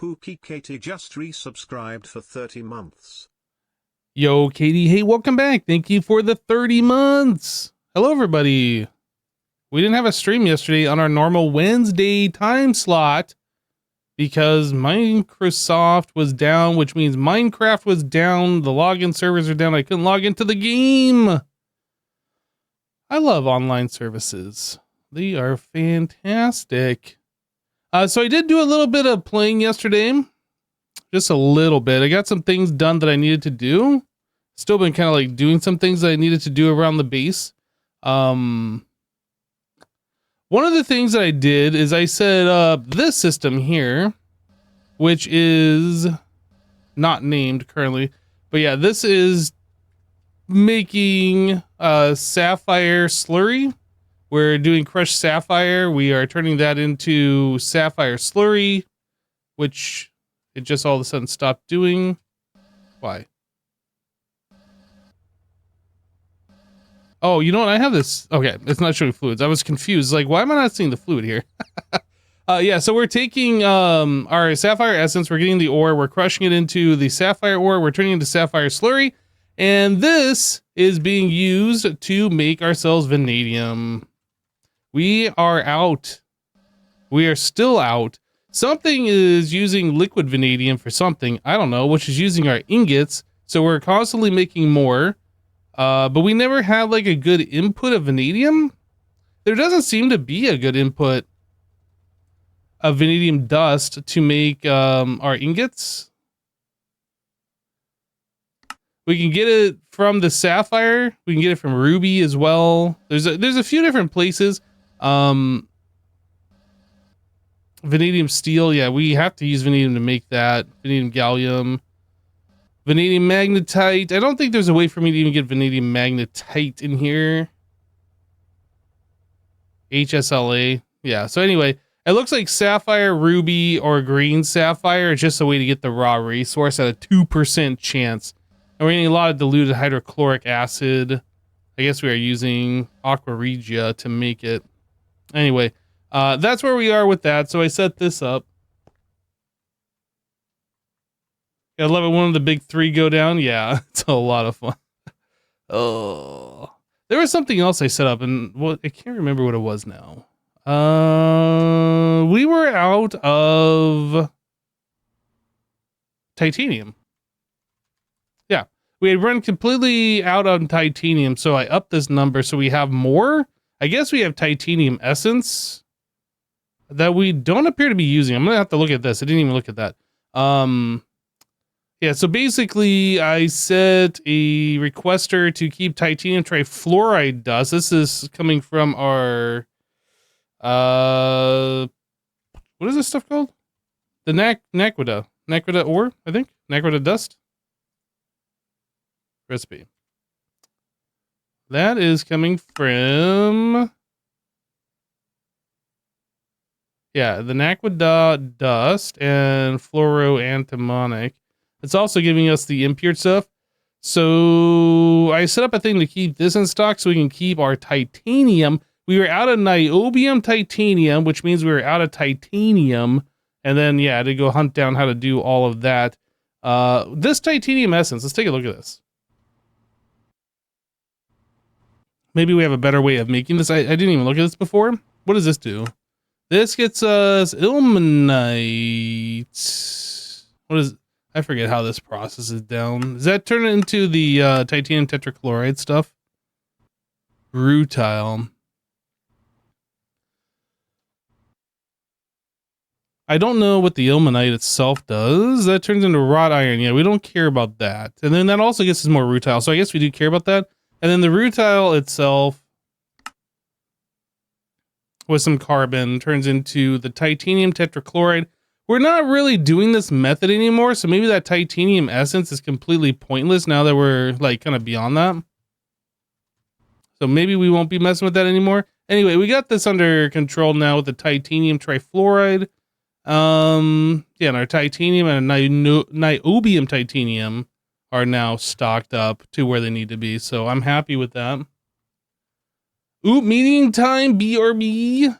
Pookie Katie just resubscribed for 30 months. Yo, Katie. Hey, welcome back. Thank you for the 30 months. Hello, everybody. We didn't have a stream yesterday on our normal Wednesday time slot because Microsoft was down, which means Minecraft was down. The login servers are down. I couldn't log into the game. I love online services. They are fantastic. So I did do a little bit of playing yesterday. Just a little bit. I got some things done that I needed to do. Still been kind of like doing some things that I needed to do around the base. One of the things that I did is I set up this system here, which is not named currently. But yeah, this is making sapphire slurry. We're doing crushed sapphire. We are turning that into sapphire slurry, which it just all of a sudden stopped doing. Why? Oh, you know what? I have this. Okay, it's not showing fluids. I was confused. Like, why am I not seeing the fluid here? Yeah, so we're taking our sapphire essence. We're getting the ore. We're crushing it into the sapphire ore. We're turning it into sapphire slurry. And this is being used to make ourselves vanadium. We are out. We are still out. Something is using liquid vanadium for something, I don't know, which is using our ingots. So we're constantly making more. But we never had like a good input of vanadium. There doesn't seem to be a good input of vanadium dust to make our ingots. We can get it from the sapphire. We can get it from ruby as well. There's a few different places. Vanadium steel, yeah, we have to use vanadium to make that. Vanadium gallium. Vanadium magnetite. I don't think there's a way for me to even get vanadium magnetite in here. HSLA. Yeah, so anyway, it looks like sapphire, ruby, or green sapphire is just a way to get the raw resource at a 2% chance. And we're getting a lot of diluted hydrochloric acid. I guess we are using aqua regia to make it. Anyway, that's where we are with that. So I set this up. I love it. One of the big three go down. Yeah, it's a lot of fun. Oh, there was something else I set up, and I can't remember what it was now. We were out of titanium. Yeah, we had run completely out on titanium, so I upped this number so we have more. I guess we have titanium essence that we don't appear to be using. I'm gonna have to look at this. I didn't even look at that. Yeah, so basically I set a requester to keep titanium trifluoride dust. This is coming from our, what is this stuff called? The Naquita ore, I think. Naquita dust. Recipe. That is coming from, yeah, the Naquita dust and fluoroantimonic. It's also giving us the impure stuff. So I set up a thing to keep this in stock so we can keep our titanium. We were out of niobium titanium, which means we were out of titanium. And then, yeah, to go hunt down how to do all of that. This titanium essence, let's take a look at this. Maybe we have a better way of making this. I didn't even look at this before. What does this do? This gets us ilmenite. What is, I forget how this process is down. Does that turn it into the titanium tetrachloride stuff? Rutile. I don't know what the ilmenite itself does. That turns into wrought iron. Yeah, we don't care about that. And then that also gets us more rutile. So I guess we do care about that. And then the rutile itself with some carbon turns into the titanium tetrachloride. We're not really doing this method anymore, so maybe that titanium essence is completely pointless now that we're like kind of beyond that. So maybe we won't be messing with that anymore. Anyway, we got this under control now with the titanium trifluoride. Yeah, and our titanium and niobium titanium are now stocked up to where they need to be. So I'm happy with that. Ooh, meeting time, BRB.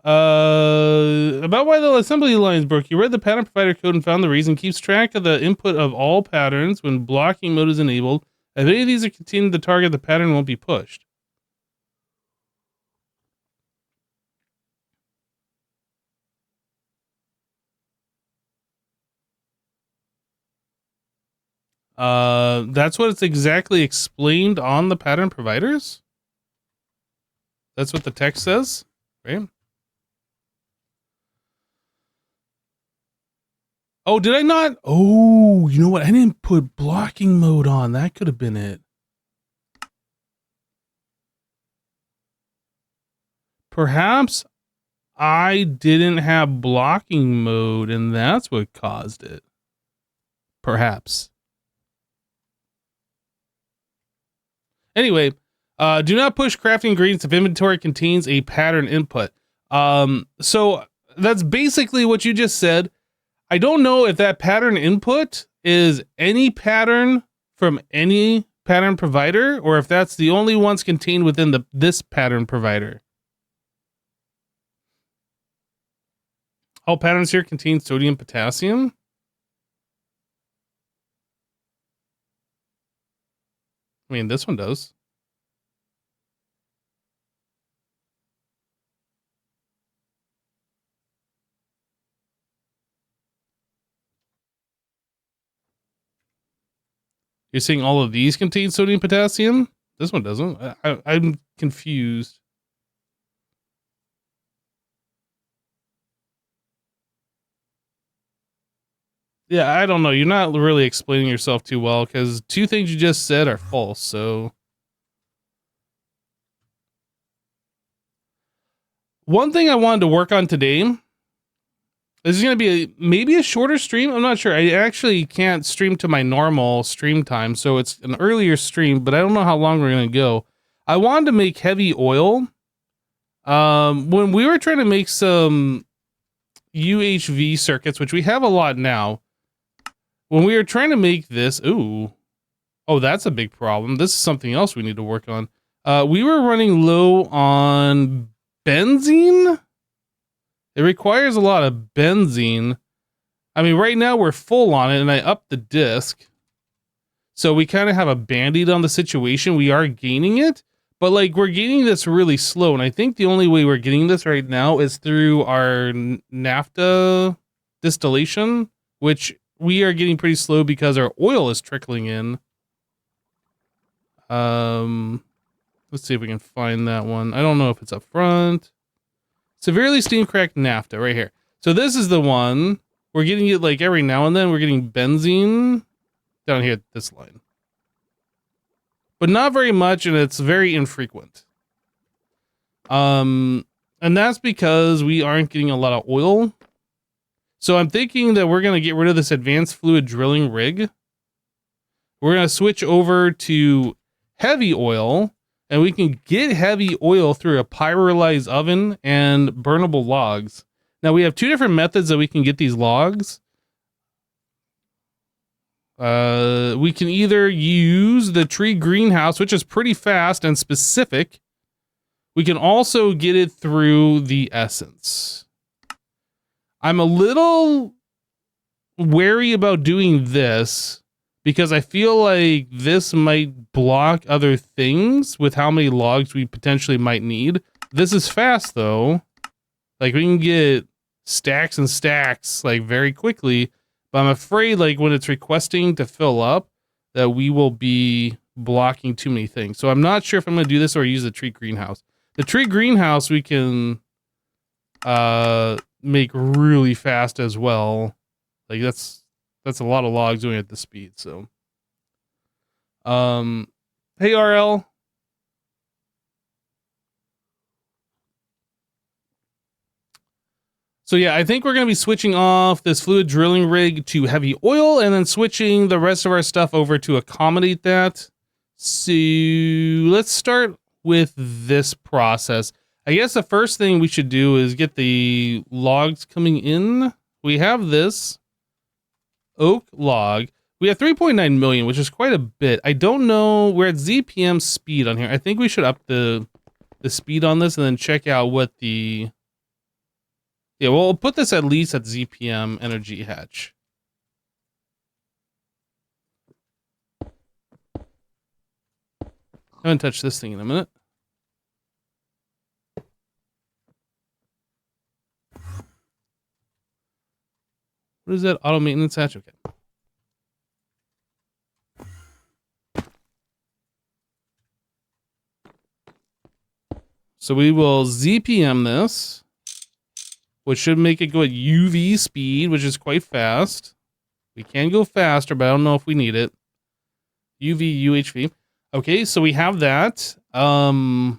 About why the assembly lines broke. You read the pattern provider code and found the reason. Keeps track of the input of all patterns when blocking mode is enabled. If any of these are contained in the target, the pattern won't be pushed. That's what it's exactly explained on the pattern providers. That's what the text says, right? Oh, did I not? Oh, you know what? I didn't put blocking mode on. That could have been it. Perhaps I didn't have blocking mode and that's what caused it. Perhaps. Anyway, do not push crafting ingredients if inventory contains a pattern input. So that's basically what you just said. I don't know if that pattern input is any pattern from any pattern provider or if that's the only ones contained within this pattern provider. All patterns here contain sodium, potassium. I mean, this one does. You're saying all of these contain sodium, potassium? This one doesn't. I'm confused. Yeah, I don't know. You're not really explaining yourself too well because two things you just said are false. So one thing I wanted to work on today, this is going to be maybe a shorter stream. I'm not sure. I actually can't stream to my normal stream time. So it's an earlier stream, but I don't know how long we're going to go. I wanted to make heavy oil. When we were trying to make some UHV circuits, which we have a lot now, when we were trying to make this, oh, that's a big problem. This is something else we need to work on. We were running low on benzene. It requires a lot of benzene. I mean, right now we're full on it, and I upped the disk. So we kind of have a band-aid on the situation. We are gaining it, but like we're gaining this really slow. And I think the only way we're getting this right now is through our naphtha distillation, which we are getting pretty slow because our oil is trickling in. Let's see if we can find that one. I don't know if it's up front. Severely steam cracked naphtha right here. So this is the one. We're getting it like every now and then. We're getting benzene down here at this line. But not very much, and it's very infrequent. And that's because we aren't getting a lot of oil. So I'm thinking that we're going to get rid of this advanced fluid drilling rig. We're going to switch over to heavy oil, and we can get heavy oil through a pyrolyzed oven and burnable logs. Now we have two different methods that we can get these logs. We can either use the tree greenhouse, which is pretty fast and specific. We can also get it through the essence. I'm a little wary about doing this because I feel like this might block other things with how many logs we potentially might need. This is fast though. Like we can get stacks and stacks like very quickly, but I'm afraid like when it's requesting to fill up that we will be blocking too many things. So I'm not sure if I'm going to do this or use the tree greenhouse. The tree greenhouse we can make really fast as well. Like that's a lot of logs doing it at the speed. So hey RL. So yeah, I think we're going to be switching off this fluid drilling rig to heavy oil and then switching the rest of our stuff over to accommodate that. So let's start with this process. I guess the first thing we should do is get the logs coming in. We have this oak log. We have 3.9 million, which is quite a bit. I don't know. We're at ZPM speed on here. I think we should up the speed on this and then check out what the Yeah, we'll put this at least at ZPM energy hatch. I haven't touched this thing in a minute. What is that? Auto maintenance hatch? Okay. So we will ZPM this, which should make it go at UV speed, which is quite fast. We can go faster, but I don't know if we need it. UV, UHV. Okay, so we have that. I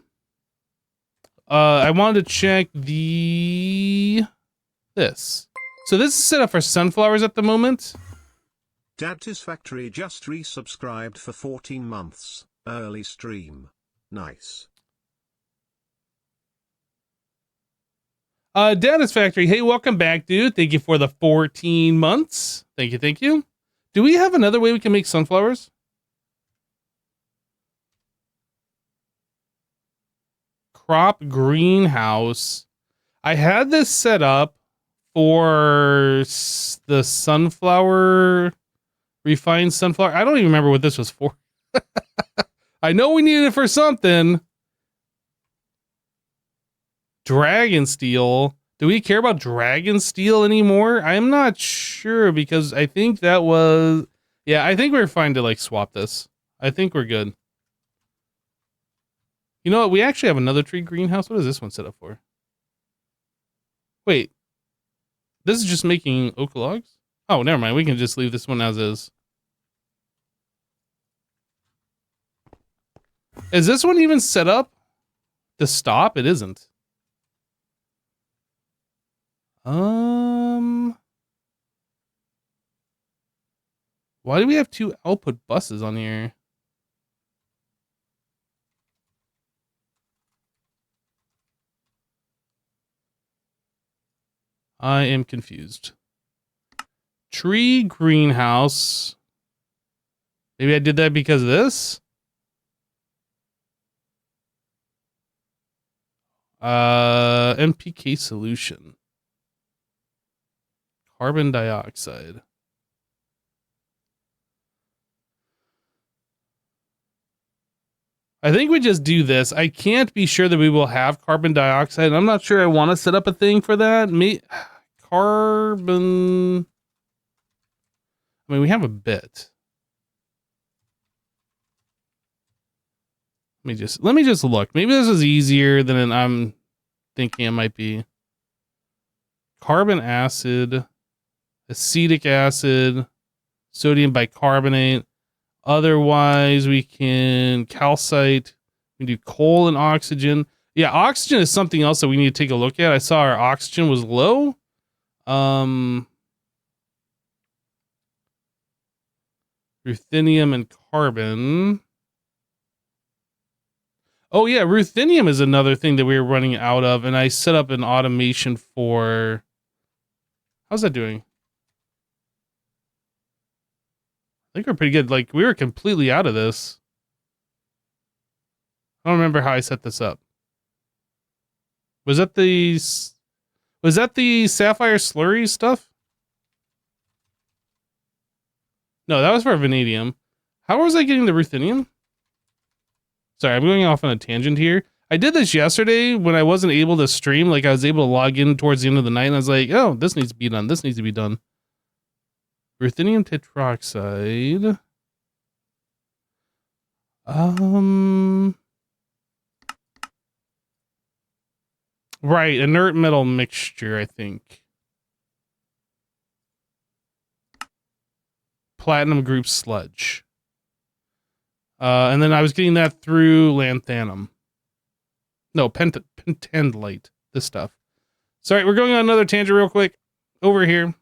wanted to check this. So this is set up for sunflowers at the moment. Dad's Factory just resubscribed for 14 months. Early stream. Nice. Dad's Factory. Hey, welcome back, dude. Thank you for the 14 months. Thank you, thank you. Do we have another way we can make sunflowers? Crop greenhouse. I had this set up for the sunflower, refined sunflower. I don't even remember what this was for. I know we needed it for something. Dragon steel. Do we care about dragon steel anymore? I'm not sure, because I think that was... Yeah, I think we're fine to like swap this. I think we're good. You know what? We actually have another tree greenhouse. What is this one set up for? Wait. This is just making oak logs? Oh, never mind. We can just leave this one as is. Is this one even set up to stop? It isn't. Why do we have two output buses on here? I am confused. Tree greenhouse. Maybe I did that because of this? NPK solution. Carbon dioxide. I think we just do this. I can't be sure that we will have carbon dioxide. I'm not sure I want to set up a thing for that. Carbon. I mean, we have a bit. Let me just look. Maybe this is easier than I'm thinking it might be. Carbon acid, acetic acid, sodium bicarbonate. Otherwise, we can calcite. We can do coal and oxygen. Yeah, oxygen is something else that we need to take a look at. I saw our oxygen was low. Ruthenium and carbon. Oh yeah, ruthenium is another thing that we were running out of, and I set up an automation for... How's that doing? I think we're pretty good. Like, we were completely out of this. I don't remember how I set this up. Was that the sapphire slurry stuff? No, that was for vanadium. How was I getting the ruthenium? Sorry, I'm going off on a tangent here. I did this yesterday when I wasn't able to stream. Like, I was able to log in towards the end of the night, and I was like, oh, this needs to be done. This needs to be done. Ruthenium tetroxide. Right, inert metal mixture, I think. Platinum group sludge. And then I was getting that through lanthanum. No, pentandlite. This stuff. Sorry, we're going on another tangent real quick. Over here.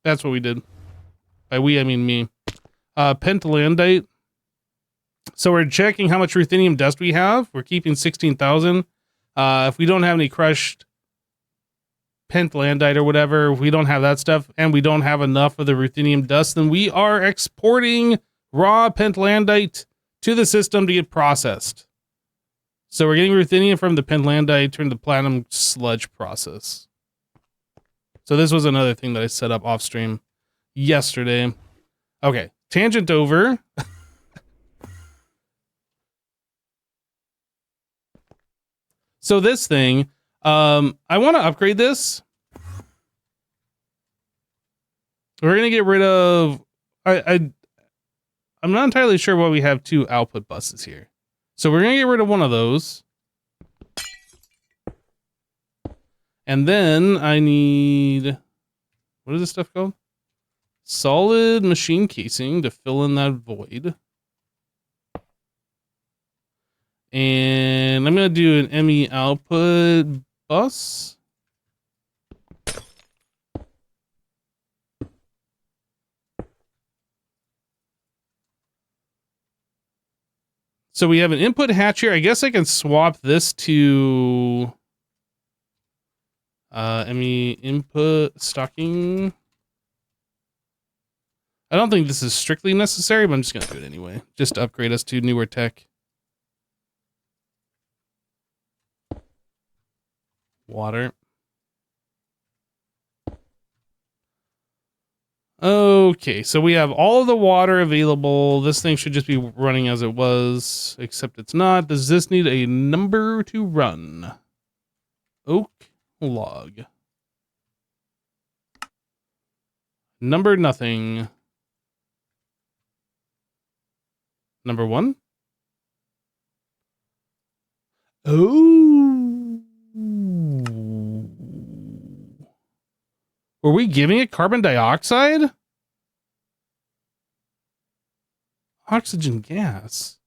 That's what we did. By we, I mean me. Pentlandite. So we're checking how much ruthenium dust we have. We're keeping 16,000. If we don't have any crushed pentlandite or whatever, if we don't have that stuff, and we don't have enough of the ruthenium dust, then we are exporting raw pentlandite to the system to get processed. So we're getting ruthenium from the pentlandite turned to platinum sludge process. So this was another thing that I set up off stream yesterday. Okay, tangent over. So this thing, I want to upgrade this. We're gonna get rid of. I'm not entirely sure why we have 2 output buses here. So we're gonna get rid of one of those. And then I need, what is this stuff called? Solid machine casing to fill in that void. And I'm going to do an ME output bus. So we have an input hatch here. I guess I can swap this to ME input stocking. I don't think this is strictly necessary, but I'm just going to do it anyway, just to upgrade us to newer tech. Water. Okay, so we have all of the water available. This thing should just be running as it was, except it's not. Does this need a number to run? Oak log. Number nothing. Number 1. Oh. Were we giving it carbon dioxide? Oxygen gas.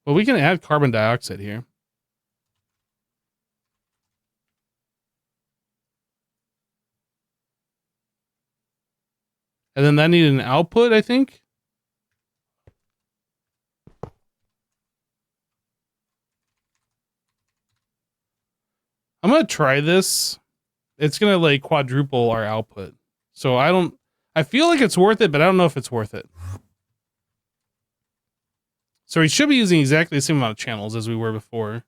Well, we can add carbon dioxide here. And then that needed an output, I think. I'm going to try this. It's going to like quadruple our output. So I feel like it's worth it, but I don't know if it's worth it. So we should be using exactly the same amount of channels as we were before.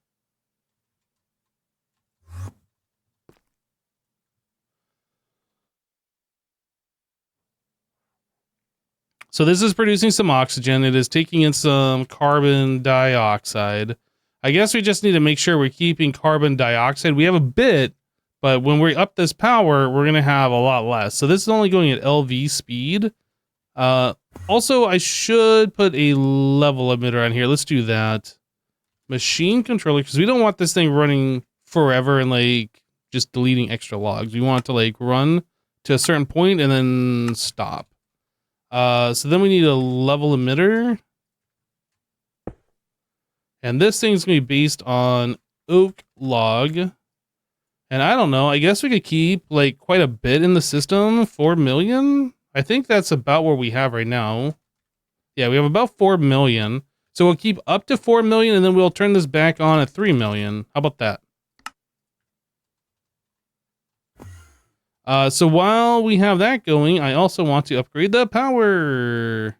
So this is producing some oxygen. It is taking in some carbon dioxide. I guess we just need to make sure we're keeping carbon dioxide. We have a bit, but when we up this power, we're going to have a lot less. So this is only going at LV speed. Also, I should put a level emitter on here. Let's do that. Machine controller, because we don't want this thing running forever and like just deleting extra logs. We want it to like run to a certain point and then stop. So then we need a level emitter. And this thing's going to be based on oak log. And I don't know, I guess we could keep like quite a bit in the system. 4 million? I think that's about what we have right now. Yeah, we have about 4 million. So we'll keep up to 4 million and then we'll turn this back on at 3 million. How about that? So while we have that going, I also want to upgrade the power.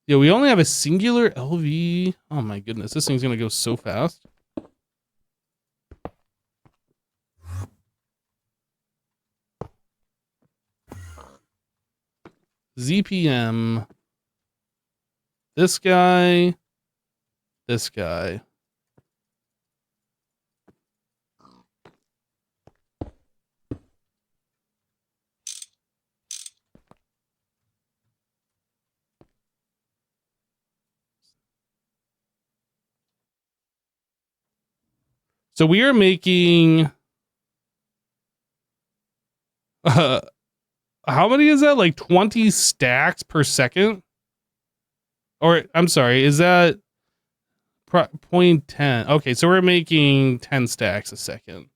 Yeah, we only have a singular LV. Oh my goodness, this thing's gonna go so fast. ZPM. This guy. This guy. So we are making how many is that? Like 20 stacks per second? Or I'm sorry, is that 0.10? Okay, so we're making 10 stacks a second.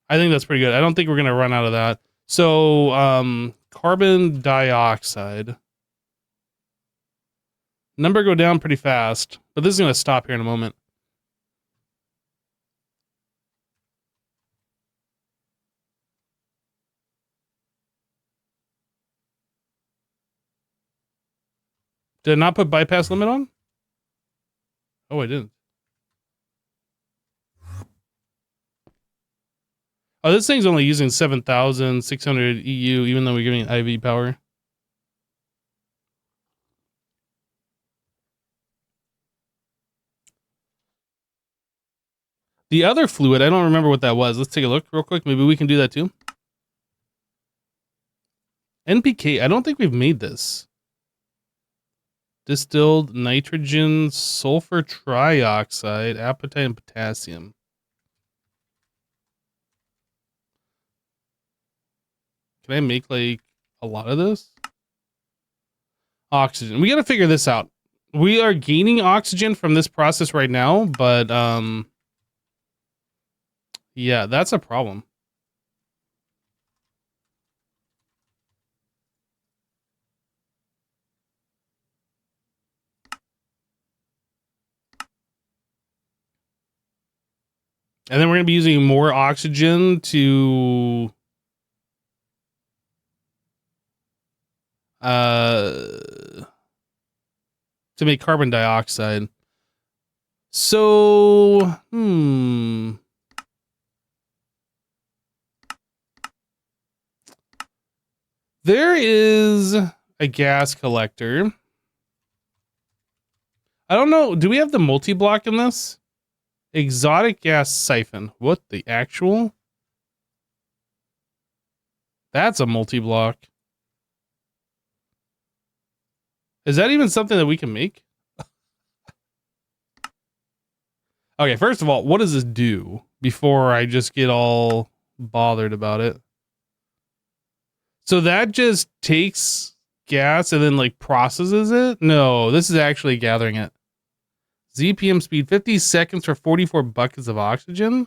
I think that's pretty good. I don't think we're going to run out of that. So, carbon dioxide. Number go down pretty fast, but this is going to stop here in a moment. Did I not put bypass limit on? Oh, I didn't. Oh, this thing's only using 7,600 EU, even though we're giving it IV power. The other fluid, I don't remember what that was. Let's take a look real quick. Maybe we can do that too. NPK, I don't think we've made this. Distilled nitrogen, sulfur trioxide, apatite, and potassium. Can I make like a lot of this? Oxygen. We got to figure this out. We are gaining oxygen from this process right now, but yeah, that's a problem. And then we're going to be using more oxygen to make carbon dioxide. So, there is a gas collector. I don't know. Do we have the multi-block in this? Exotic gas siphon. What the actual? That's a multi-block. Is that even something that we can make? Okay, first of all, what does this do before I just get all bothered about it? So that just takes gas and then like processes it? No, this is actually gathering it. ZPM speed, 50 seconds for 44 buckets of oxygen?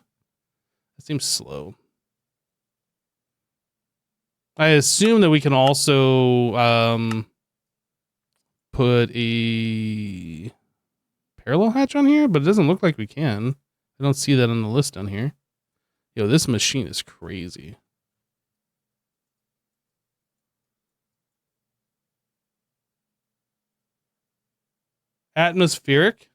That seems slow. I assume that we can also put a parallel hatch on here, but it doesn't look like we can. I don't see that on the list on here. Yo, this machine is crazy. Atmospheric.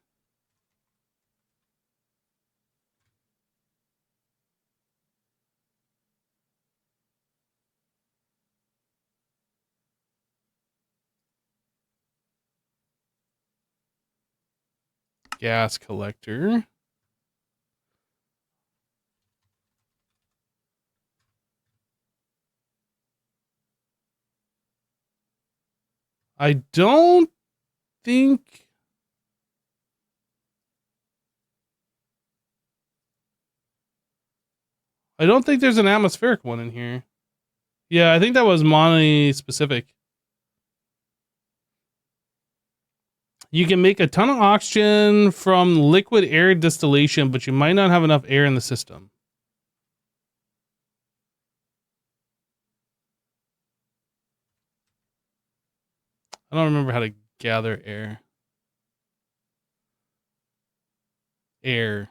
Gas collector. I don't think... I don't think there's an atmospheric one in here. Yeah, I think that was Monty specific. You can make a ton of oxygen from liquid air distillation, but you might not have enough air in the system. I don't remember how to gather air. Air.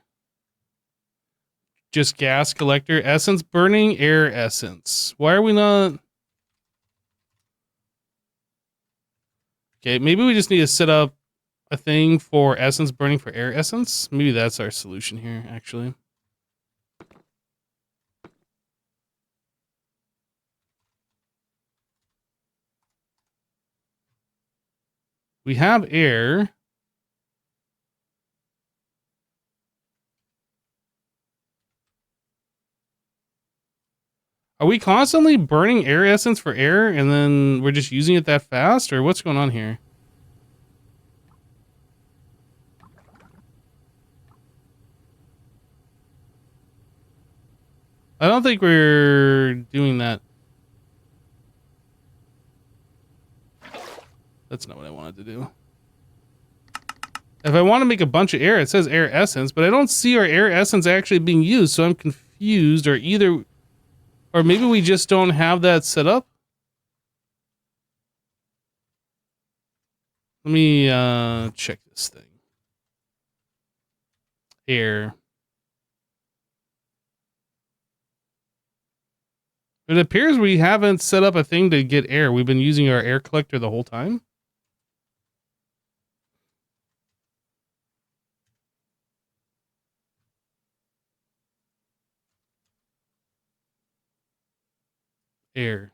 Just gas collector. Essence burning, air essence. Why are we not... Okay, maybe we just need to set up a thing for essence burning for air essence. Maybe that's our solution here, actually. We have air. Are we constantly burning air essence for air and then we're just using it that fast? Or what's going on here? I don't think we're doing that. That's not what I wanted to do. If I want to make a bunch of air, it says air essence, but I don't see our air essence actually being used, so I'm confused, or either... Or maybe we just don't have that set up? Let me check this thing. Air. It appears we haven't set up a thing to get air. We've been using our air collector the whole time. air.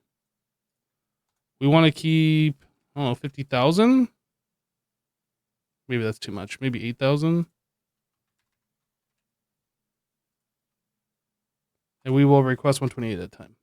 We want to keep, I don't know, 50,000? Maybe that's too much. Maybe 8,000. And we will request 128 at a time.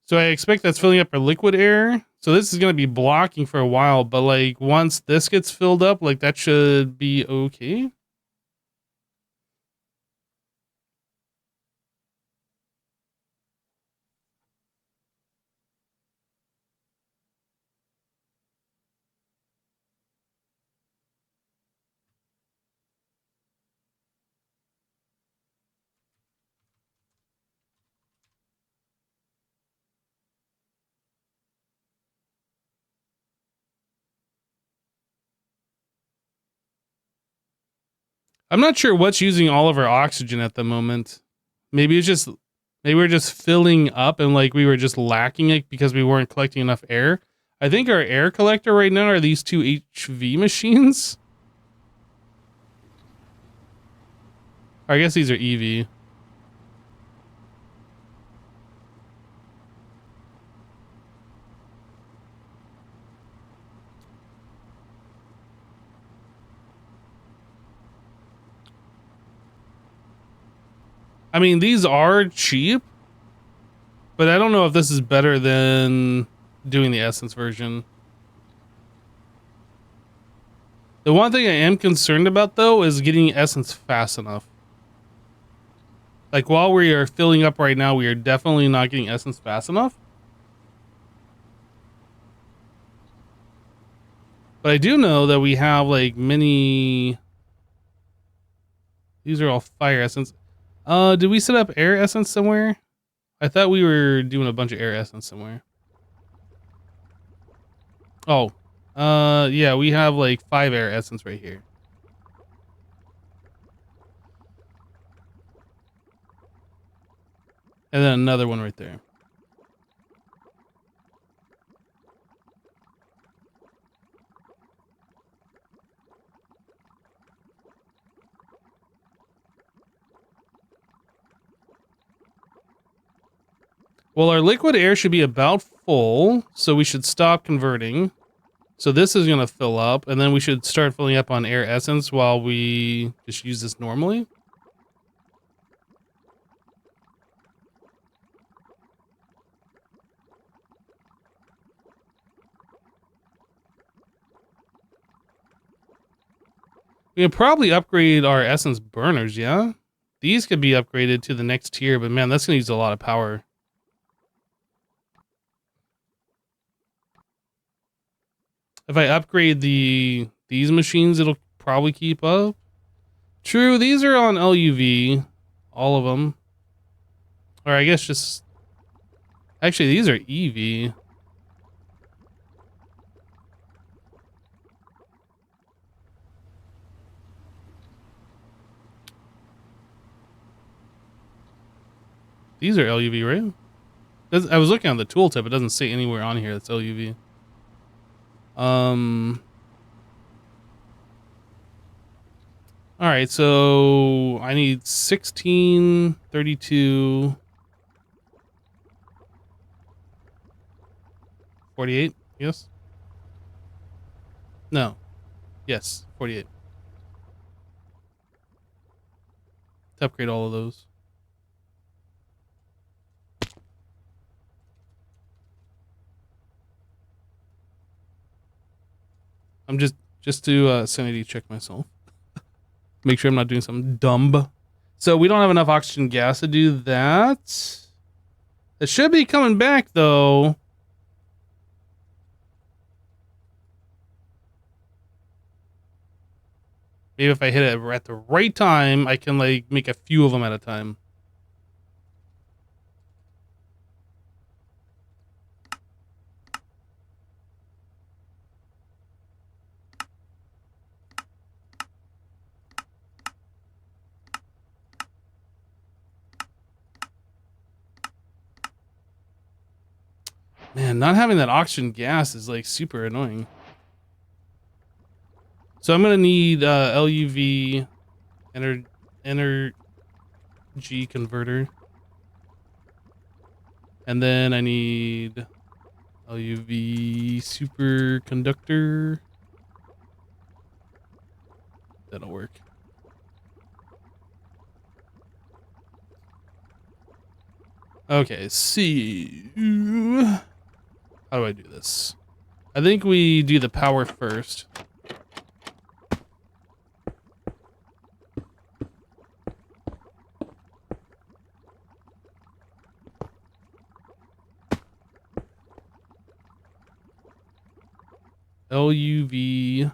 So I expect that's filling up our liquid air. So this is going to be blocking for a while, but like once this gets filled up, like that should be okay. I'm not sure what's using all of our oxygen at the moment. Maybe it's just, maybe we're just filling up and like we were just lacking it because we weren't collecting enough air. I think our air collector right now are these two HV machines. Or I guess these are EV. I mean, these are cheap, but I don't know if this is better than doing the Essence version. The one thing I am concerned about, though, is getting Essence fast enough. Like, while we are filling up right now, we are definitely not getting Essence fast enough. But I do know that we have, like, many... These are all Fire Essence. Did we set up Air Essence somewhere? I thought we were doing a bunch of Air Essence somewhere. Oh. Yeah, we have, like, 5 Air Essence right here. And then another one right there. Well, our liquid air should be about full, so we should stop converting. So this is going to fill up, and then we should start filling up on Air Essence while we just use this normally. We can probably upgrade our Essence burners, yeah? These could be upgraded to the next tier, but man, that's going to use a lot of power. If I upgrade these machines, it'll probably keep up. True, these are on LUV. All of them. Or I guess just... Actually, these are EV. These are LUV, right? I was looking at the tooltip. It doesn't say anywhere on here that's LUV. All right, so I need 16, 32, 48, yes? No. Yes, 48. To upgrade all of those. I'm just to sanity check myself. Make sure I'm not doing something dumb. So we don't have enough oxygen gas to do that. It should be coming back, though. Maybe if I hit it at the right time, I can, like, make a few of them at a time. Man, not having that oxygen gas is like super annoying. So I'm gonna need LUV energy converter, and then I need LUV superconductor. That'll work. Okay, see. How do I do this? I think we do the power first. LUV.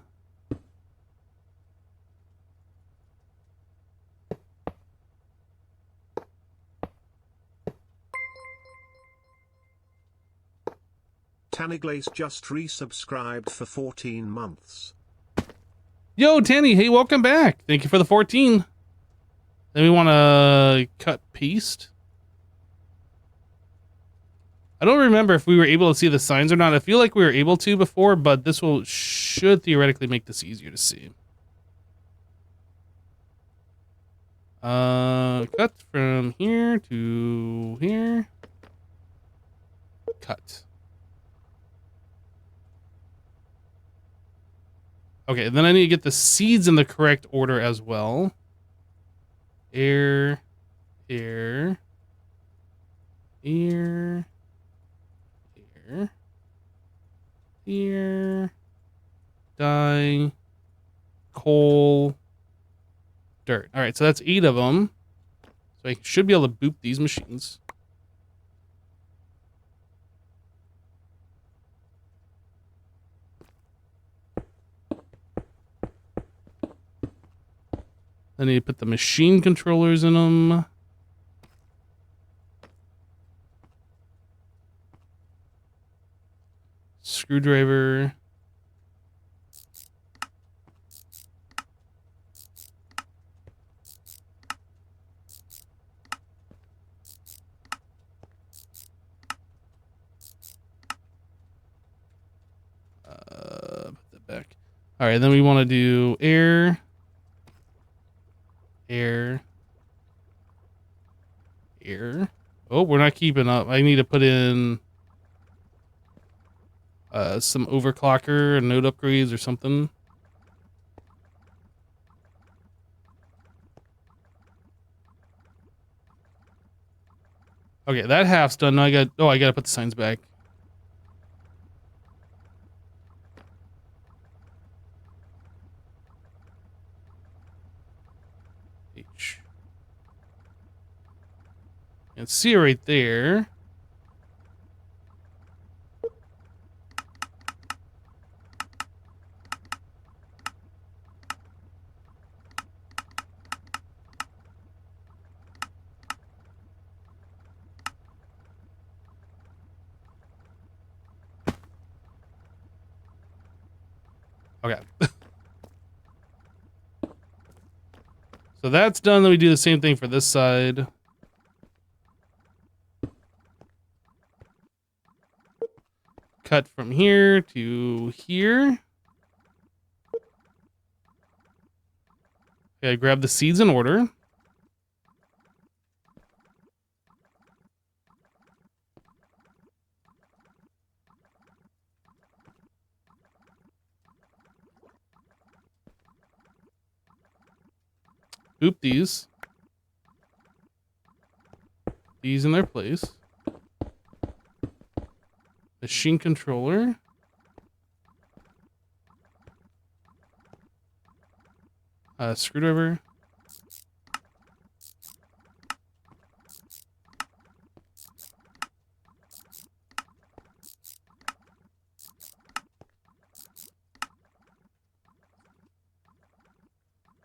Tannyglaze just resubscribed for 14 months. Yo, Tanny, hey, welcome back. Thank you for the 14. Then we want to cut paste. I don't remember if we were able to see the signs or not. I feel like we were able to before, but this should theoretically make this easier to see. Cut from here to here. Cut. Okay, then I need to get the seeds in the correct order as well. Air, air, air, air, air, dye, coal, dirt. All right, so that's 8 of them. So I should be able to boop these machines. I need to put the machine controllers in them. Screwdriver. Put that back. All right, then we want to do air, air, air. Oh, we're not keeping up. I need to put in some overclocker and node upgrades or something. Okay, that half's done. Now I gotta put the signs back. H. And see right there. Okay. So that's done. Then we do the same thing for this side. Cut from here to here. Okay, grab the seeds in order. Boop these. These in their place. Machine controller. Screwdriver.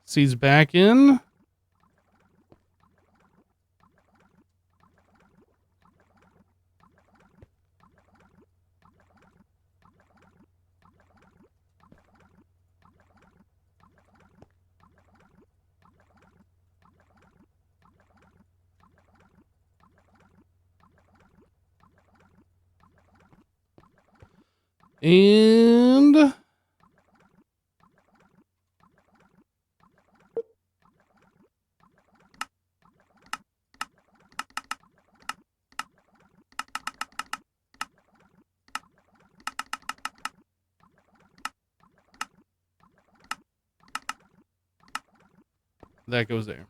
Seeds back in. And that goes there.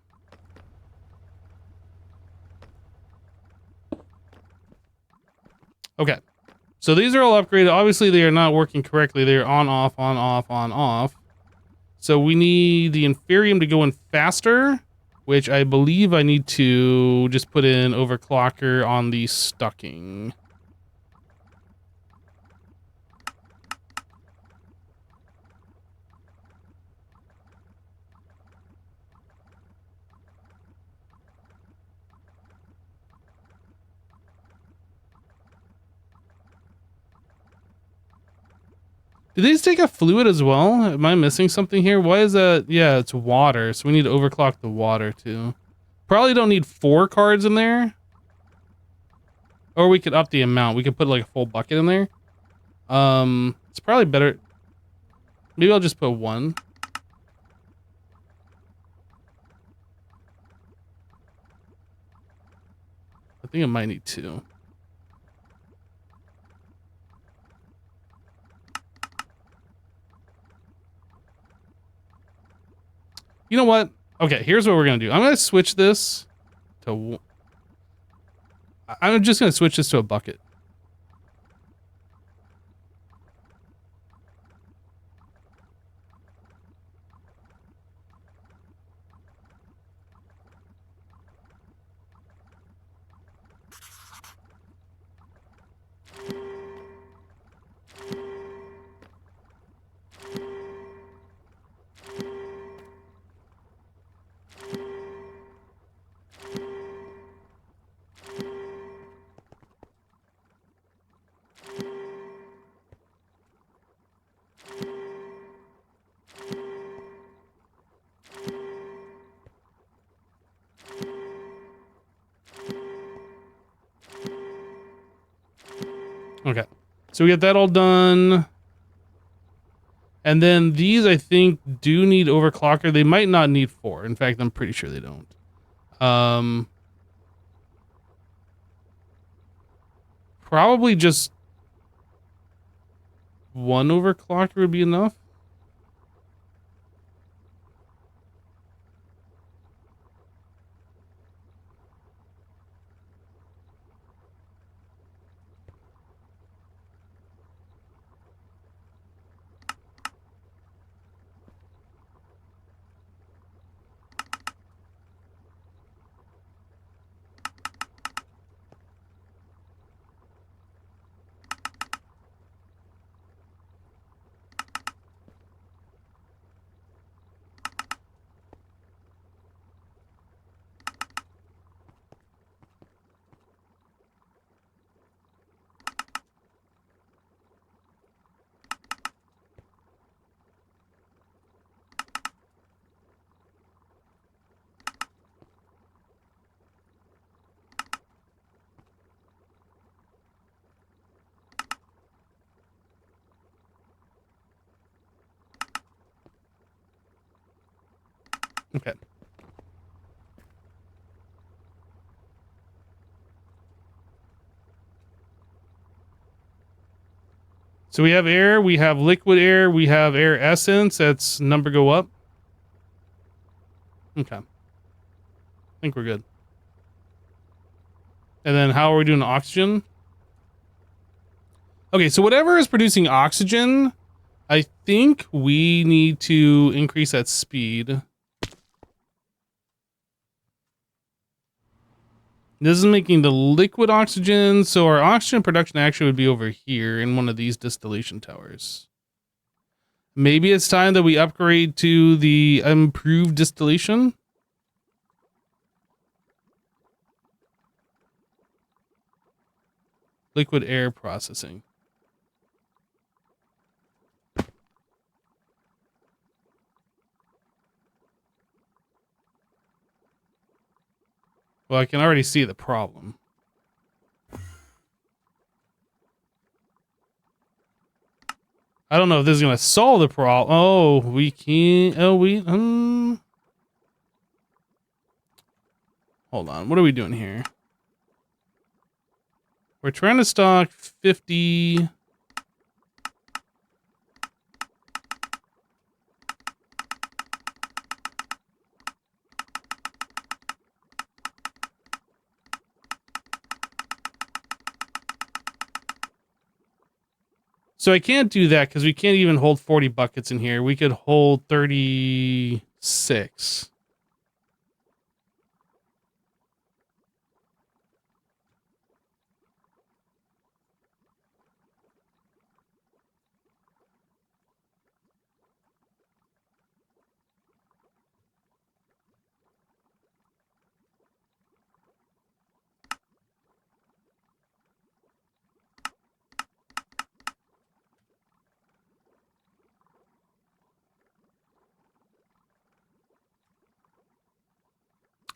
Okay. So these are all upgraded. Obviously, they are not working correctly. They're on, off, on, off, on, off. So we need the Inferium to go in faster, which I believe I need to just put in overclocker on the stocking. Do these take a fluid as well? Am I missing something here? Why is that? Yeah, it's water. So we need to overclock the water too. Probably don't need 4 cards in there. Or we could up the amount. We could put like a full bucket in there. It's probably better. Maybe I'll just put 1. I think I might need 2. You know what? Okay, here's what we're going to do. I'm going to switch this to... I'm just going to switch this to a bucket. Okay, so we get that all done. And then these, I think, do need overclocker. They might not need 4. In fact, I'm pretty sure they don't. Probably just 1 overclocker would be enough. Okay. So we have air, we have liquid air, we have air essence. That's number go up. Okay. I think we're good. And then how are we doing oxygen? Okay, so whatever is producing oxygen, I think we need to increase that speed. This is making the liquid oxygen, so our oxygen production actually would be over here in one of these distillation towers. Maybe it's time that we upgrade to the improved distillation. Liquid air processing. Well, I can already see the problem. I don't know if this is going to solve the problem. Oh, we can't. Oh, hold on. What are we doing here? We're trying to stock 50. So I can't do that because we can't even hold 40 buckets in here. We could hold 36.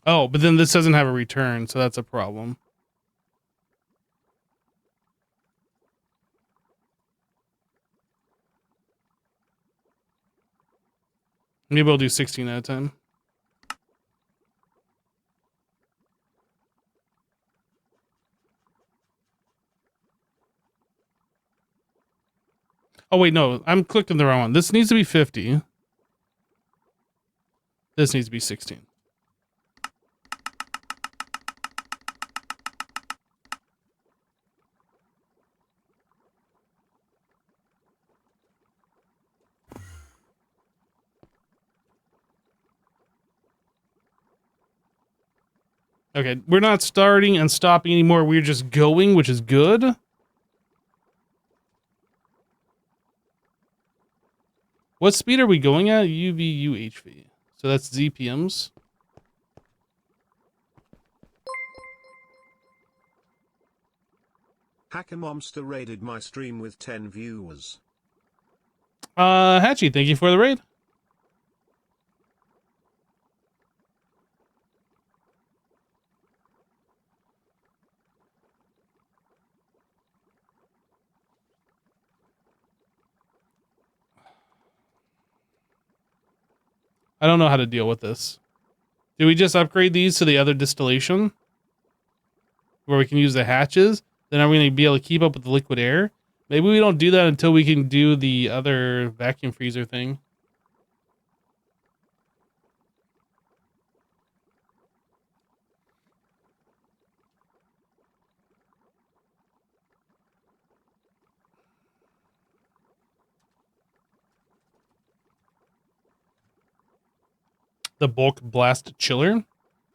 Oh, but then this doesn't have a return, so that's a problem. Maybe I'll do 16 at a time. Oh, wait, no. I'm clicking the wrong one. This needs to be 50. This needs to be 16. Okay, we're not starting and stopping anymore. We're just going, which is good. What speed are we going at? UVUHV. So that's ZPMs. Hacker Monster raided my stream with 10 viewers. Hatchie, thank you for the raid. I don't know how to deal with this. Do we just upgrade these to the other distillation? Where we can use the hatches? Then are we going to be able to keep up with the liquid air? Maybe we don't do that until we can do the other vacuum freezer thing. The bulk blast chiller.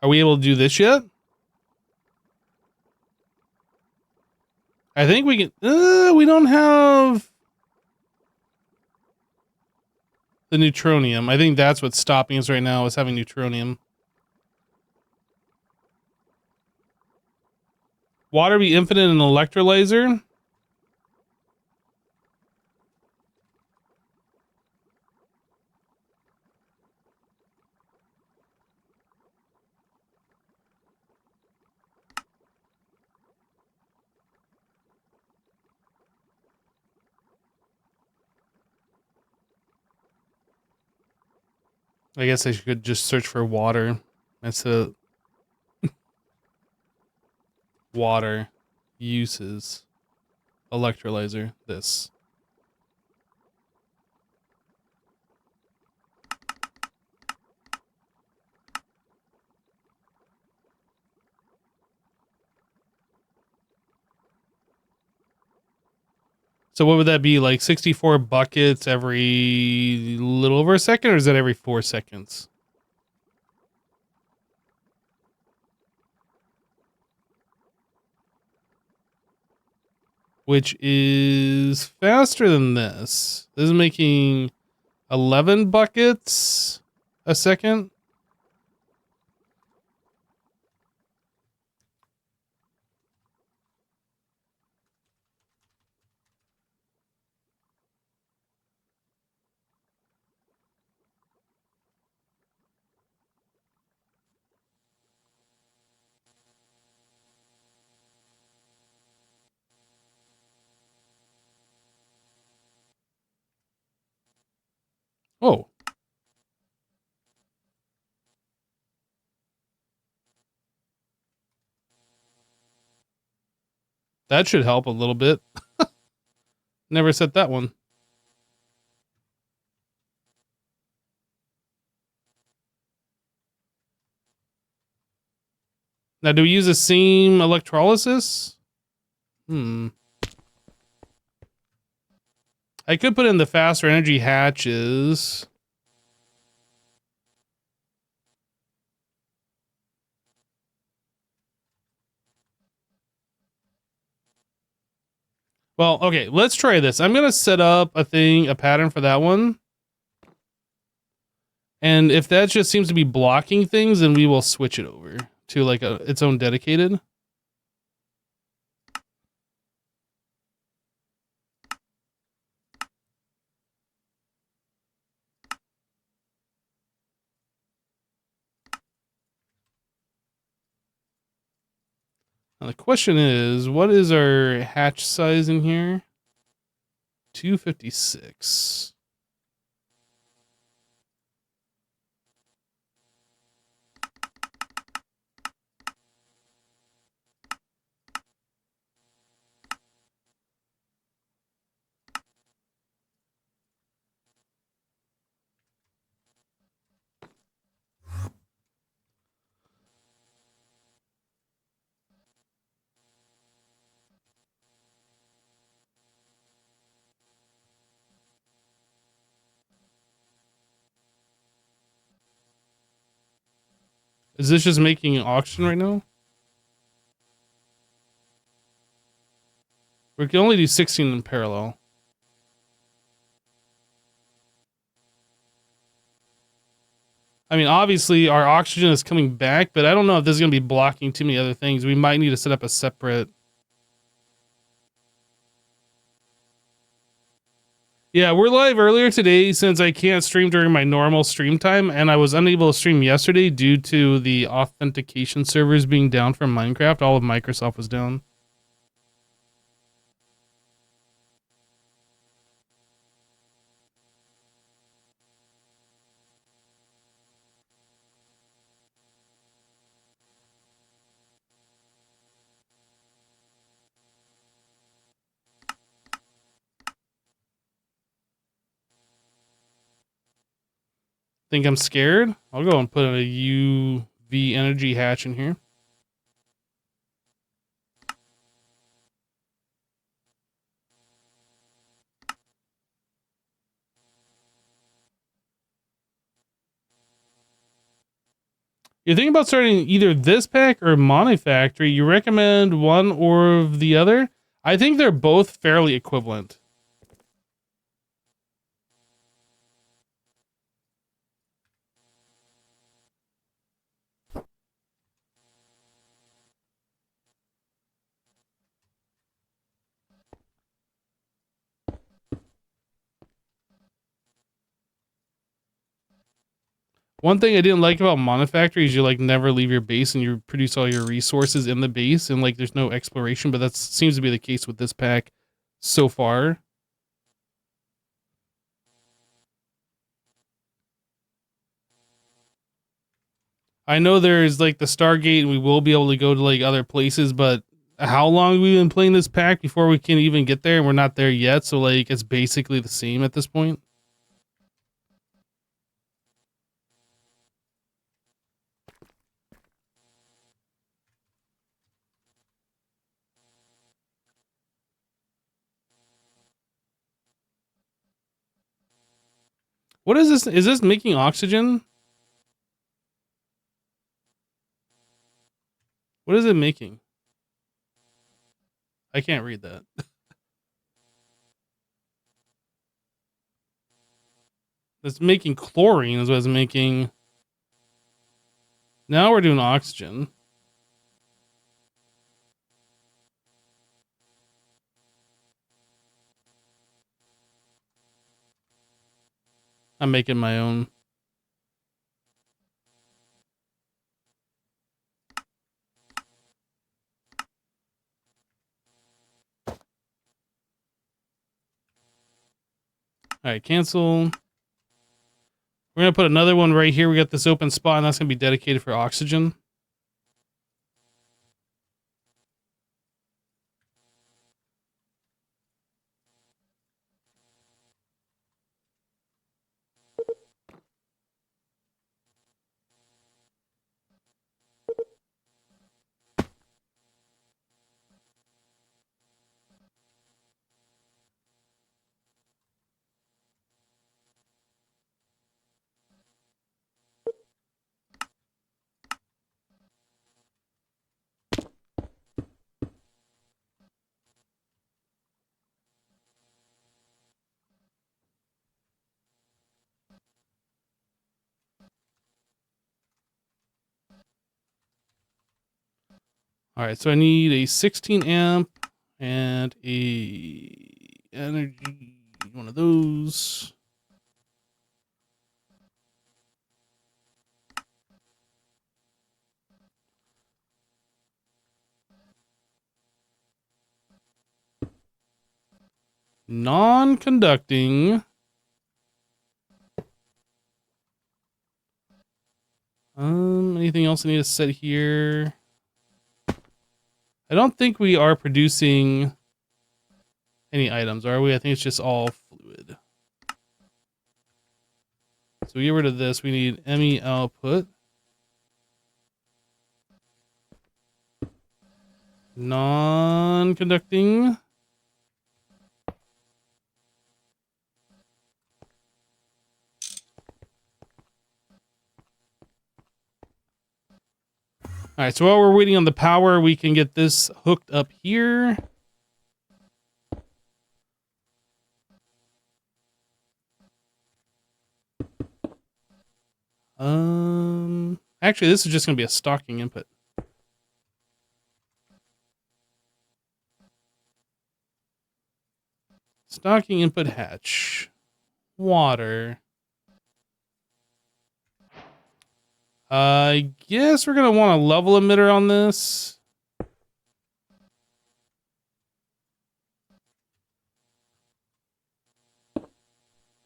Are we able to do this yet? I think we can. We don't have the neutronium. I think that's what's stopping us right now is having neutronium. Water be infinite in electrolyzer. I guess I could just search for water. That's a water uses electrolyzer. This. So what would that be, like 64 buckets every little over a second, or is that every 4 seconds? Which is faster than this. This is making 11 buckets a second. Oh. That should help a little bit. Never set that one. Now, do we use the same electrolysis? I could put in the faster energy hatches. Well, okay, let's try this. I'm going to set up a pattern for that one. And if that just seems to be blocking things, then we will switch it over to like its own dedicated. Now the question is, what is our hatch size in here? 256. Is this just making oxygen right now? We can only do 16 in parallel. I mean, obviously our oxygen is coming back, but I don't know if this is going to be blocking too many other things. We might need to set up a separate. Yeah, we're live earlier today since I can't stream during my normal stream time, and I was unable to stream yesterday due to the authentication servers being down from Minecraft. All of Microsoft was down. Think I'm scared? I'll go and put a UV energy hatch in here. You're thinking about starting either this pack or Monofactory. You recommend one or the other? I think they're both fairly equivalent. One thing I didn't like about Monofactory is you like never leave your base and you produce all your resources in the base and like there's no exploration, but that seems to be the case with this pack so far. I know there's like the Stargate and we will be able to go to like other places, but how long have we been playing this pack before we can even get there? And we're not there yet, so like it's basically the same at this point. What is this? Is this making oxygen? What is it making? I can't read that. It's making chlorine is what it's making. Now we're doing oxygen. I'm making my own. All right, cancel. We're going to put another one right here. We got this open spot, and that's going to be dedicated for oxygen. All right, so I need a 16 amp and a energy, one of those. Non-conducting. Anything else I need to set here? I don't think we are producing any items, are we? I think it's just all fluid. So we get rid of this. We need ME output. Non-conducting. All right, so while we're waiting on the power, we can get this hooked up here. Actually, this is just going to be a stocking input. Stocking input hatch. Water. I guess we're going to want a level emitter on this.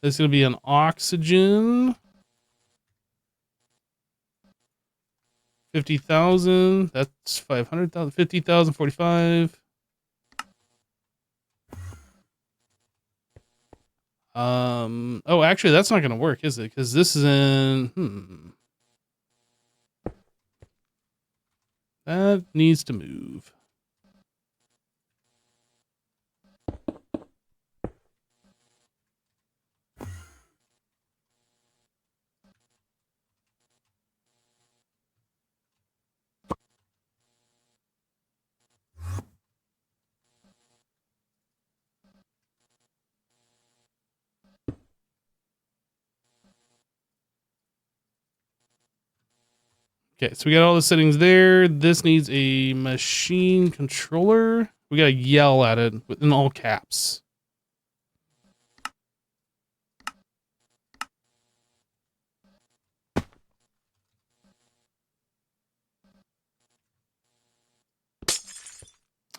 This is going to be an oxygen. 50,000. That's 500,000. 50,000, 45. Oh, actually, that's not going to work, is it? Because this is in... That needs to move. Okay, so we got all the settings there. This needs a machine controller. We gotta yell at it in all caps.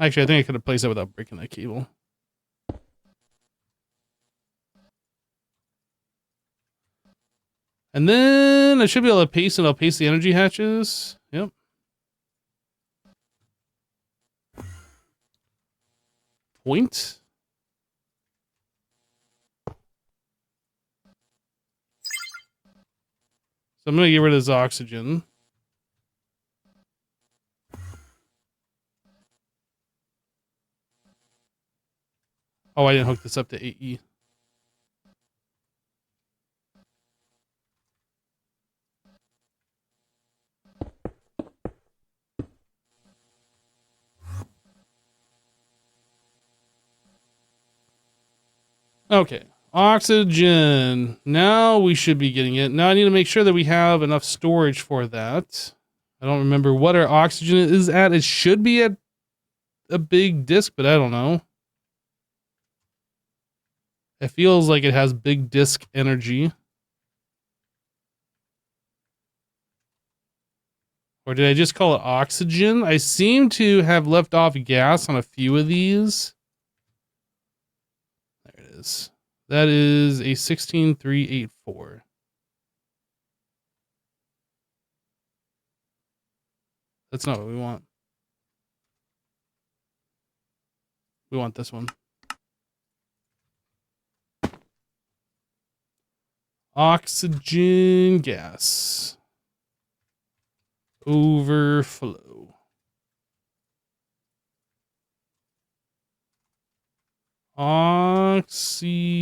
Actually, I think I could have placed that without breaking that cable. And then I should be able to paste it. I'll paste the energy hatches. Yep. Point. So I'm going to get rid of this oxygen. Oh, I didn't hook this up to AE. Okay, oxygen. Now we should be getting it. Now I need to make sure that we have enough storage for that. I don't remember what our oxygen is at. It should be at a big disk, but I don't know. It feels like it has big disk energy. Or did I just call it oxygen? I seem to have left off gas on a few of these. There it is. That is a 16384. That's not what we want. We want this one. Oxygen gas. Overflow. Oxygen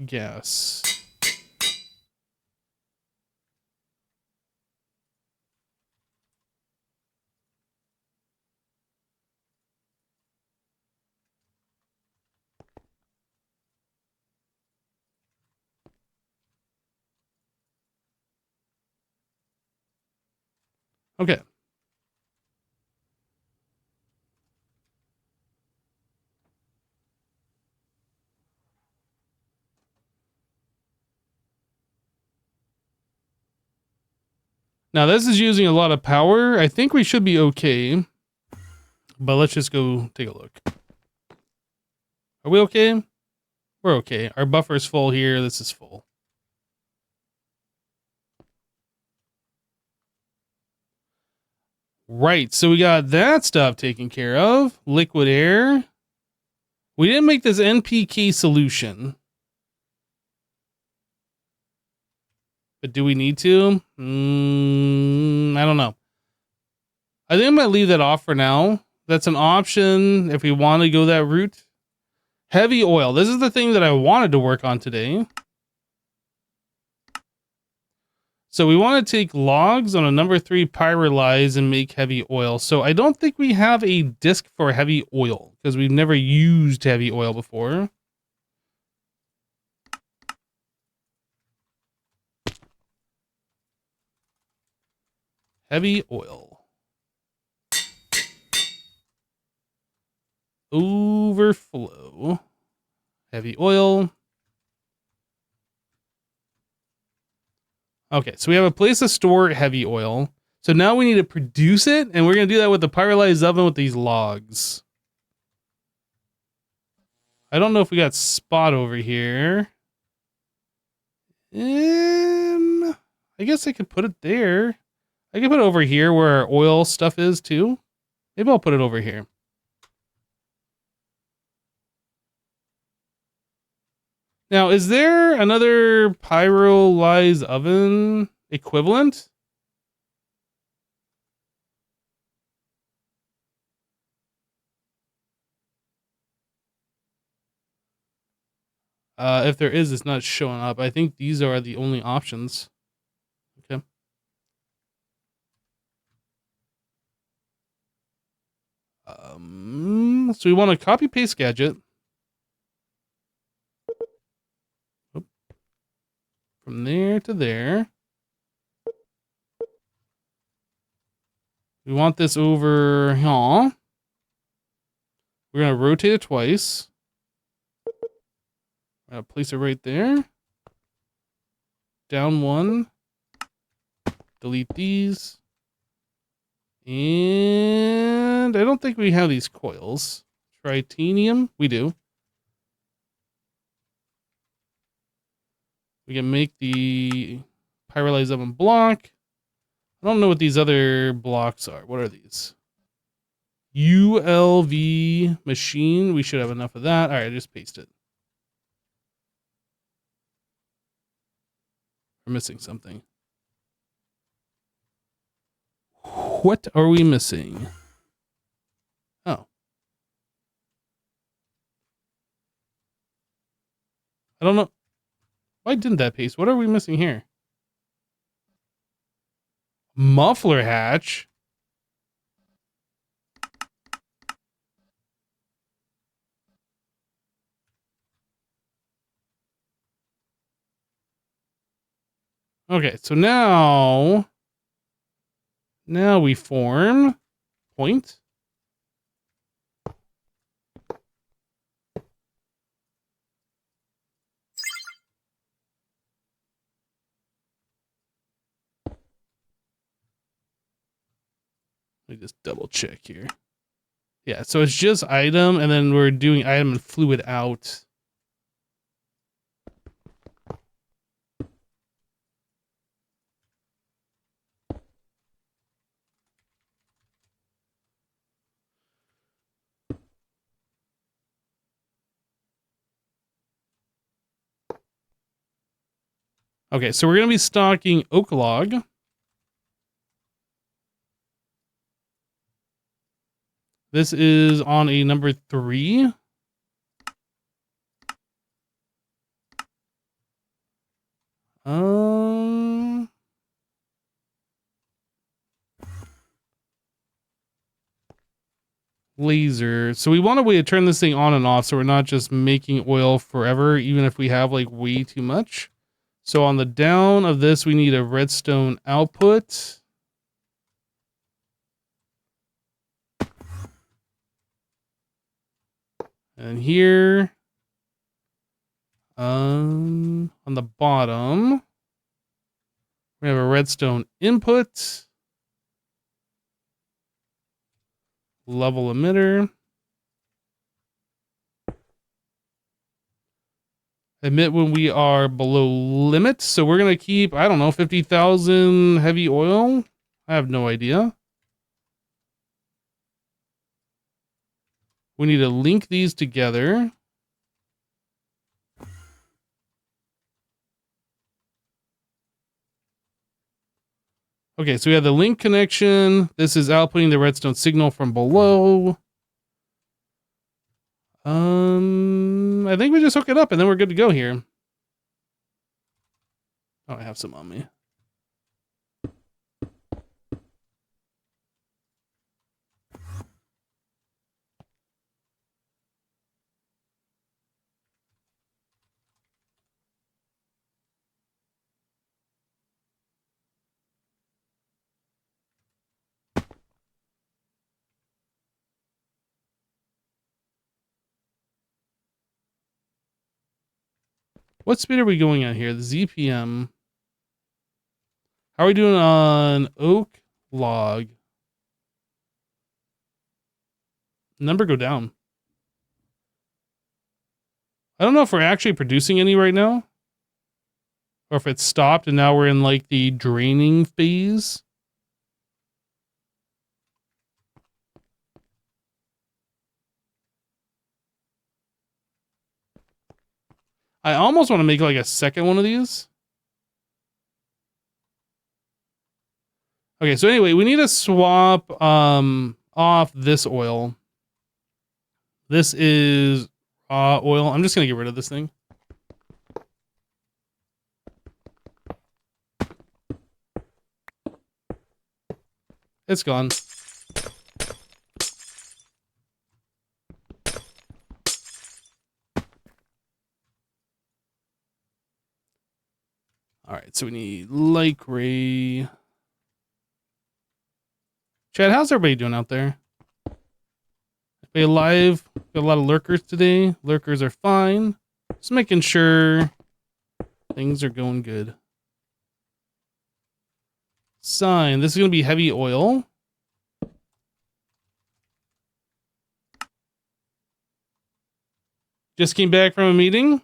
gas. Okay. Now this is using a lot of power. I think we should be okay. But let's just go take a look. Are we okay? We're okay. Our buffer's full here. This is full. Right. So we got that stuff taken care of. Liquid air. We didn't make this NPK solution. But do we need to? I don't know. I think I might leave that off for now. That's an option if we want to go that route. Heavy oil. This is the thing that I wanted to work on today. So we want to take logs on a number 3 pyrolyze and make heavy oil. So I don't think we have a disc for heavy oil because we've never used heavy oil before. Heavy oil. Overflow. Heavy oil. Okay, so we have a place to store heavy oil. So now we need to produce it, and we're going to do that with the pyrolyzed oven with these logs. I don't know if we got spot over here. I guess I could put it there. I could put it over here where our oil stuff is too. Maybe I'll put it over here. Now, is there another pyrolyzed oven equivalent? If there is, it's not showing up. I think these are the only options. Okay. So we want to copy paste gadget. Oop. From there to there. We want this over here. We're going to rotate it twice. Place it right there. Down one. Delete these. And I don't think we have these coils. Tritanium? We do. We can make the pyrolyzed oven block. I don't know what these other blocks are. What are these? ULV machine. We should have enough of that. All right, just paste it. We're missing something. What are we missing? Oh. I don't know. Why didn't that paste? What are we missing here? Muffler hatch. Okay, so now we form point. Let me just double check here. Yeah, so it's just item, and then we're doing item and fluid out. Okay, so we're going to be stocking oak log. This is on a number 3. Laser. So we want a way to turn this thing on and off so we're not just making oil forever, even if we have like way too much. So on the down of this, we need a redstone output. And here, on the bottom, we have a redstone input. Level emitter. Emit when we are below limit. So we're going to keep, I don't know, 50,000 heavy oil. I have no idea. We need to link these together. Okay, so we have the link connection. This is outputting the redstone signal from below. I think we just hook it up and then we're good to go here. Oh, I have some on me. What speed are we going at here? The ZPM. How are we doing on oak log? Number go down. I don't know if we're actually producing any right now. Or if it's stopped and now we're in like the draining phase. I almost want to make like a second one of these. Okay, so anyway, we need to swap off this oil. This is raw oil. I'm just going to get rid of this thing. It's gone. All right, so we need light gray. Chad, how's everybody doing out there? Everybody alive? Got a lot of lurkers today. Lurkers are fine. Just making sure things are going good. Sign. This is going to be heavy oil. Just came back from a meeting.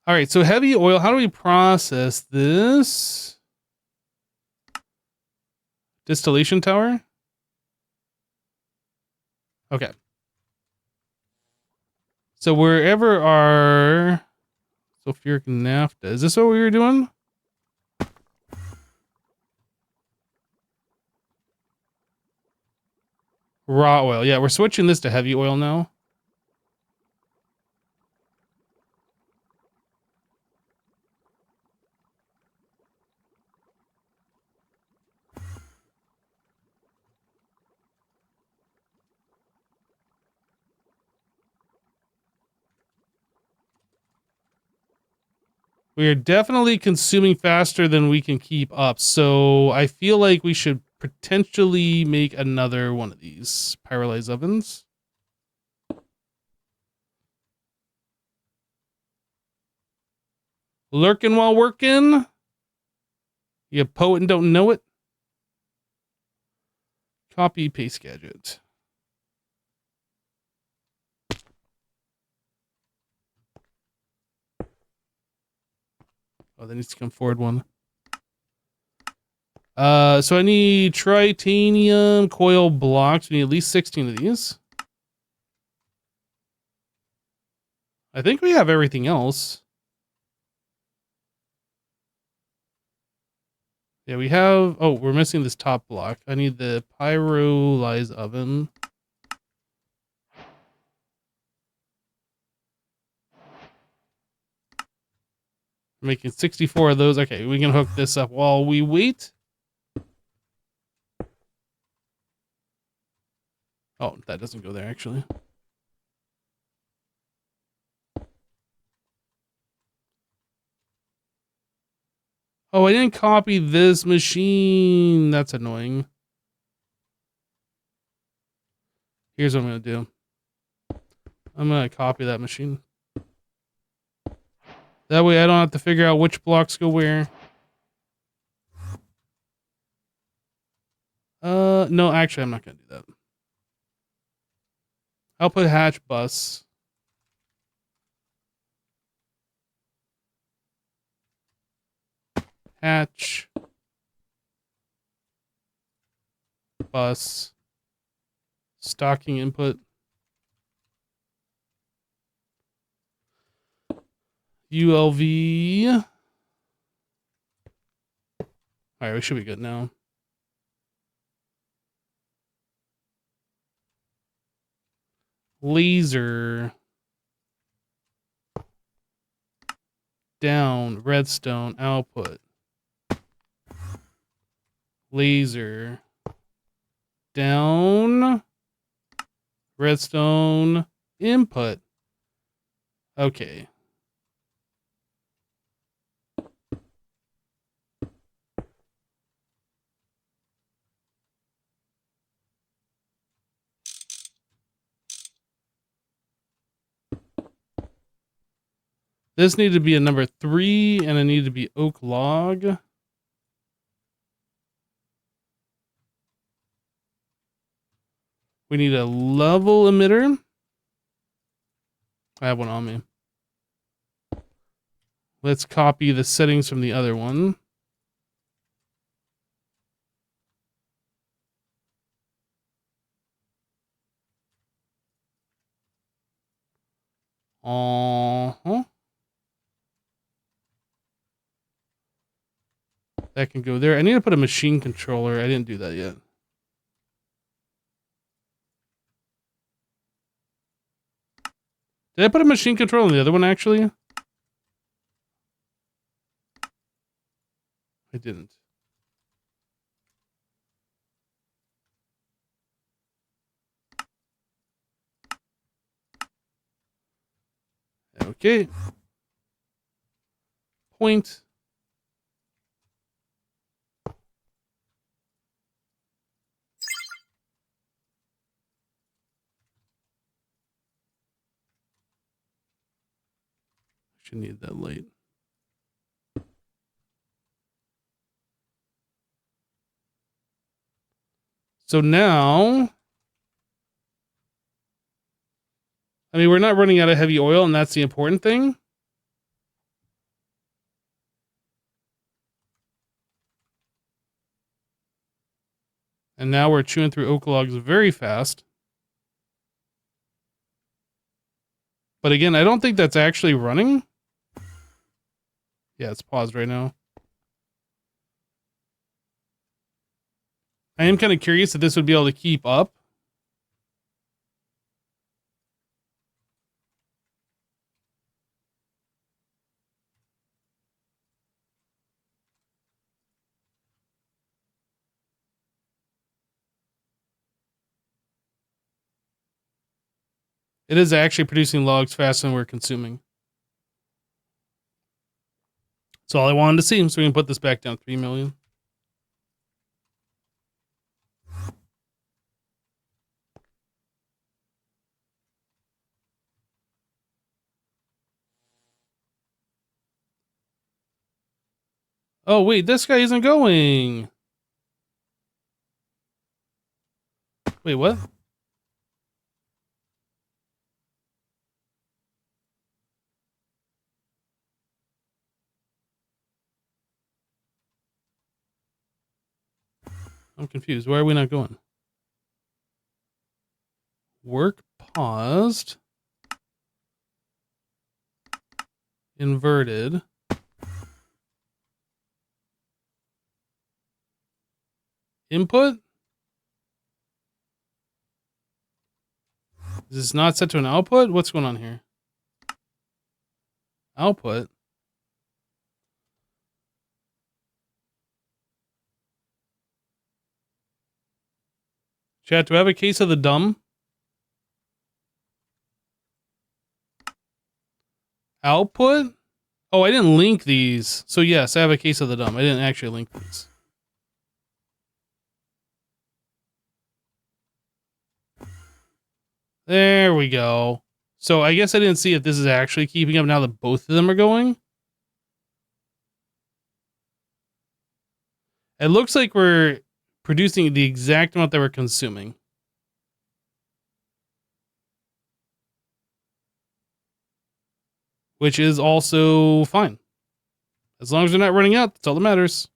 All right, so heavy oil. How do we process this? Distillation tower? Okay. So wherever our sulfuric naphtha, is this what we were doing? Raw oil. Yeah, we're switching this to heavy oil now. We are definitely consuming faster than we can keep up. So I feel like we should potentially make another one of these pyrolyze ovens. Lurking while working. You poet and don't know it. Copy paste gadget. Oh, that needs to come forward one. So I need titanium coil blocks. We need at least 16 of these. I think we have everything else. Yeah, we have... Oh, we're missing this top block. I need the pyrolyze oven. We're making 64 of those. Okay, we can hook this up while we wait. Oh, that doesn't go there, actually. Oh, I didn't copy this machine. That's annoying. Here's what I'm going to do. I'm going to copy that machine. That way I don't have to figure out which blocks go where. No, actually, I'm not going to do that. I'll put hatch bus. Hatch. Bus. Stocking input. ULV. All right, we should be good now. Laser. Down. Redstone. Output. Laser. Down. Redstone. Input. Okay. This needed to be a number 3, and it needed to be oak log. We need a level emitter. I have one on me. Let's copy the settings from the other one. Uh-huh. That can go there. I need to put a machine controller. I didn't do that yet. Did I put a machine controller on the other one, actually? I didn't. Okay. Point. Should need that light. So now, I mean, we're not running out of heavy oil, and that's the important thing. And now we're chewing through oak logs very fast. But again, I don't think that's actually running. Yeah, it's paused right now. I am kind of curious if this would be able to keep up. It is actually producing logs faster than we're consuming. That's all I wanted to see. So we can put this back down 3 million. Oh, wait, this guy isn't going. Wait, what? I'm confused. Why are we not going? Work paused. Inverted. Input? Is this not set to an output? What's going on here? Output? Chat, do I have a case of the dumb? Output? Oh, I didn't link these. So yes, I have a case of the dumb. I didn't actually link these. There we go. So I guess I didn't see if this is actually keeping up now that both of them are going. It looks like we're producing the exact amount that we're consuming. Which is also fine. As long as they're not running out, that's all that matters.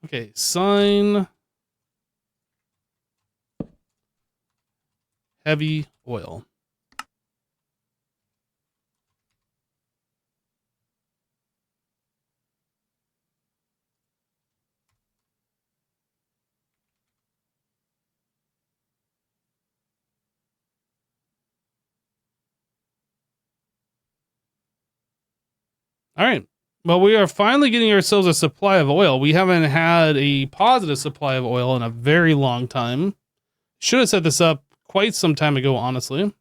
Okay, sign heavy oil. All right. Well, we are finally getting ourselves a supply of oil. We haven't had a positive supply of oil in a very long time. Should have set this up quite some time ago, honestly.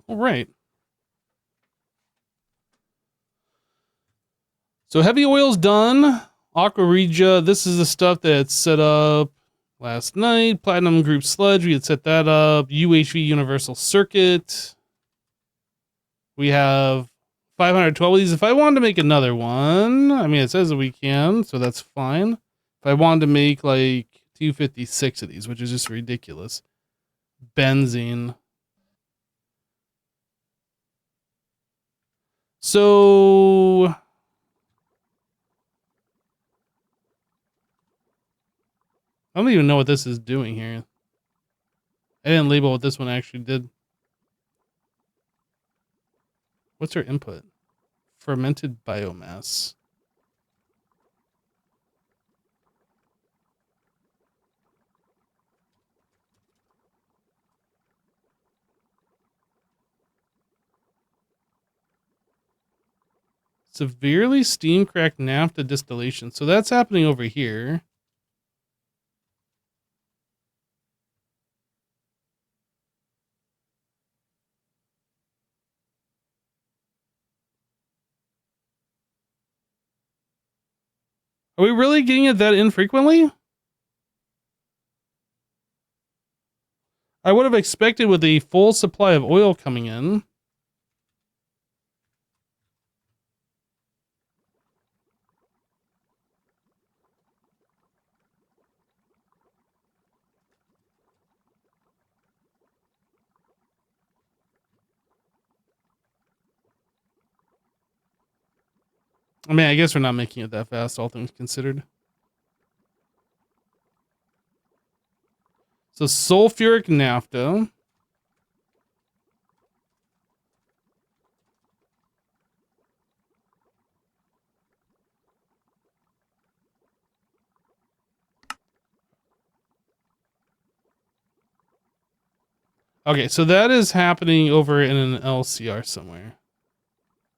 All right. So heavy oil's done. Aqua Regia, this is the stuff that's set up last night. Platinum Group Sludge, we had set that up. UHV Universal Circuit. We have 512 of these. If I wanted to make another one, I mean, it says that we can, so that's fine. If I wanted to make like 256 of these, which is just ridiculous. Benzene. So I don't even know what this is doing here. I didn't label what this one actually did. What's our input? Fermented biomass. Severely steam cracked naphtha distillation. So that's happening over here. Are we really getting it that infrequently? I would have expected with a full supply of oil coming in. I mean, I guess we're not making it that fast, all things considered. So sulfuric naphtha. Okay, so that is happening over in an LCR somewhere.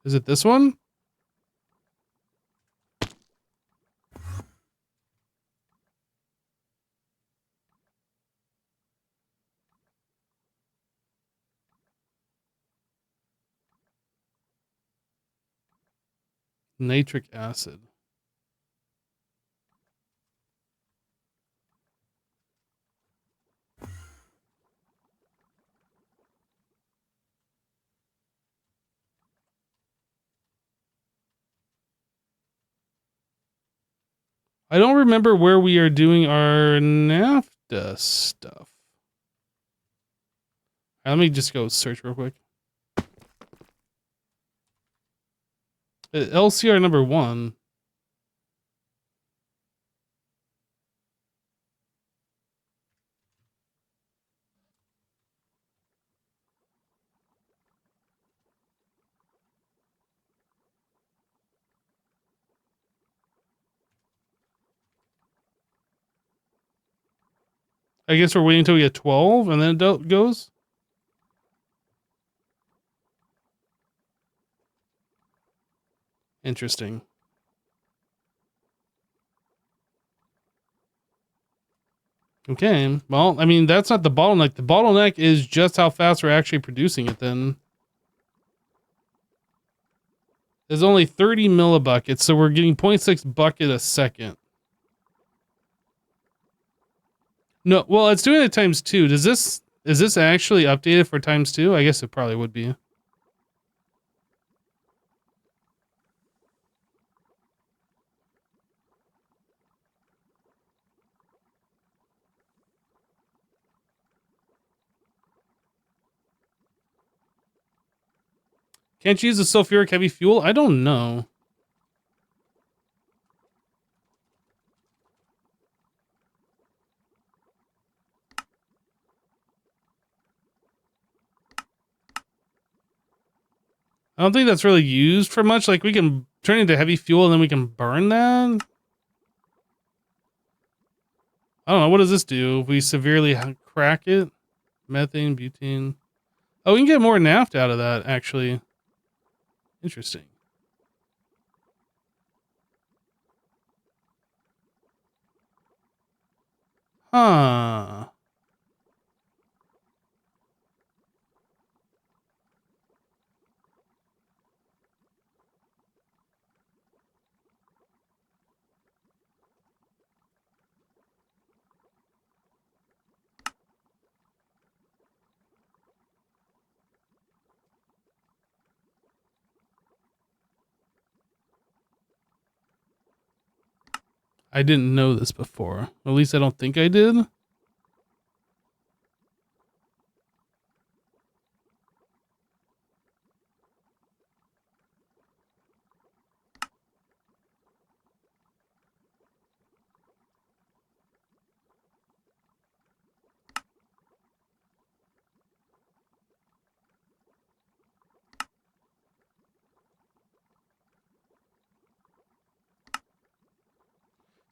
Is it this one? Nitric acid. I don't remember where we are doing our NAFTA stuff. Let me just go search real quick. LCR number 1. I guess we're waiting until we get 12 and then it goes. Interesting. Okay. Well, I mean, that's not the bottleneck. The bottleneck is just how fast we're actually producing it then. There's only 30 millibuckets, so we're getting 0.6 bucket a second. No, well, it's doing it times 2. Is this actually updated for times 2? I guess it probably would be. Can't you use the sulfuric heavy fuel? I don't know. I don't think that's really used for much. Like, we can turn it into heavy fuel and then we can burn that. I don't know. What does this do? If we severely crack it? Methane, butane. Oh, we can get more naphtha out of that, actually. Interesting. Huh. I didn't know this before. At least I don't think I did.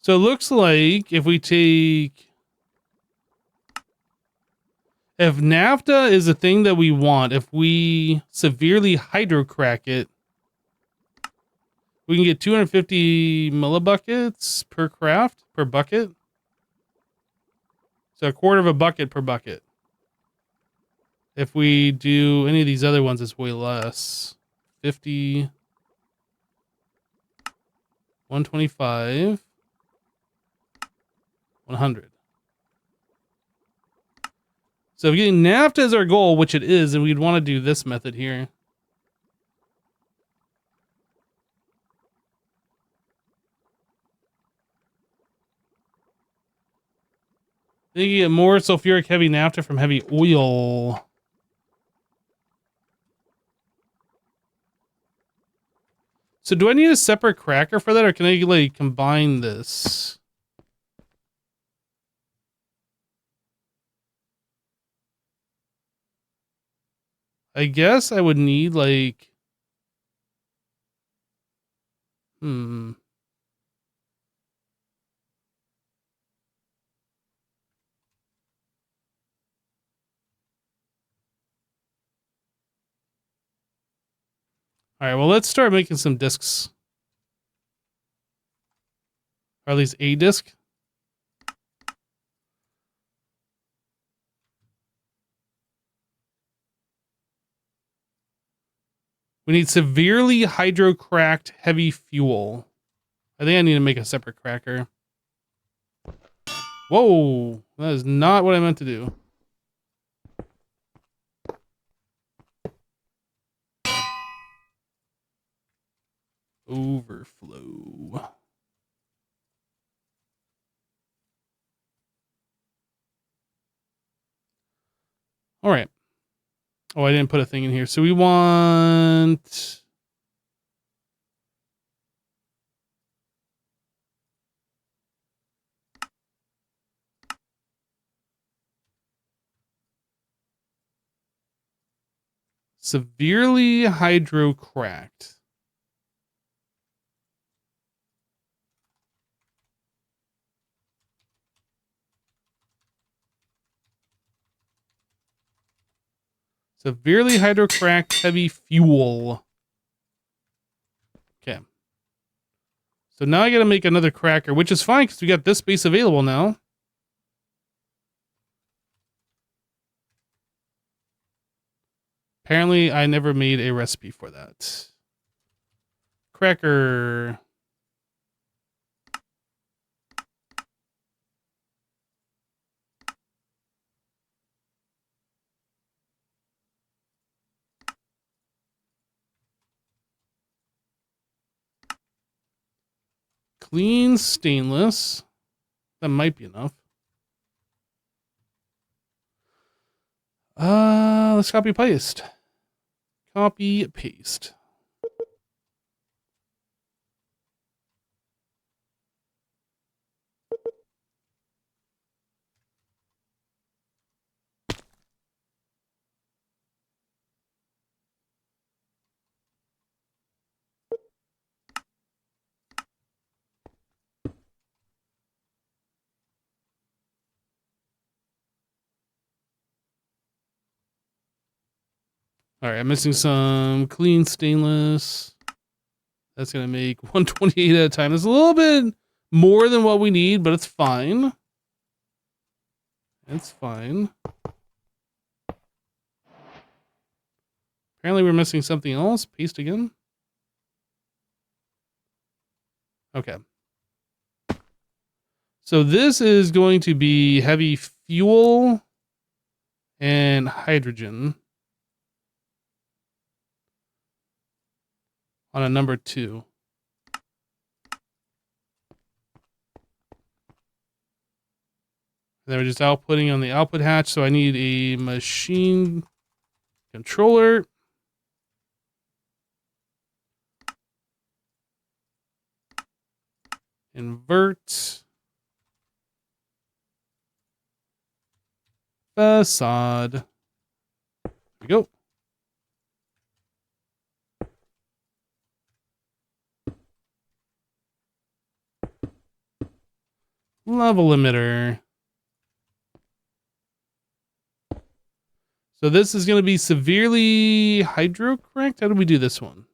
So it looks like if we take... If naphtha is the thing that we want, if we severely hydrocrack it, we can get 250 millibuckets per craft, per bucket. So a quarter of a bucket per bucket. If we do any of these other ones, it's way less. 50, 125, 100. So if getting naphtha is our goal, which it is, and we'd want to do this method here. Then you get more sulfuric heavy naphtha from heavy oil. So do I need a separate cracker for that, or can I like combine this? I guess I would need like... All right, well, let's start making some discs. Or at least a disc. We need severely hydrocracked heavy fuel. I think I need to make a separate cracker. Whoa, that is not what I meant to do. Overflow. Oh, I didn't put a thing in here. So we want... severely hydrocracked. Severely hydrocracked heavy fuel. Okay. So now I got to make another cracker, which is fine because we got this space available now. Apparently, I never made a recipe for that. Cracker. Clean stainless. That might be enough. Let's copy paste. Copy paste. All right, I'm missing some clean stainless. That's going to make 128 at a time. It's a little bit more than what we need, but it's fine. It's fine. Apparently we're missing something else. Paste again. Okay. So this is going to be heavy fuel and hydrogen on a number 2. Then we're just outputting on the output hatch. So I need a machine controller. Invert. Facade. There we go. Level emitter. So this is going to be severely hydrocracked. How do we do this one?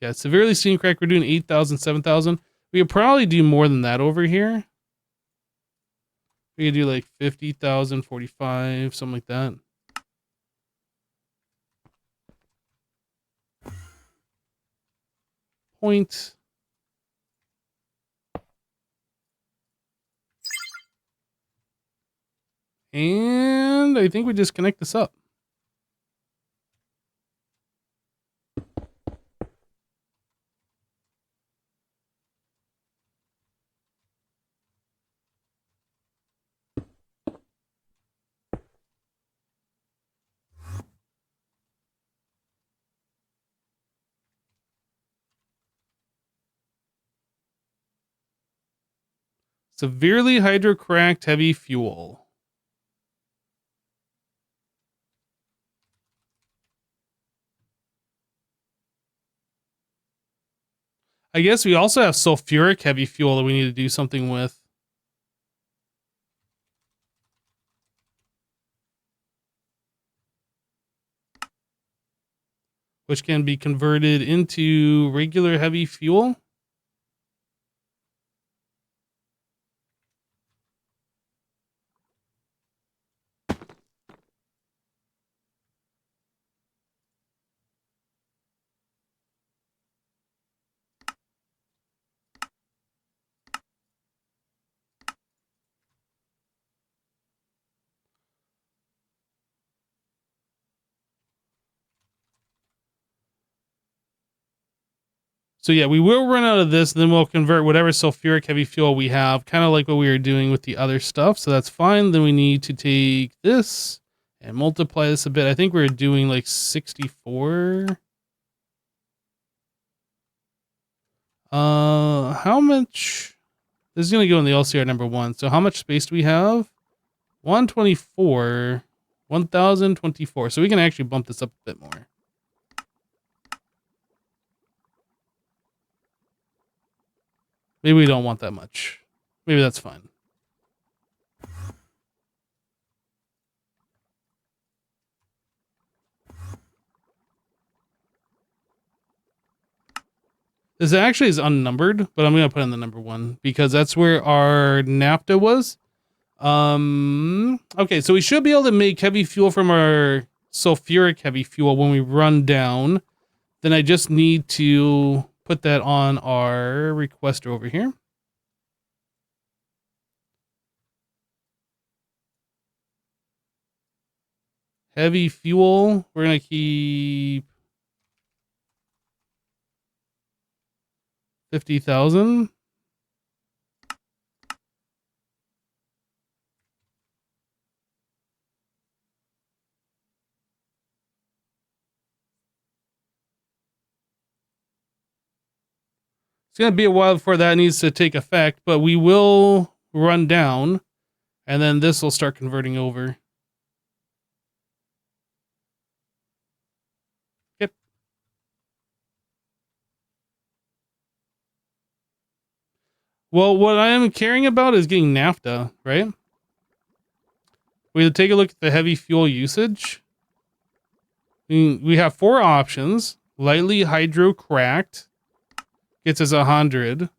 Yeah, severely steam cracked. We're doing 8,000, 7,000. We could probably do more than that over here. We could do like 50,000, 45, something like that. Point. And I think we just connect this up. Severely hydrocracked heavy fuel. I guess we also have sulfuric heavy fuel that we need to do something with. Which can be converted into regular heavy fuel. So yeah, we will run out of this, and then we'll convert whatever sulfuric heavy fuel we have, kind of like what we were doing with the other stuff. So that's fine. Then we need to take this and multiply this a bit. I think we're doing like 64. How much? This is going to go in the LCR number 1. So how much space do we have? 124, 1024. So we can actually bump this up a bit more. Maybe we don't want that much. Maybe that's fine. This actually is unnumbered, but I'm going to put in the number 1 because that's where our NAFTA was. Okay, so we should be able to make heavy fuel from our sulfuric heavy fuel when we run down. Then I just need to put that on our requester over here. Heavy fuel, we're going to keep 50,000. It's going to be a while before that needs to take effect, but we will run down, and then this will start converting over. Yep. Well, what I am caring about is getting NAFTA, right? We take a look at the heavy fuel usage. We have 4 options. Lightly hydro cracked gets us 100.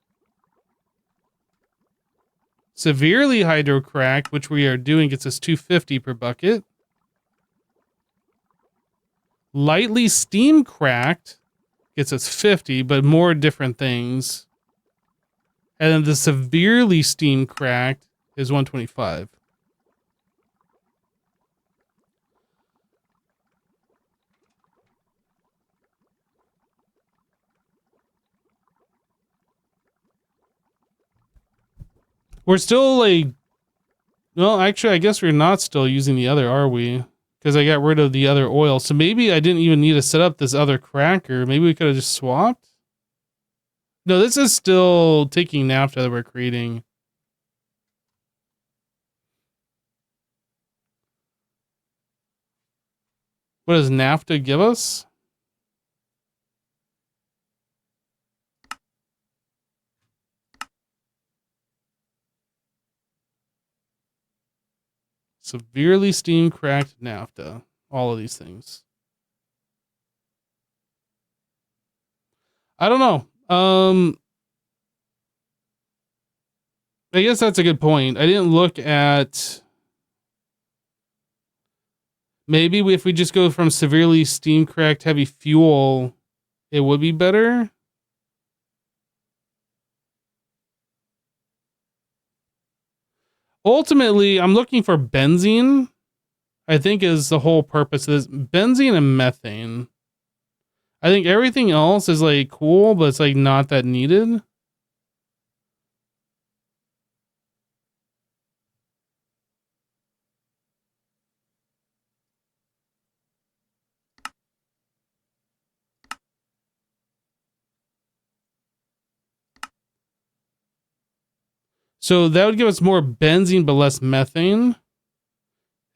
Severely hydro cracked, which we are doing, gets us 250 per bucket. Lightly steam cracked gets us 50, but more different things. And then the severely steam cracked is 125. We're still like, well, actually, I guess we're not still using the other, are we? Because I got rid of the other oil. So maybe I didn't even need to set up this other cracker. Maybe we could have just swapped. No, this is still taking naphtha that we're creating. What does naphtha give us? Severely steam cracked naphtha. All of these things. I don't know. I guess that's a good point. I didn't look at... Maybe if we just go from severely steam cracked heavy fuel, it would be better. Ultimately, I'm looking for benzene, I think is the whole purpose of this. Benzene and methane. I think everything else is like cool, but it's like not that needed. So that would give us more benzene, but less methane.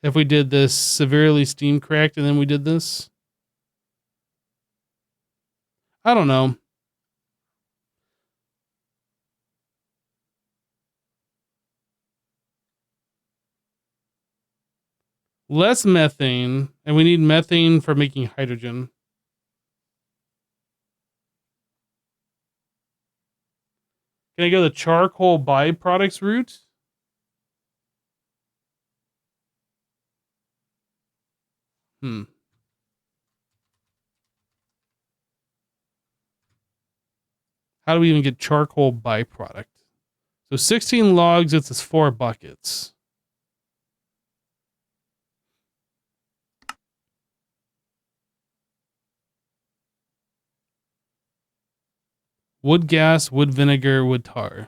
If we did this severely steam cracked and then we did this. I don't know. Less methane, and we need methane for making hydrogen. Can I go the charcoal byproducts route? How do we even get charcoal byproduct? So 16 logs, it's 4 buckets. Wood gas, wood vinegar, wood tar.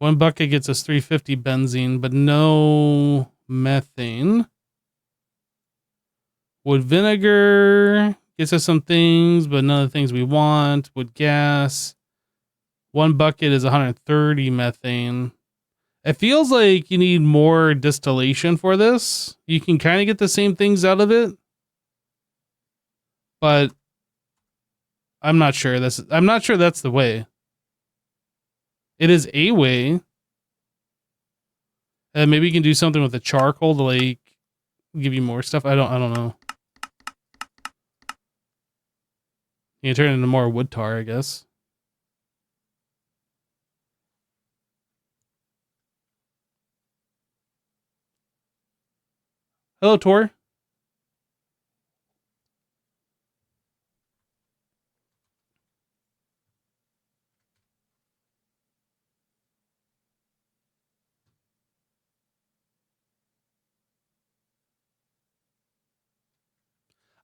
One bucket gets us 350 benzene, but no methane. Wood vinegar gets us some things, but none of the things we want. Wood gas. One bucket is 130 methane. It feels like you need more distillation for this. You can kind of get the same things out of it, but I'm not sure that's the way. It is a way. Maybe you can do something with the charcoal to like give you more stuff. I don't know. You can turn it into more wood tar, I guess. Hello, Tor.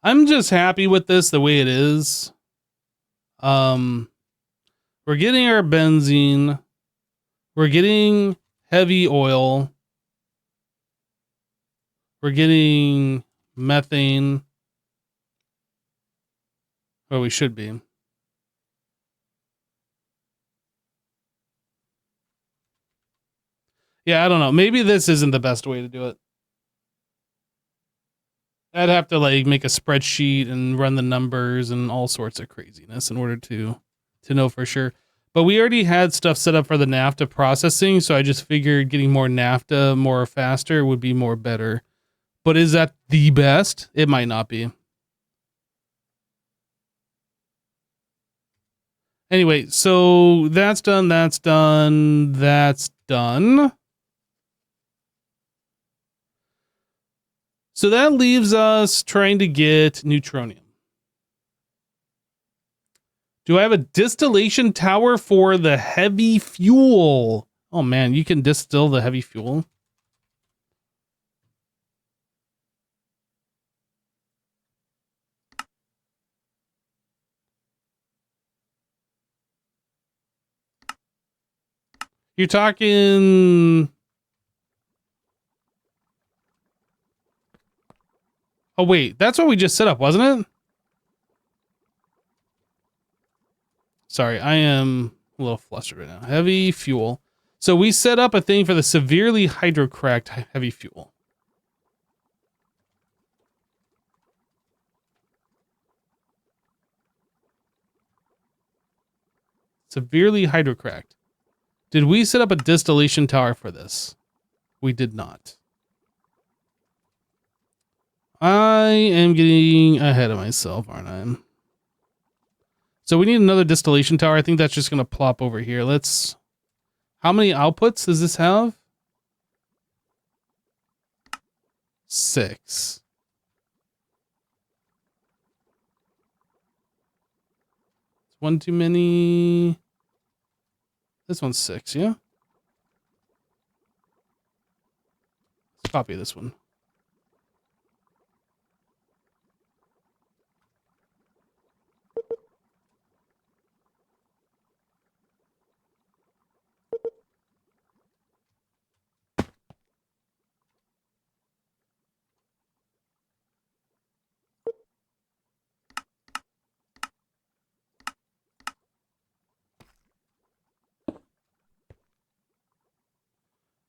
I'm just happy with this the way it is. We're getting our benzene. We're getting heavy oil. We're getting methane. Or we should be. Yeah, I don't know. Maybe this isn't the best way to do it. I'd have to like make a spreadsheet and run the numbers and all sorts of craziness in order to know for sure. But we already had stuff set up for the NAFTA processing, so I just figured getting more NAFTA more faster would be more better. But is that the best? It might not be. Anyway, so that's done, that's done, that's done. So that leaves us trying to get neutronium. Do I have a distillation tower for the heavy fuel? Oh man, you can distill the heavy fuel. You're talking... Oh wait, that's what we just set up, wasn't it? Sorry, I am a little flustered right now. Heavy fuel. So we set up a thing for the severely hydrocracked heavy fuel. Severely hydrocracked. Did we set up a distillation tower for this? We did not. I am getting ahead of myself, aren't I? So we need another distillation tower. I think that's just going to plop over here. Let's... How many outputs does this have? 6. One too many. This one's 6, yeah? Let's copy this one.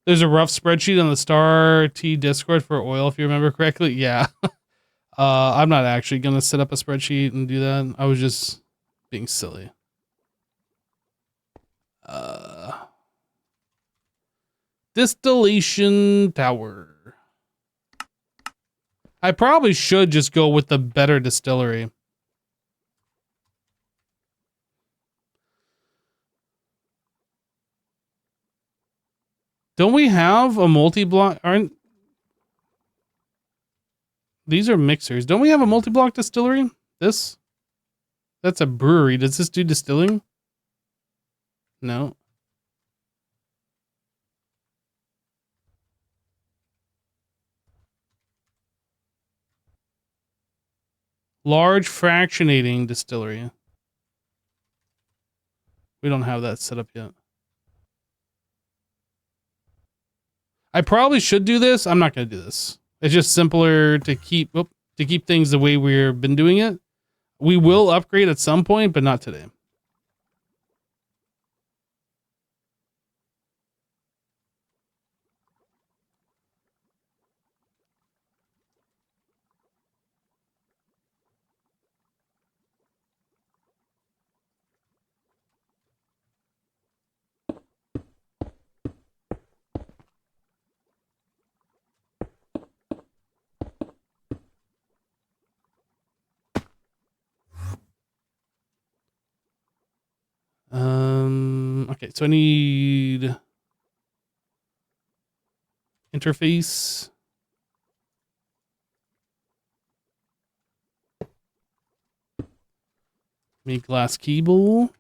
There's a rough spreadsheet on the Star T Discord for oil, if you remember correctly. Yeah. I'm not actually going to set up a spreadsheet and do that. I was just being silly. Distillation tower. I probably should just go with the better distillery. Don't we have a multi-block? Aren't these are mixers? Don't we have a multi-block distillery? This? That's a brewery. Does this do distilling? No. Large fractionating distillery. We don't have that set up yet. I probably should do this. I'm not going to do this. It's just simpler to keep things the way we've been doing it. We will upgrade at some point, but not today. Okay, so I need interface. Make glass cable.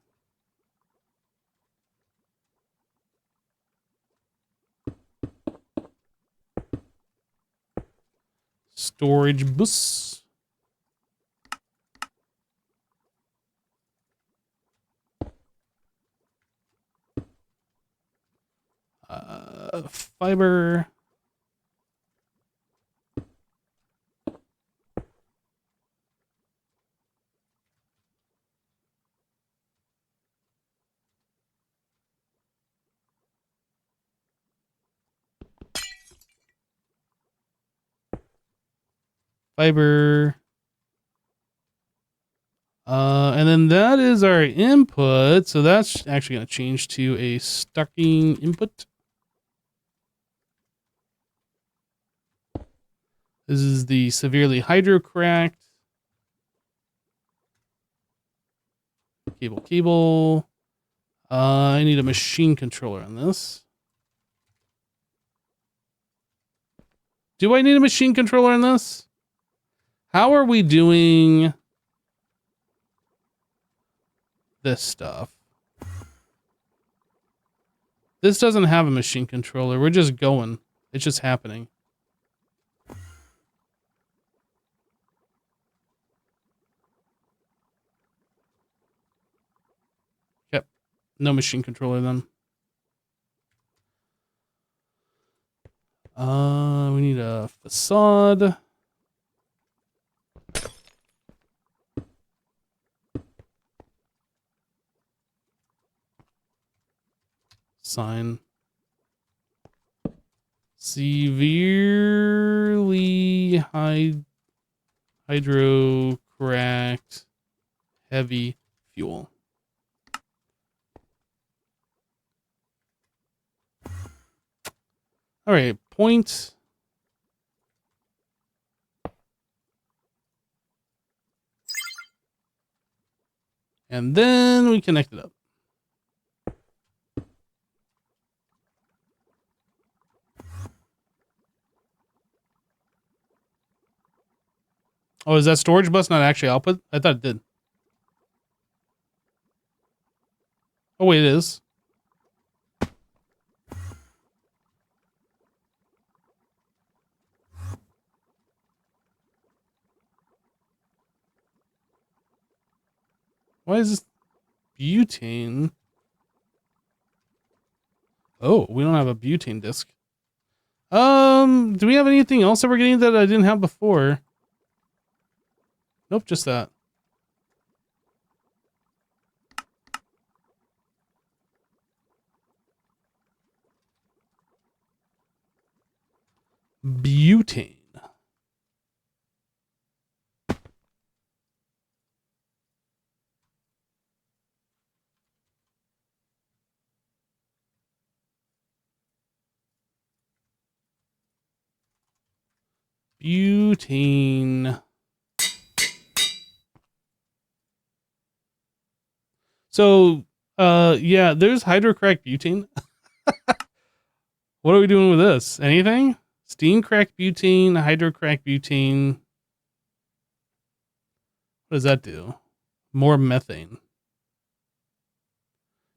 Storage bus. Fiber. Fiber. And then that is our input. So that's actually going to change to a stocking input. This is the severely hydro-cracked. Cable. I need a machine controller on this. Do I need a machine controller on this? How are we doing this stuff? This doesn't have a machine controller. We're just going. It's just happening. Yep. No machine controller then. We need a facade. Sign. Severely hydro-cracked heavy fuel. All right, point. And then we connect it up. Oh, is that storage bus not actually output? I thought it did. Oh, wait, it is. Why is this butane? Oh, we don't have a butane disc. Do we have anything else that we're getting that I didn't have before? Nope, just that. Butane. Butane. So, yeah, there's hydrocracked butane. What are we doing with this? Anything? Steam cracked butane, hydrocracked butane. What does that do? More methane.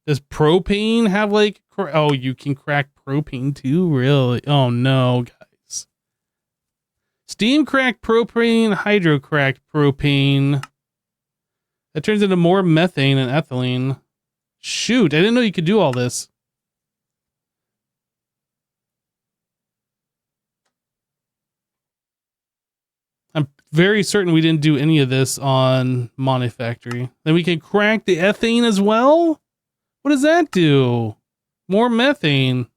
Does propane have like... Oh, you can crack propane too? Really? Oh, no, guys. Steam cracked propane, hydrocracked propane. That turns into more methane and ethylene. Shoot, I didn't know you could do all this. I'm very certain we didn't do any of this on Monofactory. Then we can crack the ethane as well? What does that do? More methane.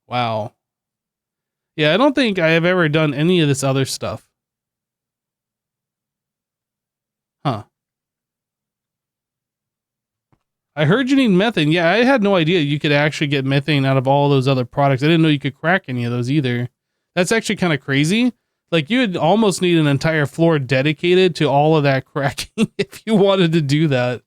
Wow. Yeah, I don't think I have ever done any of this other stuff. Huh. I heard you need methane. Yeah, I had no idea you could actually get methane out of all those other products. I didn't know you could crack any of those either. That's actually kind of crazy. Like, you would almost need an entire floor dedicated to all of that cracking if you wanted to do that.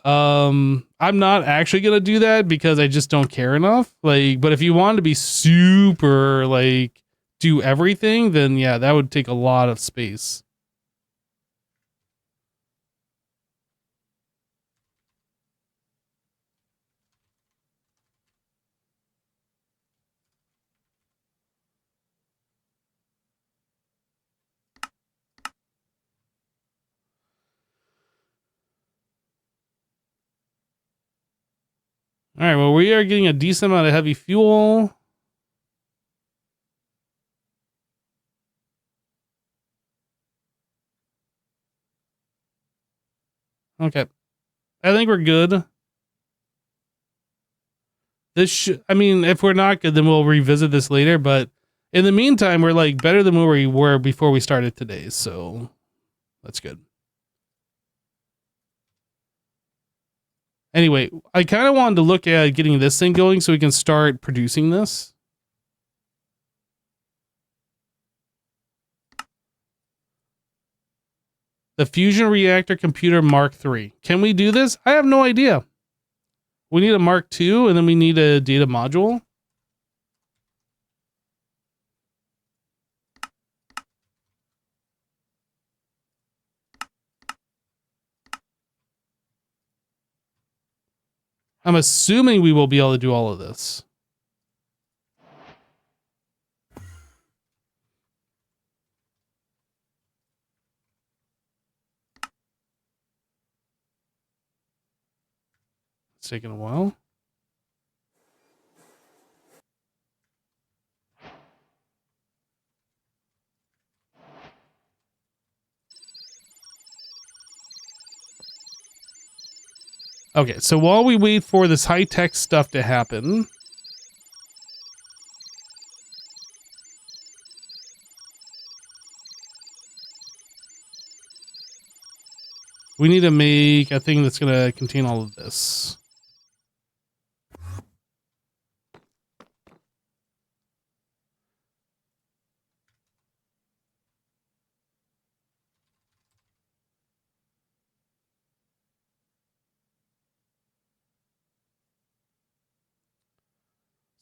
I'm not actually gonna do that because I just don't care enough. Like, but if you wanted to be super, like, do everything, then yeah, that would take a lot of space. All right, well, we are getting a decent amount of heavy fuel. Okay. I think we're good. I mean, if we're not good, then we'll revisit this later, but in the meantime, we're like better than where we were before we started today, so that's good. Anyway, I kind of wanted to look at getting this thing going so we can start producing this. The Fusion Reactor Computer Mark III. Can we do this? I have no idea. We need a Mark II, and then we need a data module. I'm assuming we will be able to do all of this. It's taking a while. Okay, so while we wait for this high-tech stuff to happen, we need to make a thing that's going to contain all of this.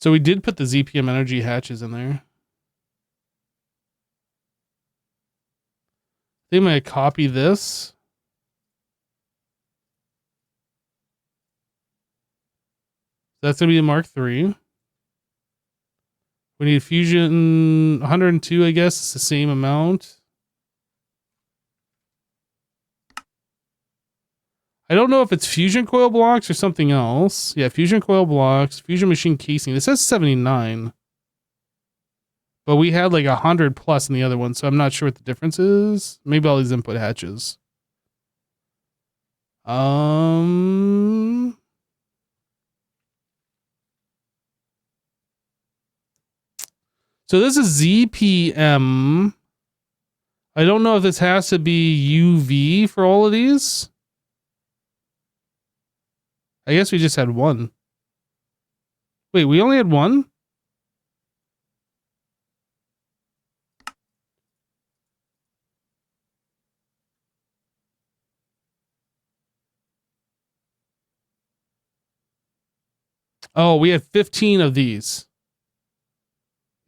So we did put the ZPM energy hatches in there. I think I'm going to copy this. That's going to be a Mark III. We need Fusion 102, I guess. It's the same amount. I don't know if it's fusion coil blocks or something else. Yeah, fusion coil blocks, fusion machine casing. This says 79. But we had like 100 plus in the other one, so I'm not sure what the difference is. Maybe all these input hatches. So this is ZPM. I don't know if this has to be UV for all of these. I guess we just had one. Wait, we only had one? Oh, we had 15 of these.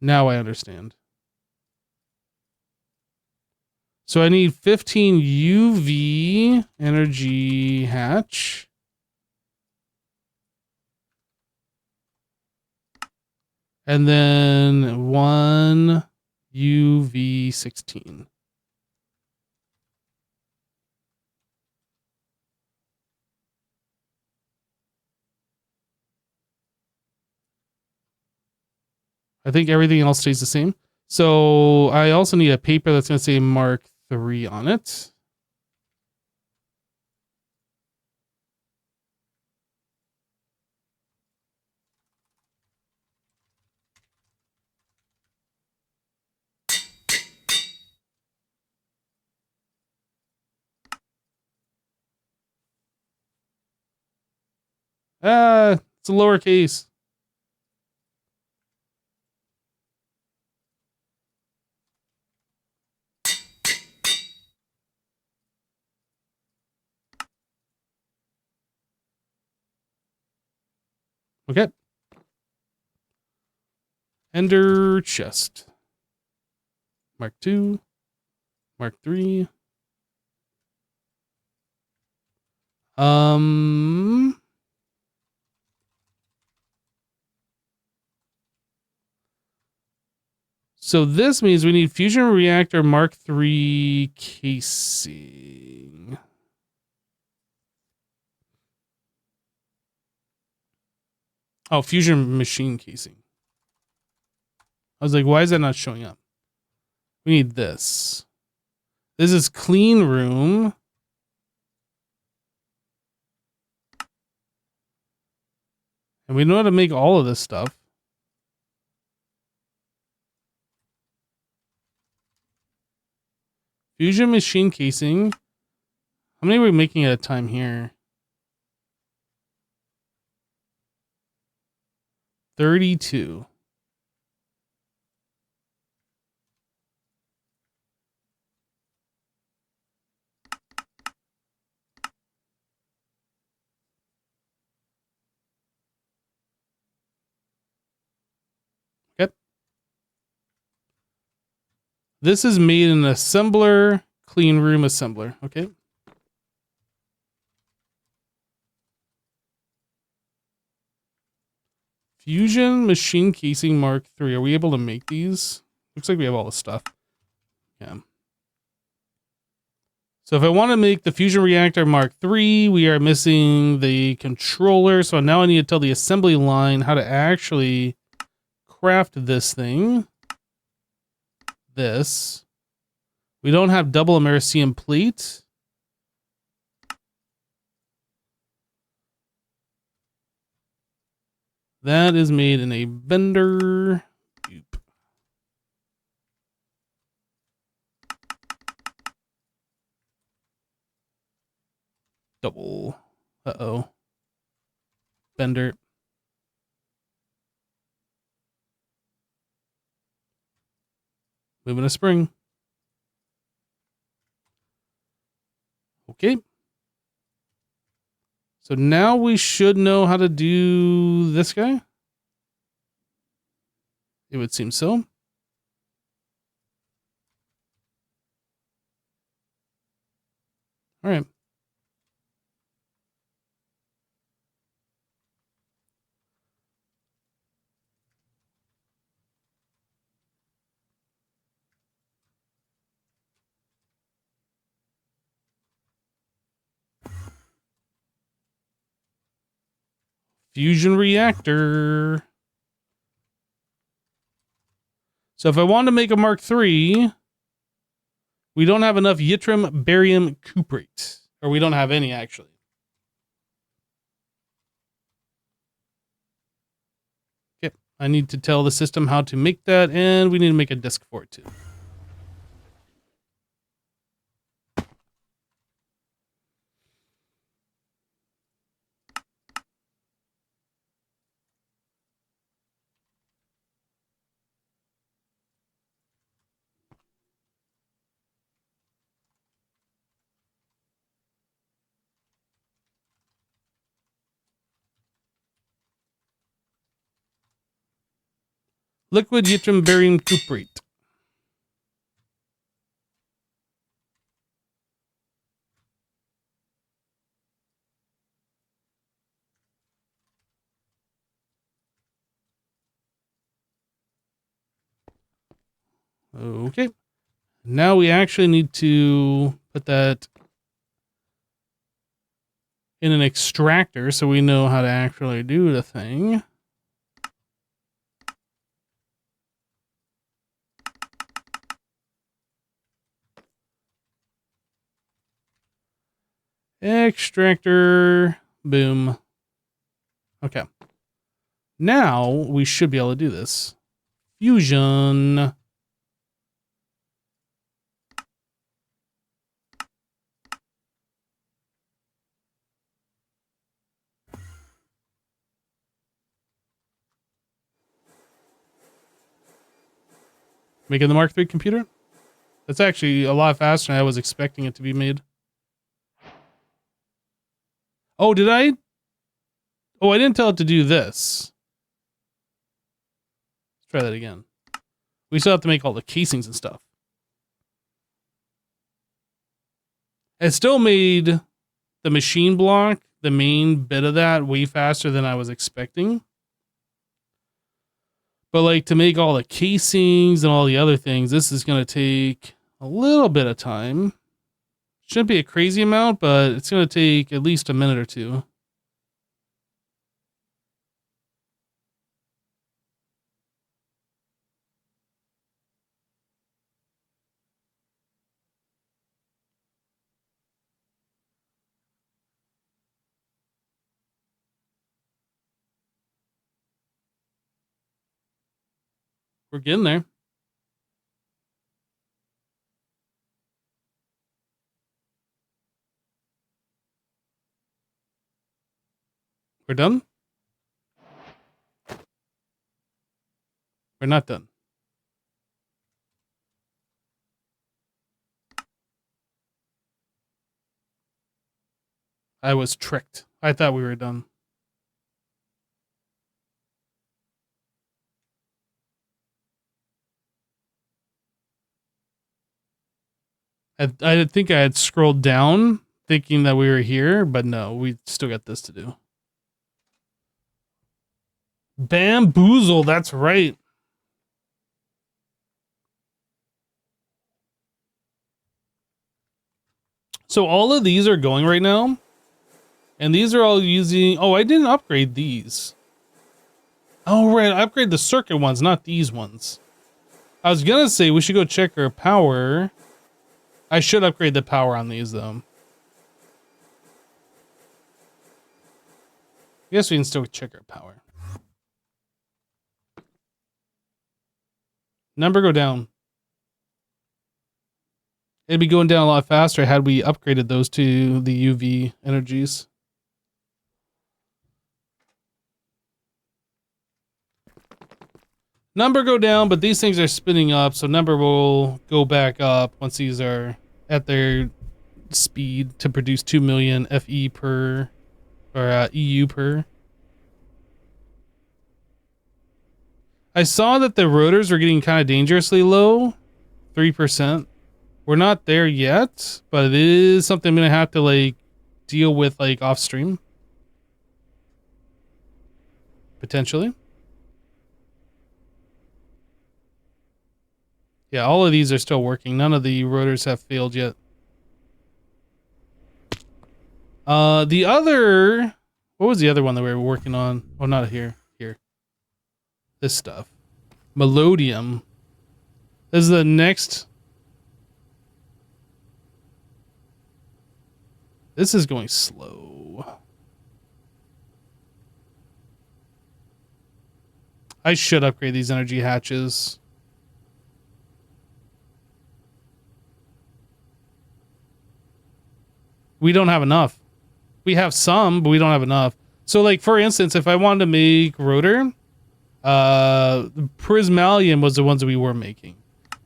Now I understand. So I need 15 UV energy hatch. And then one UV 16. I think everything else stays the same. So I also need a paper that's going to say Mark III on it. It's a lowercase. Okay. Ender chest. Mark II. Mark III. So this means we need fusion reactor Mark III casing. Oh, fusion machine casing. I was like, why is that not showing up? We need this. This is clean room. And we know how to make all of this stuff. Fusion machine casing. How many are we making at a time here? 32. Okay. This is made in assembler, clean room assembler. Okay. Fusion machine casing Mark III. Are we able to make these? Looks like we have all the stuff. Yeah. So if I want to make the fusion reactor Mark III, we are missing the controller. So now I need to tell the assembly line how to actually craft this thing. This. We don't have double Americium plate. That is made in a bender. Oop. Double. Uh-oh. Bender. Moving a spring. Okay. So now we should know how to do this guy. It would seem so. All right. Fusion reactor. So if I want to make a Mark III, we don't have enough yttrium barium cuprate. Or we don't have any, actually. Okay. I need to tell the system how to make that, and we need to make a disk for it, too. Liquid yttrium barium cuprate. Okay. Now we actually need to put that in an extractor so we know how to actually do the thing. Extractor. Boom. Okay. Now we should be able to do this. Fusion. Making the Mark III computer? That's actually a lot faster than I was expecting it to be made. Oh, did I? Oh, I didn't tell it to do this. Let's try that again. We still have to make all the casings and stuff. It still made the machine block, the main bit of that, way faster than I was expecting. But like to make all the casings and all the other things, this is going to take a little bit of time. Shouldn't be a crazy amount, but it's going to take at least a minute or two. We're getting there. We're done? We're not done. I was tricked. I thought we were done. I think I had scrolled down thinking that we were here, but no, we still got this to do. Bamboozle, that's right. So all of these are going right now. And these are all using... Oh, I didn't upgrade these. Oh, right. I upgrade the circuit ones, not these ones. I was going to say we should go check our power. I should upgrade the power on these, though. I guess we can still check our power. Number go down. It'd be going down a lot faster had we upgraded those to the UV energies. Number go down, but these things are spinning up, so number will go back up once these are at their speed to produce 2 million FE per, or EU per. I saw that the rotors were getting kind of dangerously low, 3%. We're not there yet, but it is something I'm gonna have to like deal with like off stream. Potentially. Yeah, all of these are still working. None of the rotors have failed yet. The other... What was the other one that we were working on? Oh, not here. Here. This stuff. Melodium. This is the next... This is going slow. I should upgrade these energy hatches. We don't have enough. We have some, but we don't have enough. So, like, for instance, if I wanted to make rotor, Prismalium was the ones that we were making.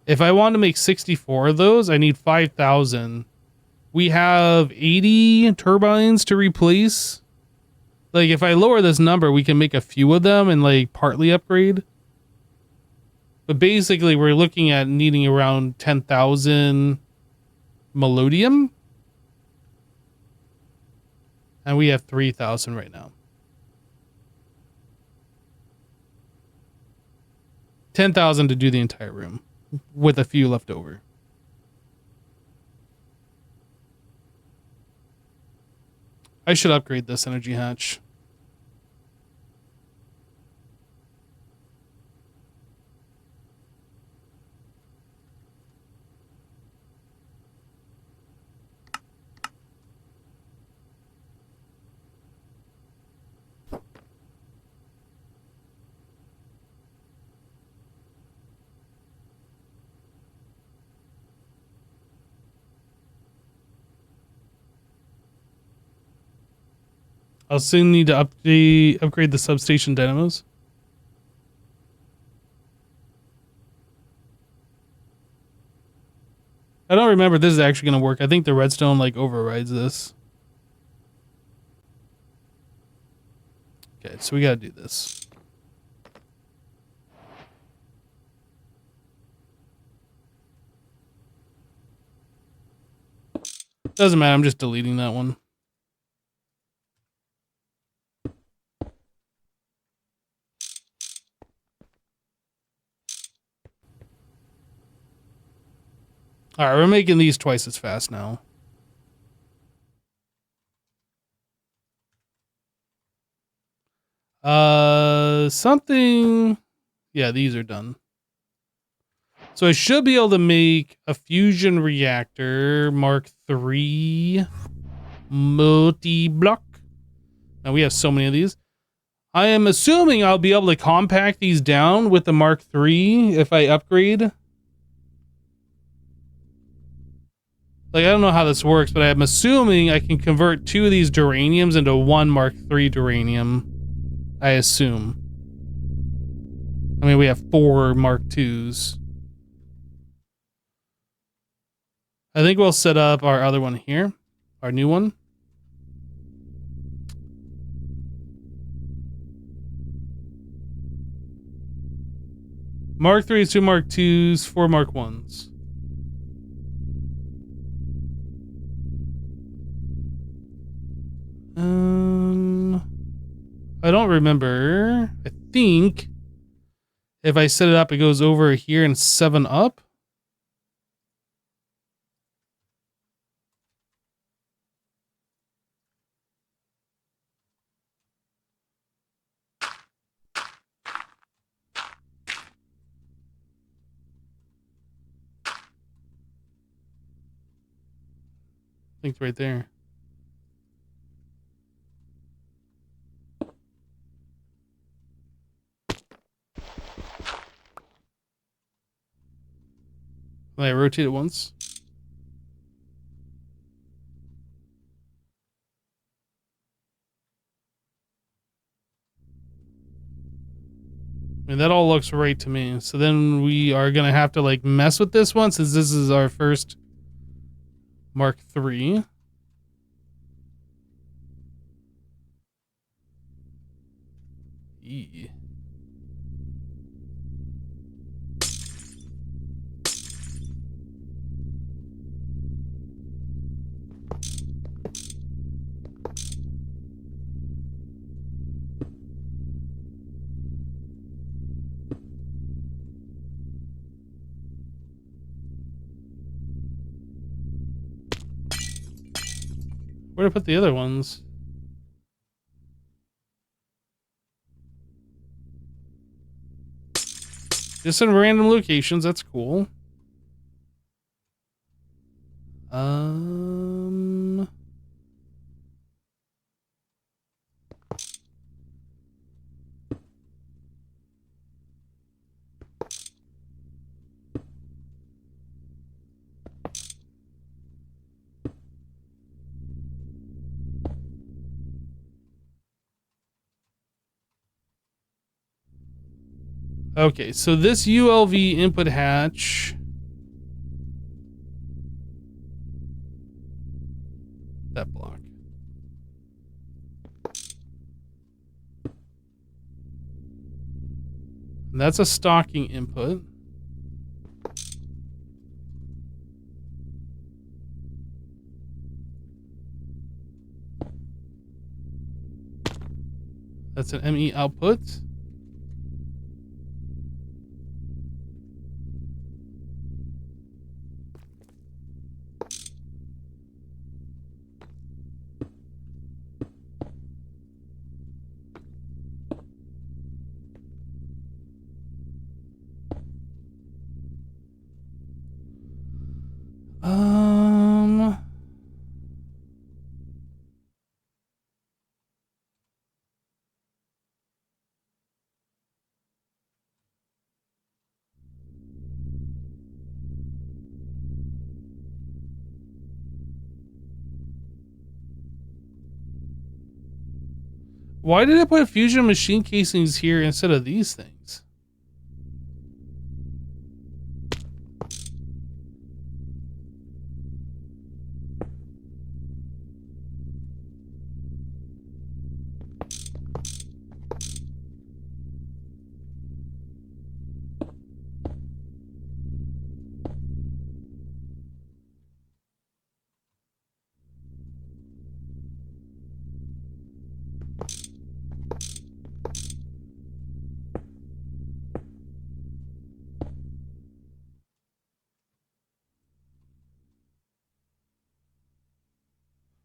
If I wanted to make 64 of those, I need 5,000. We have 80 turbines to replace. Like, if I lower this number, we can make a few of them and, like, partly upgrade. But basically, we're looking at needing around 10,000 Melodium. And we have 3,000 right now. 10,000 to do the entire room, with a few left over. I should upgrade this energy hatch. I'll soon need to upgrade the substation dynamos. I don't remember if this is actually going to work. I think the redstone like overrides this. Okay, so we got to do this. Doesn't matter. I'm just deleting that one. All right, we're making these twice as fast now. Something. Yeah, these are done. So I should be able to make a fusion reactor Mark III multi-block. Now we have so many of these. I am assuming I'll be able to compact these down with the Mark III if I upgrade. Like, I don't know how this works, but I'm assuming I can convert 2 of these duraniums into 1 Mark III duranium. I assume. I mean, we have 4 Mark IIs. I think we'll set up our other one here. Our new one. Mark IIIs, 2 Mark IIs, 4 Mark Is. I don't remember. I think if I set it up, it goes over here and 7 up. I think it's right there. I rotate it once. I mean, that all looks right to me. So then we are going to have to like mess with this one since this is our first Mark III. E. Where to put the other ones? Just in random locations. That's cool. Okay, so this ULV input hatch. That block. And that's a stocking input. That's an ME output. Why did I put fusion machine casings here instead of these things?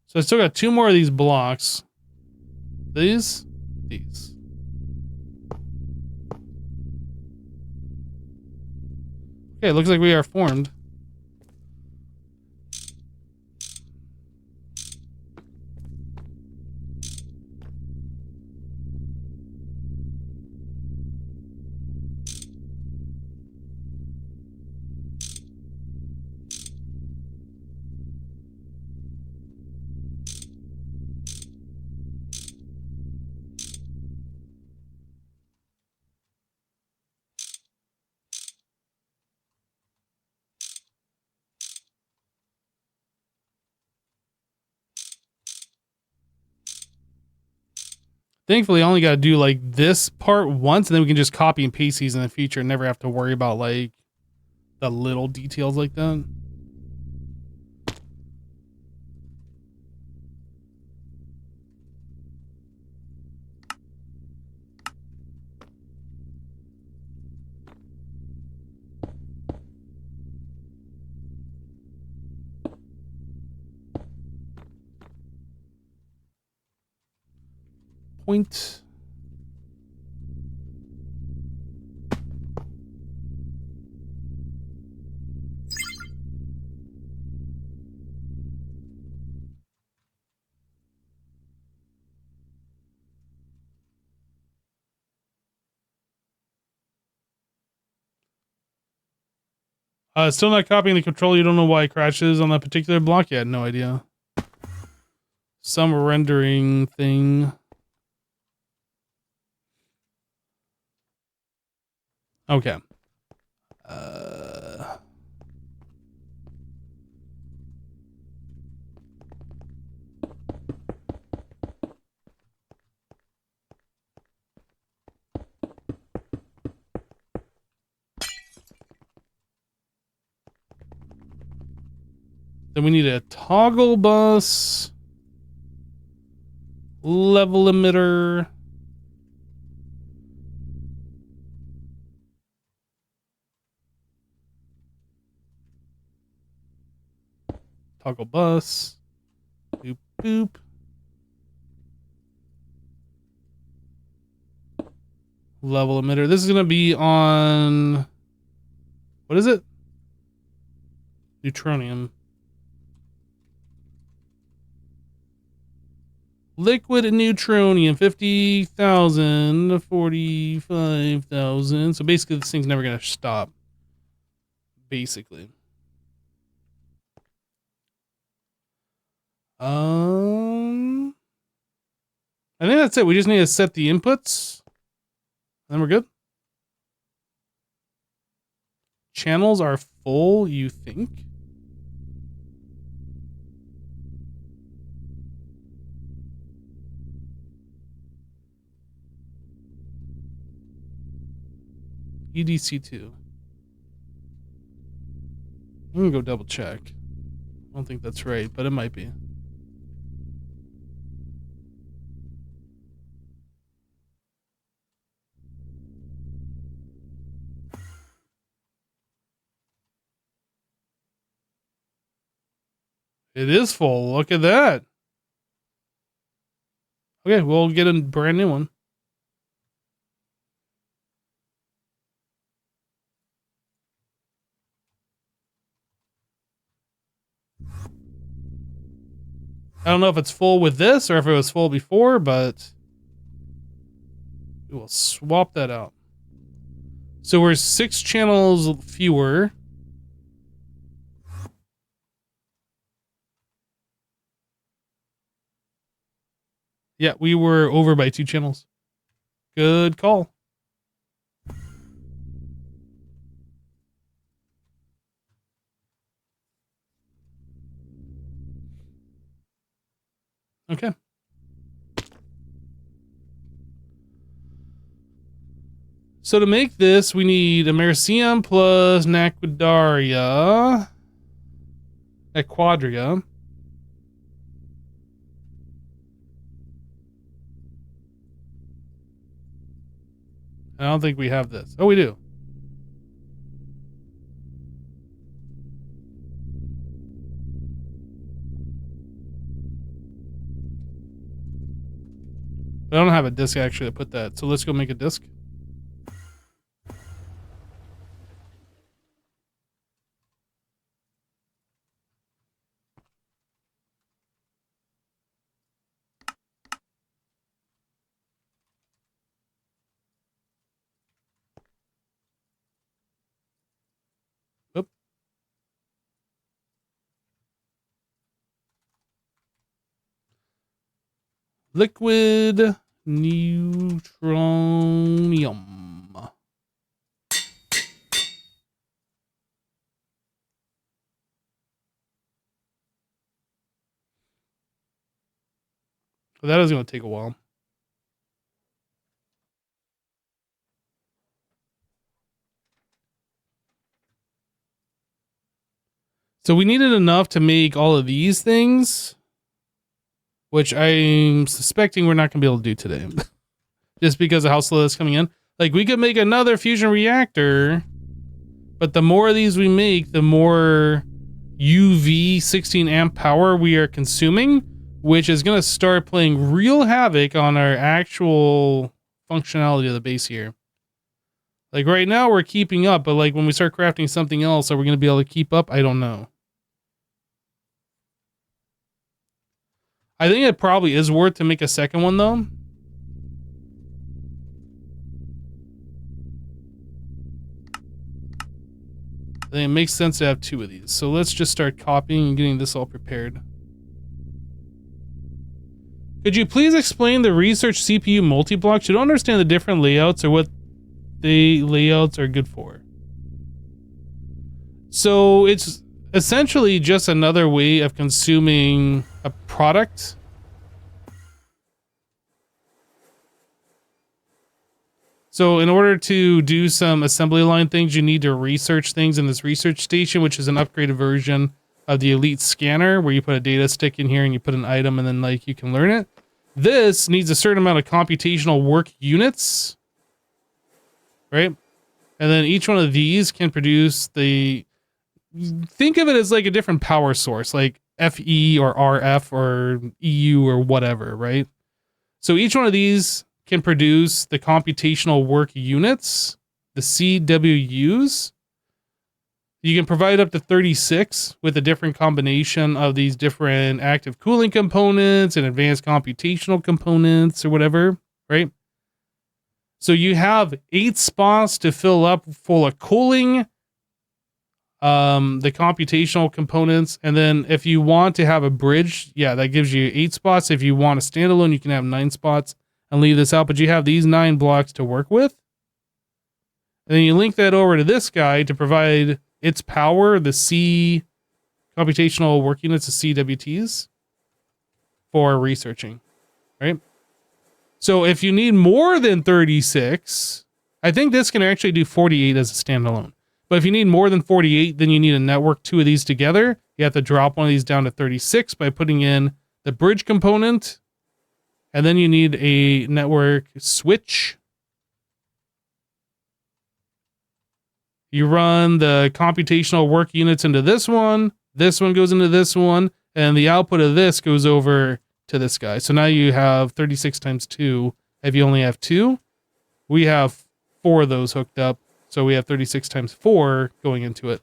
So I still got 2 more of these blocks. These. Okay, it looks like we are formed. Thankfully, I only got to do like this part once, and then we can just copy and paste these in the future and never have to worry about like the little details like that. Point. Still not copying the control. You don't know why it crashes on that particular block yet? No idea. Some rendering thing. Okay. Then we need a toggle bus, level emitter, toggle bus, boop, boop. Level emitter. This is going to be on, what is it? Neutronium. Liquid neutronium, 50,000 to 45,000. So basically this thing's never going to stop. Basically. I think that's it. We just need to set the inputs. And then we're good. Channels are full, you think? EDC2. I'm gonna go double check. I don't think that's right, but it might be. It is full. Look at that. Okay, we'll get a brand new one. I don't know if it's full with this or if it was full before, but we will swap that out. So we're 6 channels fewer. Yeah, we were over by 2 channels. Good call. Okay. So to make this, we need Americium plus Naquadaria. Aquadria. I don't think we have this. Oh, we do. I don't have a disc actually to put that. So let's go make a disc. Oop. Liquid neutronium. That is going to take a while. So we needed enough to make all of these things, which I'm suspecting we're not going to be able to do today. Just because of how slow that's coming in. Like, we could make another fusion reactor, but the more of these we make, the more UV 16 amp power we are consuming, which is going to start playing real havoc on our actual functionality of the base here. Like, right now we're keeping up, but like when we start crafting something else, are we going to be able to keep up? I don't know. I think it probably is worth to make a second one, though. I think it makes sense to have 2 of these. So let's just start copying and getting this all prepared. Could you please explain the research CPU multi-blocks? You don't understand the different layouts or what the layouts are good for. So it's essentially just another way of consuming a product. So in order to do some assembly line things, you need to research things in this research station, which is an upgraded version of the Elite Scanner, where you put a data stick in here and you put an item and then like you can learn it. This needs a certain amount of computational work units, right? And then each one of these can produce the, think of it as like a different power source, like FE or RF or EU or whatever, right? So each one of these can produce the computational work units, the CWUs. You can provide up to 36 with a different combination of these different active cooling components and advanced computational components or whatever, right? So you have 8 spots to fill up full of cooling, the computational components, and then if you want to have a bridge, yeah, that gives you 8 spots. If you want a standalone, you can have 9 spots and leave this out, but you have these 9 blocks to work with. And then you link that over to this guy to provide its power, the C computational work units, the CWTs, for researching, right? So if you need more than 36, I think this can actually do 48 as a standalone. But if you need more than 48, then you need to network 2 of these together. You have to drop one of these down to 36 by putting in the bridge component. And then you need a network switch. You run the computational work units into this one goes into this one, and the output of this goes over to this guy. So now you have 36 times 2. If you only have 2, we have 4 of those hooked up. So we have 36 times 4 going into it.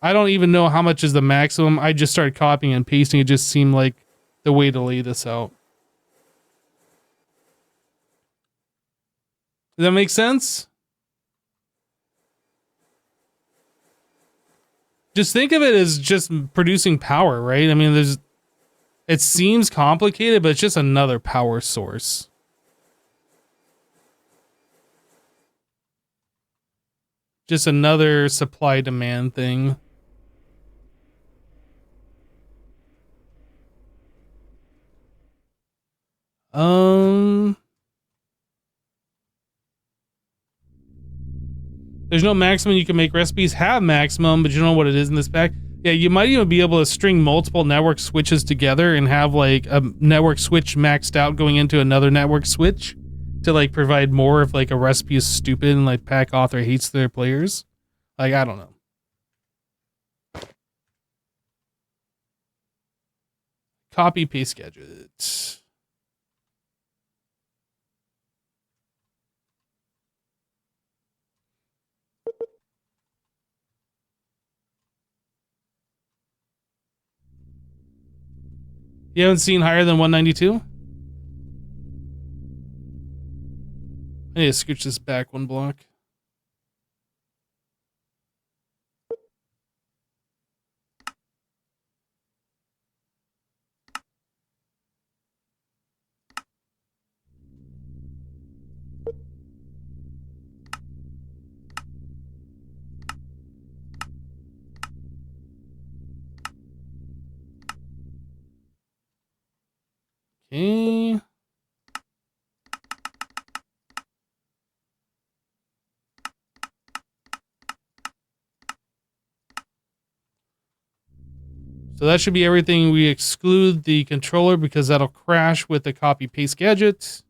I don't even know how much is the maximum. I just started copying and pasting. It just seemed like the way to lay this out. Does that make sense? Just think of it as just producing power, right? I mean, It seems complicated, but it's just another power source. Just another supply demand thing. There's no maximum you can make. Recipes have maximum, but you don't know what it is in this pack. Yeah, you might even be able to string multiple network switches together and have like a network switch maxed out going into another network switch to like provide more if like a recipe is stupid and like pack author hates their players. Like, I don't know. Copy paste gadget. You haven't seen higher than 192? I need to scooch this back one block. Okay. So that should be everything. We exclude the controller because that'll crash with the copy paste gadget.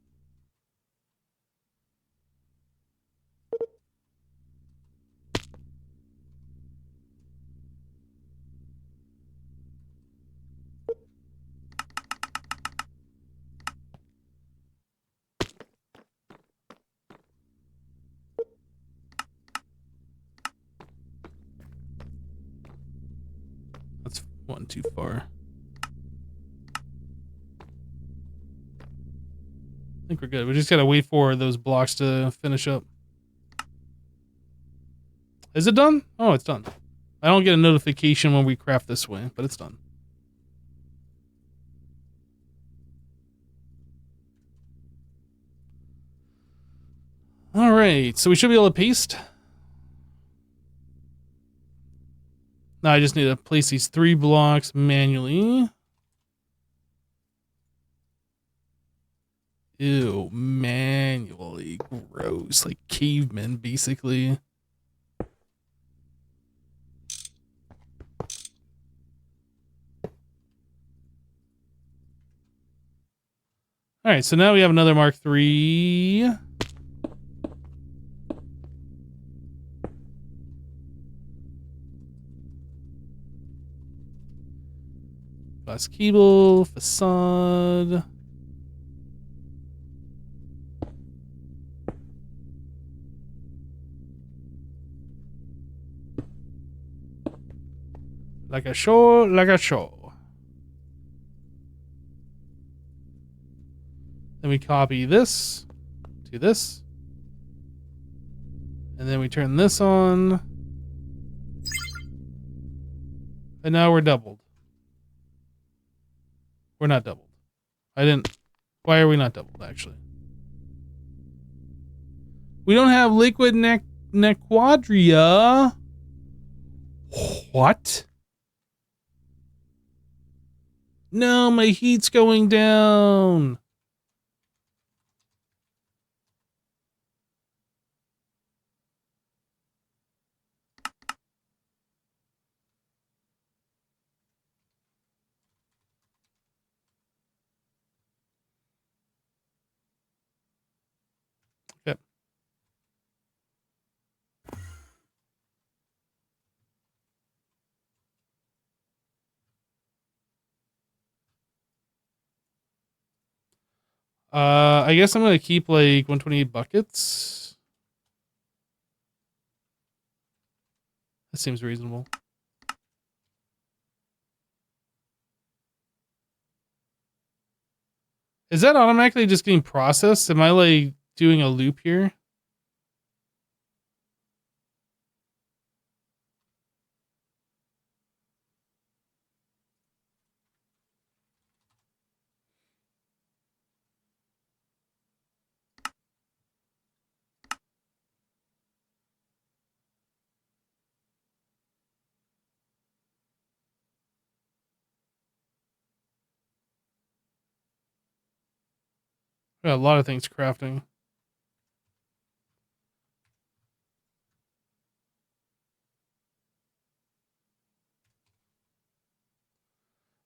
That's one too far. I think we're good. We just gotta wait for those blocks to finish up. Is it done? Oh, it's done. I don't get a notification when we craft this way, but it's done. All right, so we should be able to paste. Now I just need to place these 3 blocks manually. Ew, manually. Gross. Like cavemen, basically. All right, so now we have another Mark III. Glass cable, facade. Like a show, like a show. Then we copy this to this. And then we turn this on. And now we're doubled. We're not doubled. I didn't. Why are we not doubled, actually? We don't have liquid nequadria. What? No, my heat's going down. Okay. I guess I'm gonna keep like 128 buckets. That seems reasonable. Is that automatically just getting processed? Am I like doing a loop here? Got a lot of things crafting.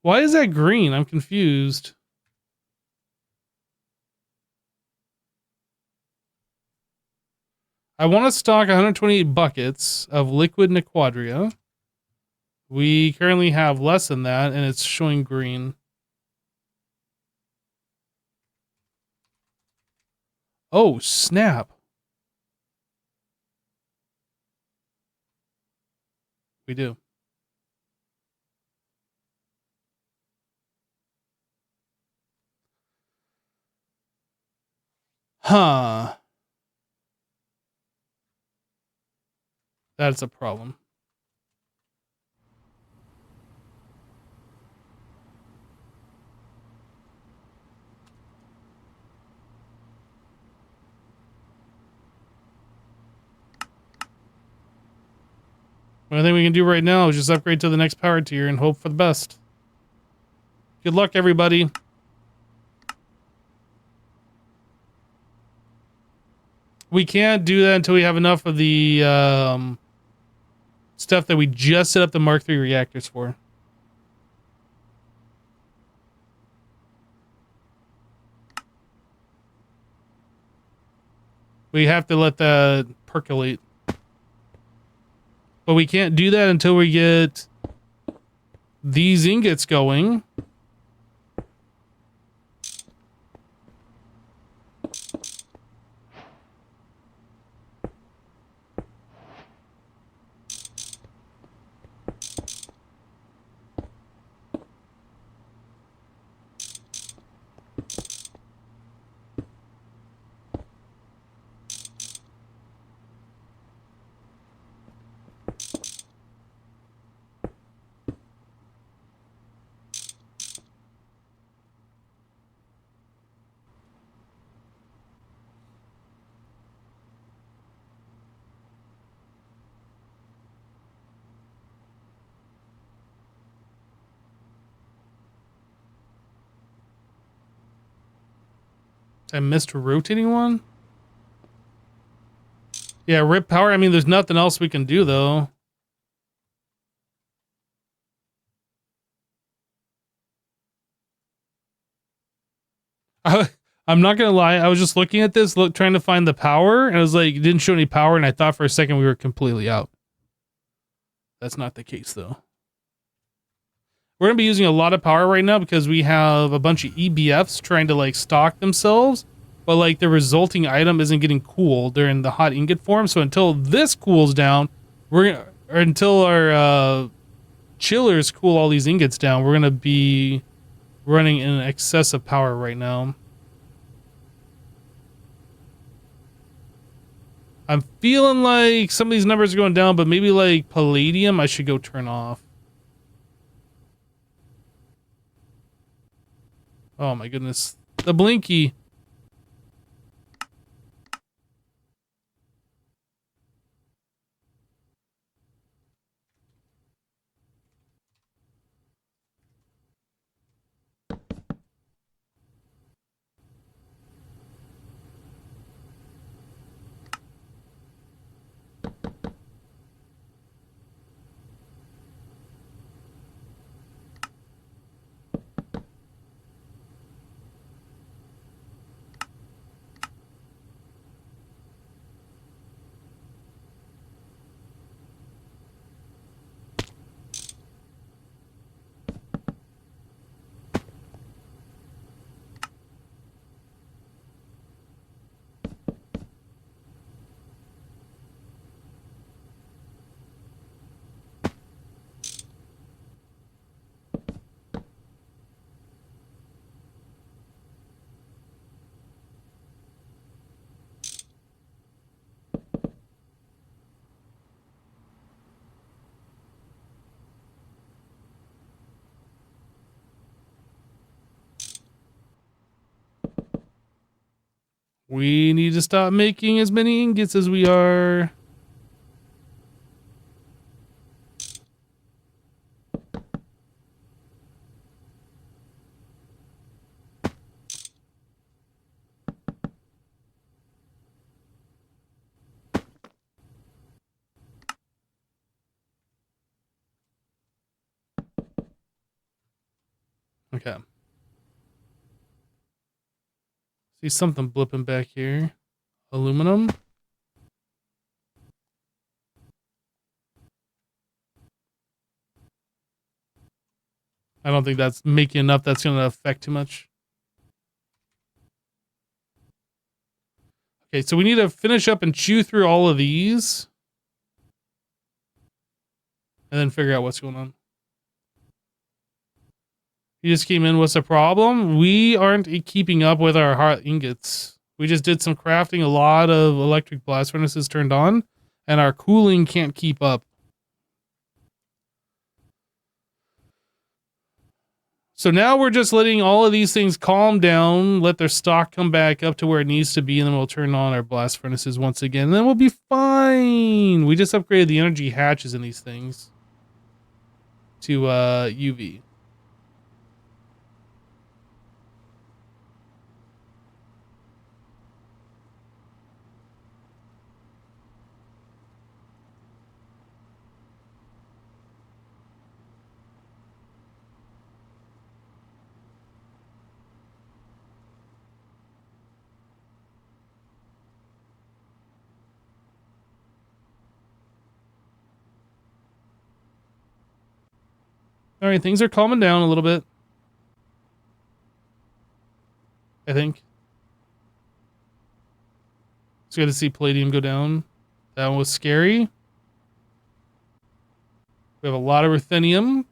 Why is that green? I'm confused. I want to stock 128 buckets of liquid Nequadria. We currently have less than that, and it's showing green. Oh, snap. We do. Huh. That's a problem. The only thing we can do right now is just upgrade to the next power tier and hope for the best. Good luck, everybody. We can't do that until we have enough of the stuff that we just set up the Mark III reactors for. We have to let that percolate. But we can't do that until we get these ingots going. I missed a rotating one? Yeah, rip power. I mean, there's nothing else we can do, though. I'm not gonna lie. I was just looking at this, trying to find the power, and I was like, it didn't show any power, and I thought for a second we were completely out. That's not the case, though. We're gonna be using a lot of power right now because we have a bunch of EBFs trying to like stock themselves, but like the resulting item isn't getting cool during the hot ingot form. So until this cools down, or until our chillers cool all these ingots down, we're gonna be running in excess of power right now. I'm feeling like some of these numbers are going down, but maybe like palladium I should go turn off. Oh my goodness. The blinky. We need to stop making as many ingots as we are. Okay. See something blipping back here. Aluminum. I don't think that's making enough that's going to affect too much. Okay, so we need to finish up and chew through all of these. And then figure out what's going on. You just came in. What's the problem? We aren't keeping up with our hot ingots. We just did some crafting. A lot of electric blast furnaces turned on. And our cooling can't keep up. So now we're just letting all of these things calm down, let their stock come back up to where it needs to be, and then we'll turn on our blast furnaces once again, and then we'll be fine. We just upgraded the energy hatches in these things to UV. All right, things are calming down a little bit. I think. It's good to see palladium go down. That was scary. We have a lot of ruthenium.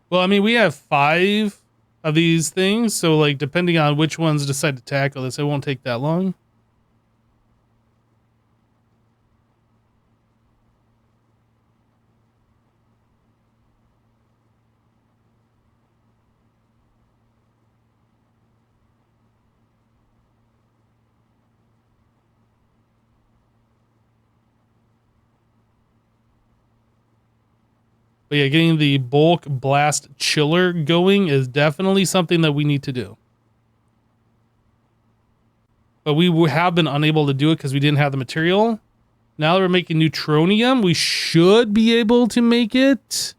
Well, I mean, we have 5 of these things, so like depending on which ones decide to tackle this, it won't take that long. But yeah, getting the bulk blast chiller going is definitely something that we need to do. But we have been unable to do it because we didn't have the material. Now that we're making neutronium, we should be able to make it.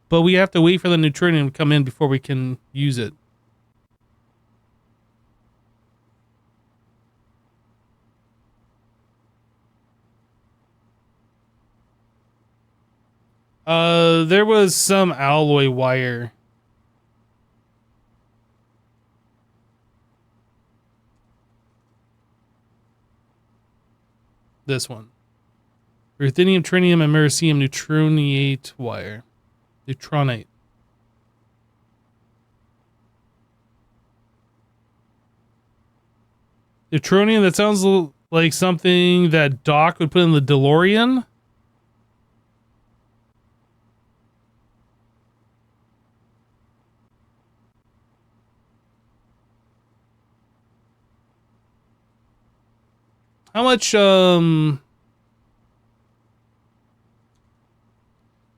But we have to wait for the neutronium to come in before we can use it. There was some alloy wire. This one. Ruthenium, trinium, and americium neutroniate wire. Neutronate. Neutronium, that sounds like something that Doc would put in the DeLorean. How much, we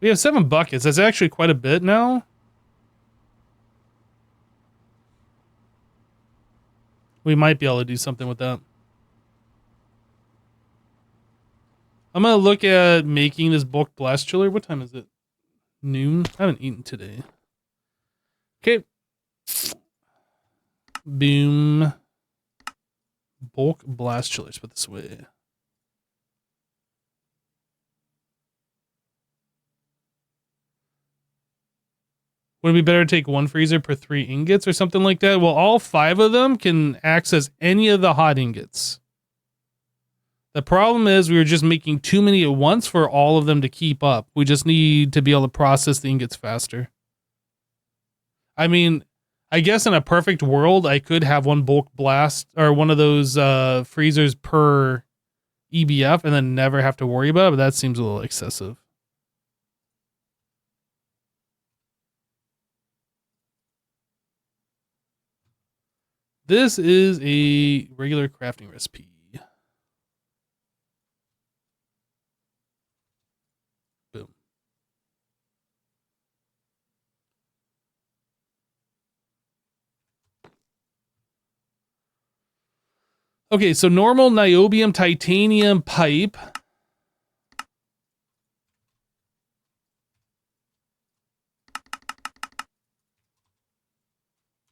have 7 buckets. That's actually quite a bit now. We might be able to do something with that. I'm going to look at making this bulk blast chiller. What time is it? Noon? I haven't eaten today. Okay. Boom. Bulk blast chillers. Put this away. Would it be better to take 1 freezer per 3 ingots or something like that? Well, all 5 of them can access any of the hot ingots. The problem is we were just making too many at once for all of them to keep up. We just need to be able to process the ingots faster. I mean, I guess in a perfect world, I could have 1 bulk blast or one of those freezers per EBF and then never have to worry about it, but that seems a little excessive. This is a regular crafting recipe. Boom. Okay, so normal niobium titanium pipe.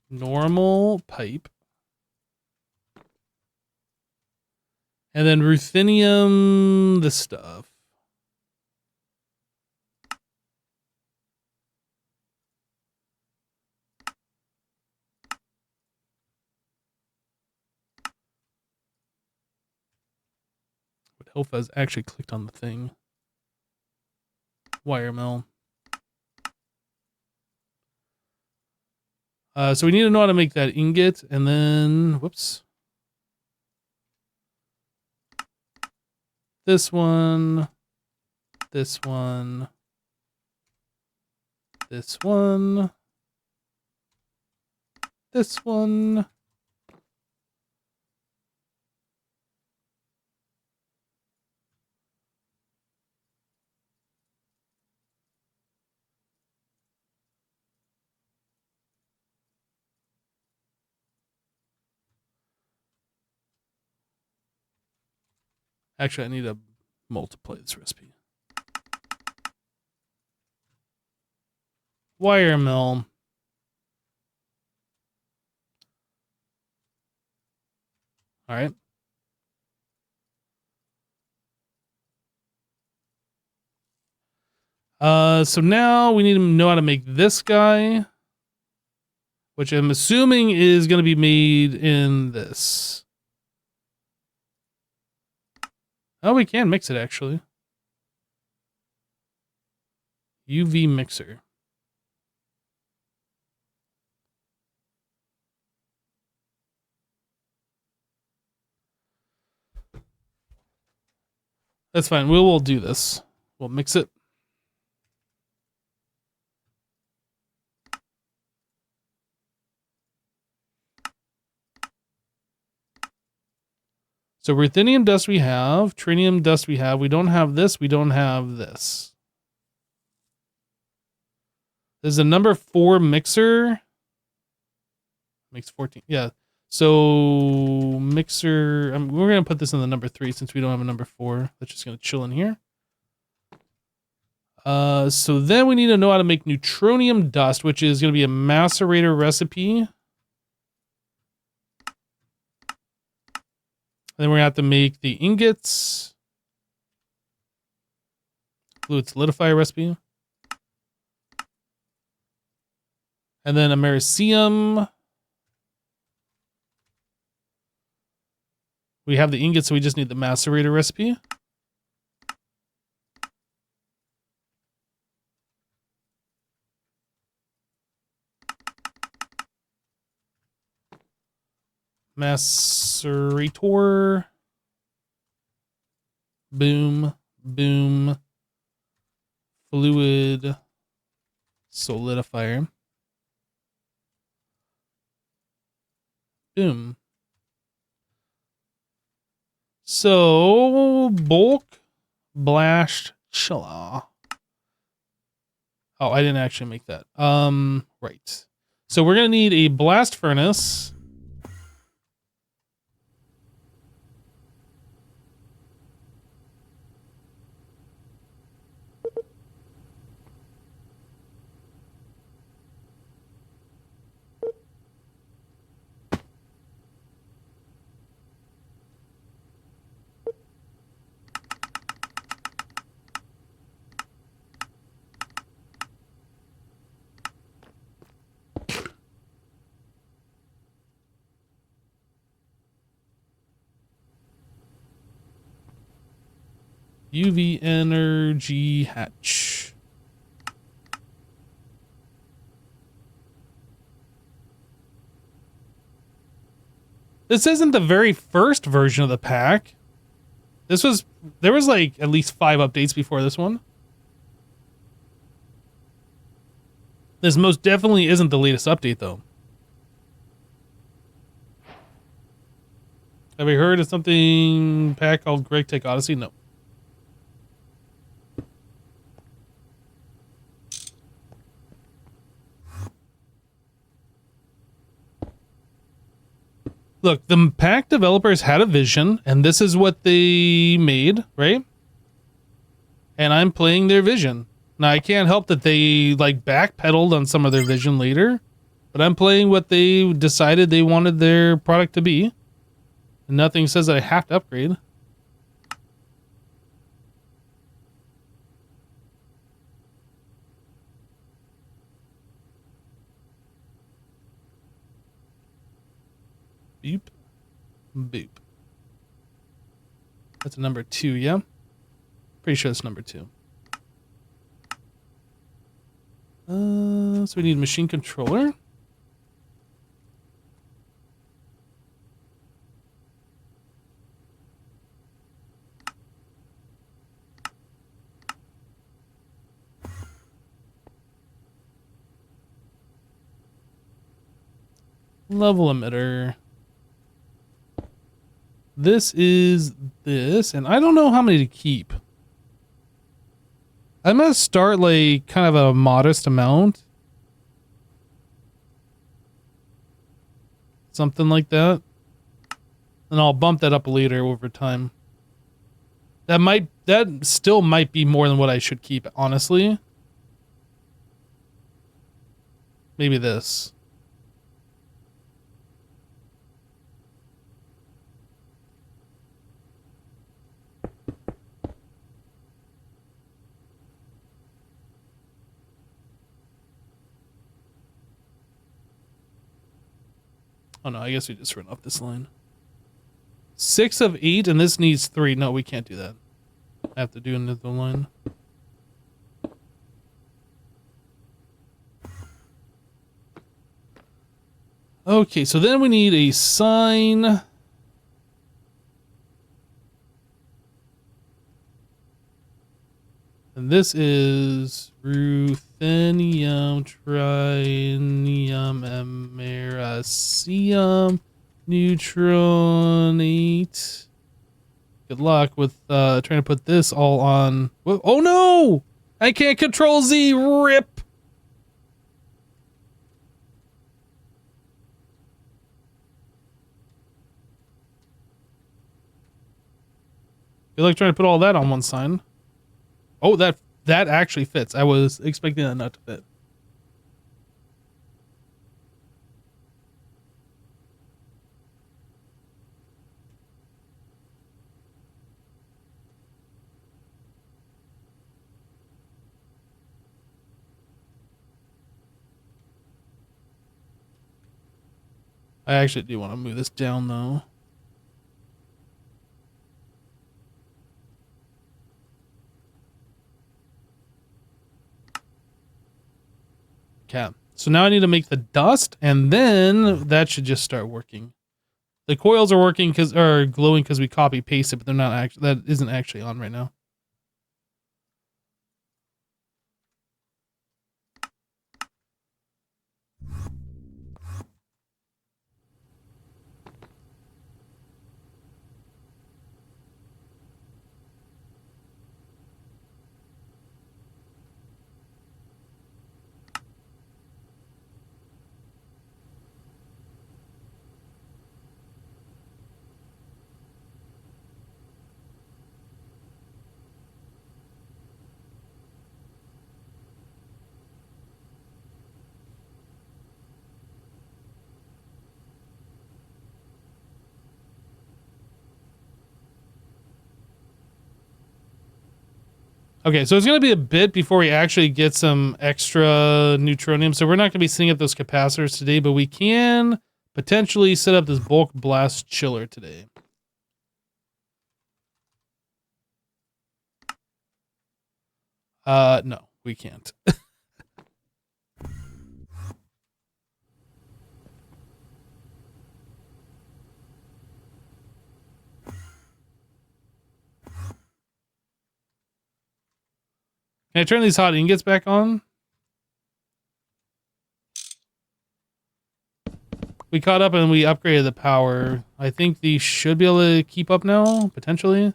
Normal pipe. And then ruthenium, this stuff. Would help if I was actually clicked on the thing. Wire mill. So we need to know how to make that ingot, and then, whoops. This one, this one, this one, this one. Actually, I need to multiply this recipe. Wire mill. All right. So now we need to know how to make this guy, which I'm assuming is going to be made in this. Oh, we can mix it actually. UV mixer. That's fine. We will do this. We'll mix it. So ruthenium dust we have, trinium dust we have. We don't have this. We don't have this. There's a number 4 mixer. Makes 14. Yeah. So mixer. We're going to put this in the number 3 since we don't have a number 4. That's just going to chill in here. So then we need to know how to make neutronium dust, which is going to be a macerator recipe. Then we're going to have to make the ingots. Fluid solidifier recipe. And then americium. We have the ingots, so we just need the macerator recipe. Macerator. Boom. Boom. Fluid solidifier. Boom. So, bulk blast chilla. Oh, I didn't actually make that. Right. So we're going to need a blast furnace. UV energy hatch. This isn't the very first version of the pack. There was like at least 5 updates before this one. This most definitely isn't the latest update though. Have you heard of something pack called Greg Tech Odyssey? No. Look, the pack developers had a vision, and this is what they made, right? And I'm playing their vision. Now, I can't help that they, like, backpedaled on some of their vision later, but I'm playing what they decided they wanted their product to be. And nothing says that I have to upgrade. Beep. Boop. That's a number 2, yeah? Pretty sure it's number 2. So we need a machine controller. Level emitter. This is this, and I don't know how many to keep. I'm gonna start like kind of a modest amount. Something like that. And I'll bump that up later over time. That still might be more than what I should keep, honestly. Maybe this. Oh no, I guess we just run off this line. 6 of 8, and this needs 3. No, we can't do that. I have to do another line. Okay, so then we need a sign. And this is ruthenium, trinium, americium, neutronate. Good luck with trying to put this all on. Oh no! I can't control Z. Rip. Good luck trying to put all that on one sign. Oh, that actually fits. I was expecting that not to fit. I actually do want to move this down though. Okay. So now I need to make the dust, and then that should just start working. The coils are working or glowing because we copy paste it, but they're not actually. That isn't actually on right now. Okay, so it's going to be a bit before we actually get some extra neutronium. So we're not going to be setting up those capacitors today, but we can potentially set up this bulk blast chiller today. No, we can't. Can I turn these hot ingots back on? We caught up and we upgraded the power. I think these should be able to keep up now, potentially.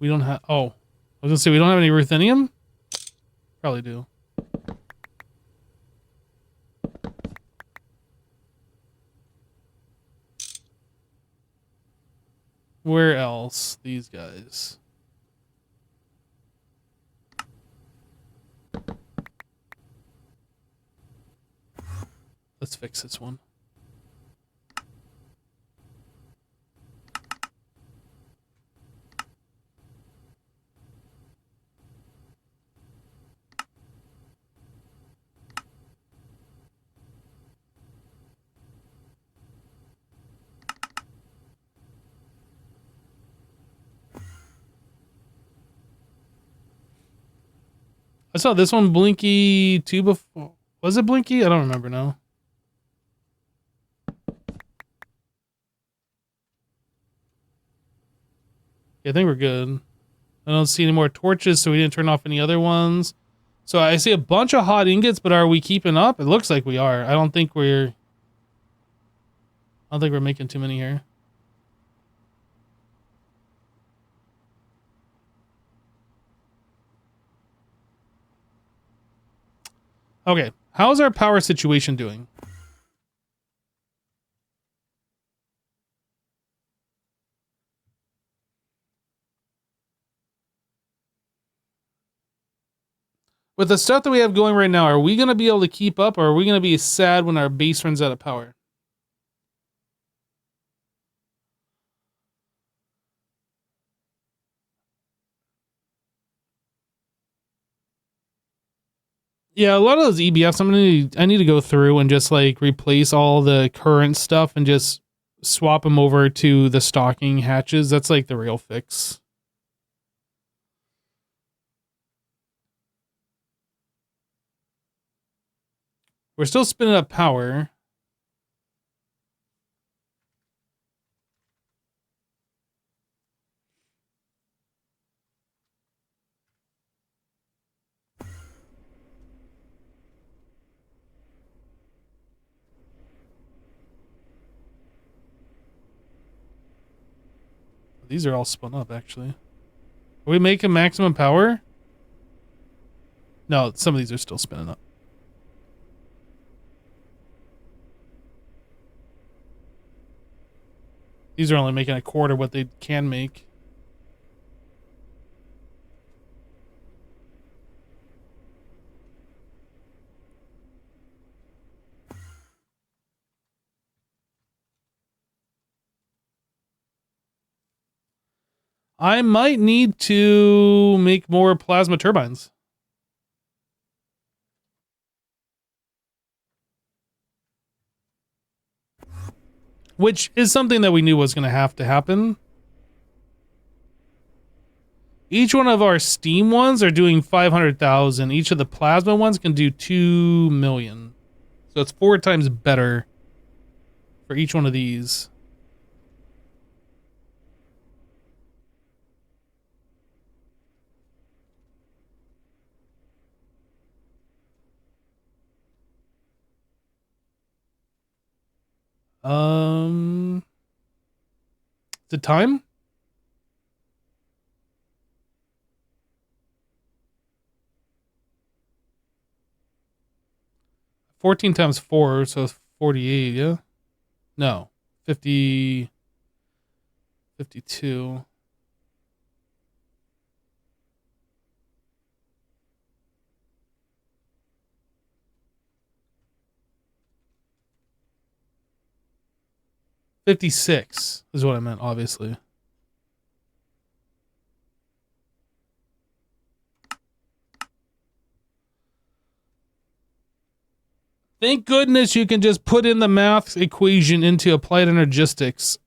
We don't have... Oh. I was gonna say, we don't have any ruthenium? Probably do. Where else? These guys. Let's fix this one. I saw this one Blinky too before. Was it Blinky? I don't remember now. Yeah, I think we're good. I don't see any more torches, so we didn't turn off any other ones. So I see a bunch of hot ingots, but are we keeping up? It looks like we are. I don't think we're making too many here. Okay, how's our power situation doing? With the stuff that we have going right now, are we going to be able to keep up, or are we going to be sad when our base runs out of power? Yeah, a lot of those EBFs, I need to go through and just like replace all the current stuff and just swap them over to the stocking hatches. That's like the real fix. We're still spinning up power. These are all spun up, actually. Are we making maximum power? No, some of these are still spinning up. These are only making a quarter what they can make. I might need to make more plasma turbines. Which is something that we knew was going to happen. Each one of our steam ones are doing 500,000. Each of the plasma ones can do 2 million. So it's 4 times better for each one of these. The time? 14 times 4, so 48, yeah? No. 50... 52. $56 is what I meant, obviously. Thank goodness you can just put in the math equation into applied energistics.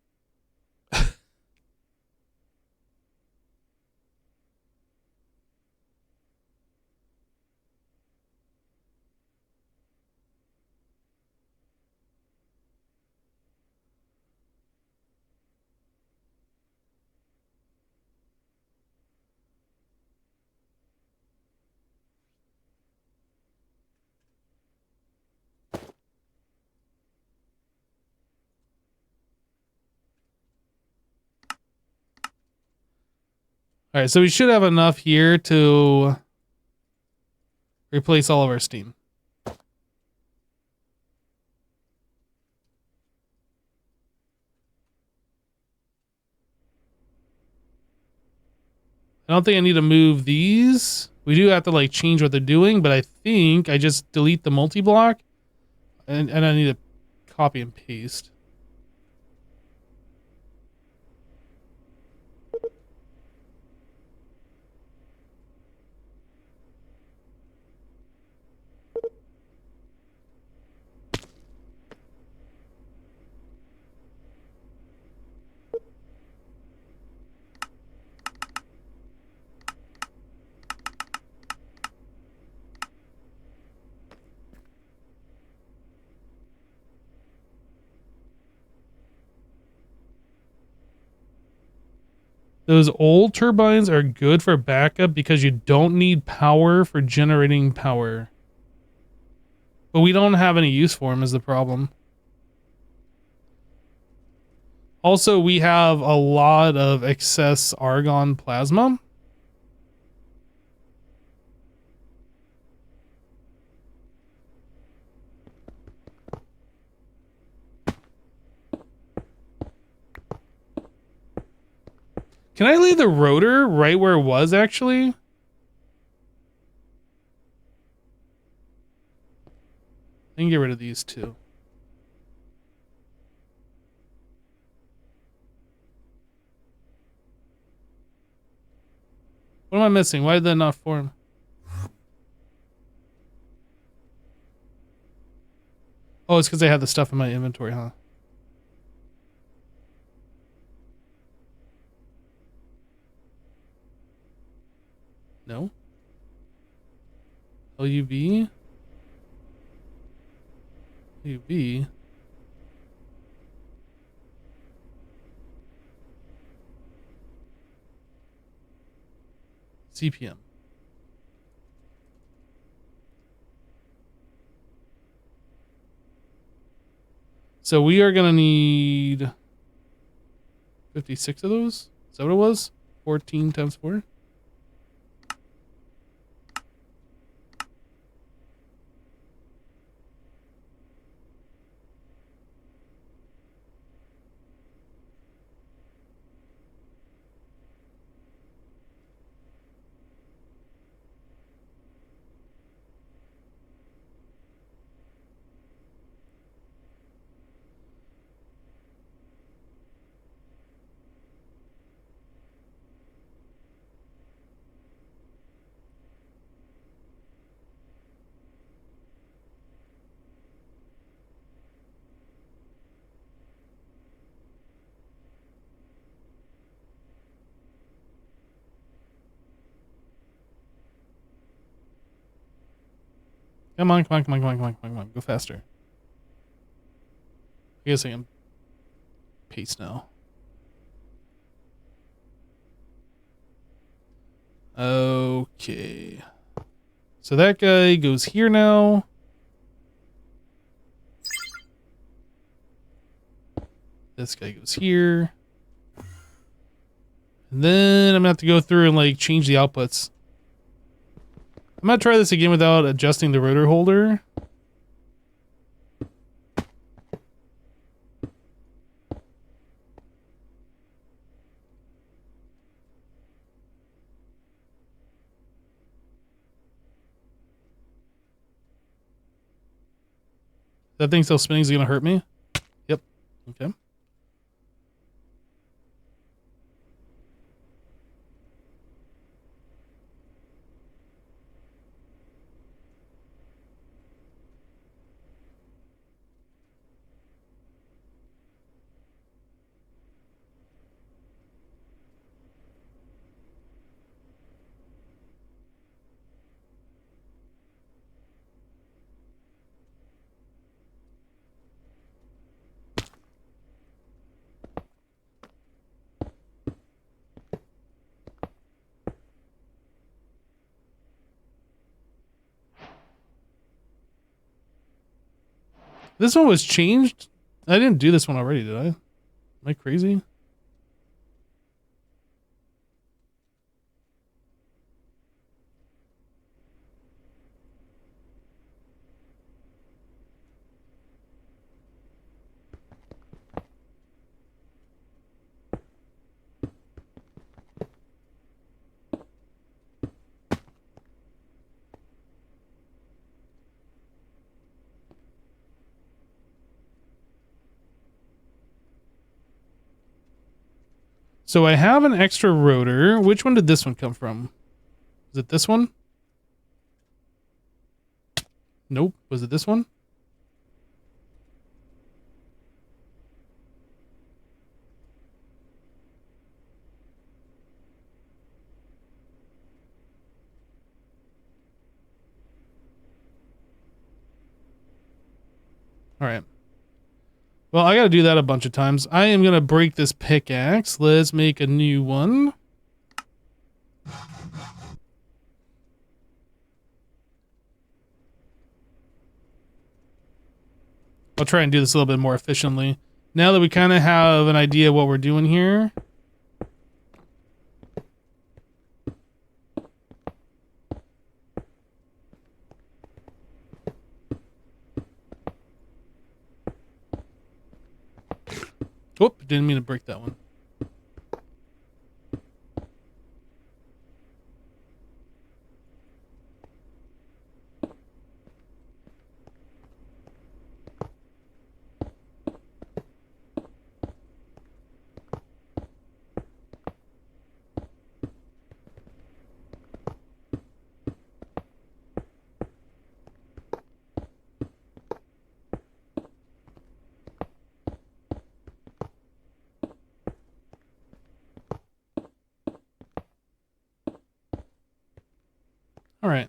All right, so we should have enough here to replace all of our steam. I don't think I need to move these. We do have to like change what they're doing, but I think I just delete the multi-block and I need to copy and paste. Those old turbines are good for backup because you don't need power for generating power. But we don't have any use for them is the problem. Also, we have a lot of excess argon plasma. Can I leave the rotor right where it was, actually? I can get rid of these two. What am I missing? Why did that not form? Oh, it's because I had the stuff in my inventory, huh? No? LUV? UV? CPM. So we are going to need 56 of those. Is that what it was? 14 times 4? Come on, come on, come on, come on, come on, come on, come on. Go faster. I guess I can paste now. Okay. So that guy goes here now. This guy goes here. And then I'm gonna have to go through and like change the outputs. I'm gonna try this again without adjusting the rotor holder. That thing still spinning is gonna hurt me? Yep. Okay. This one was changed? I didn't do this one already, did I? Am I crazy? So I have an extra rotor. Which one did this one come from? Is it this one? Nope. Was it this one? All right. Well, I got to do that a bunch of times. I am going to break this pickaxe. Let's make a new one. I'll try and do this a little bit more efficiently. Now that we kind of have an idea of what we're doing here. Oop, didn't mean to break that one. All right.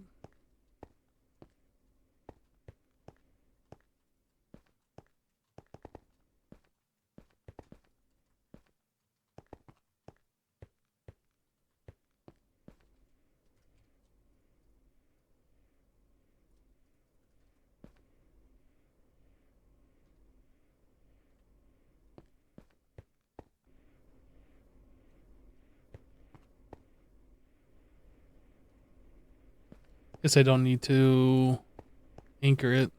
Guess I don't need to anchor it.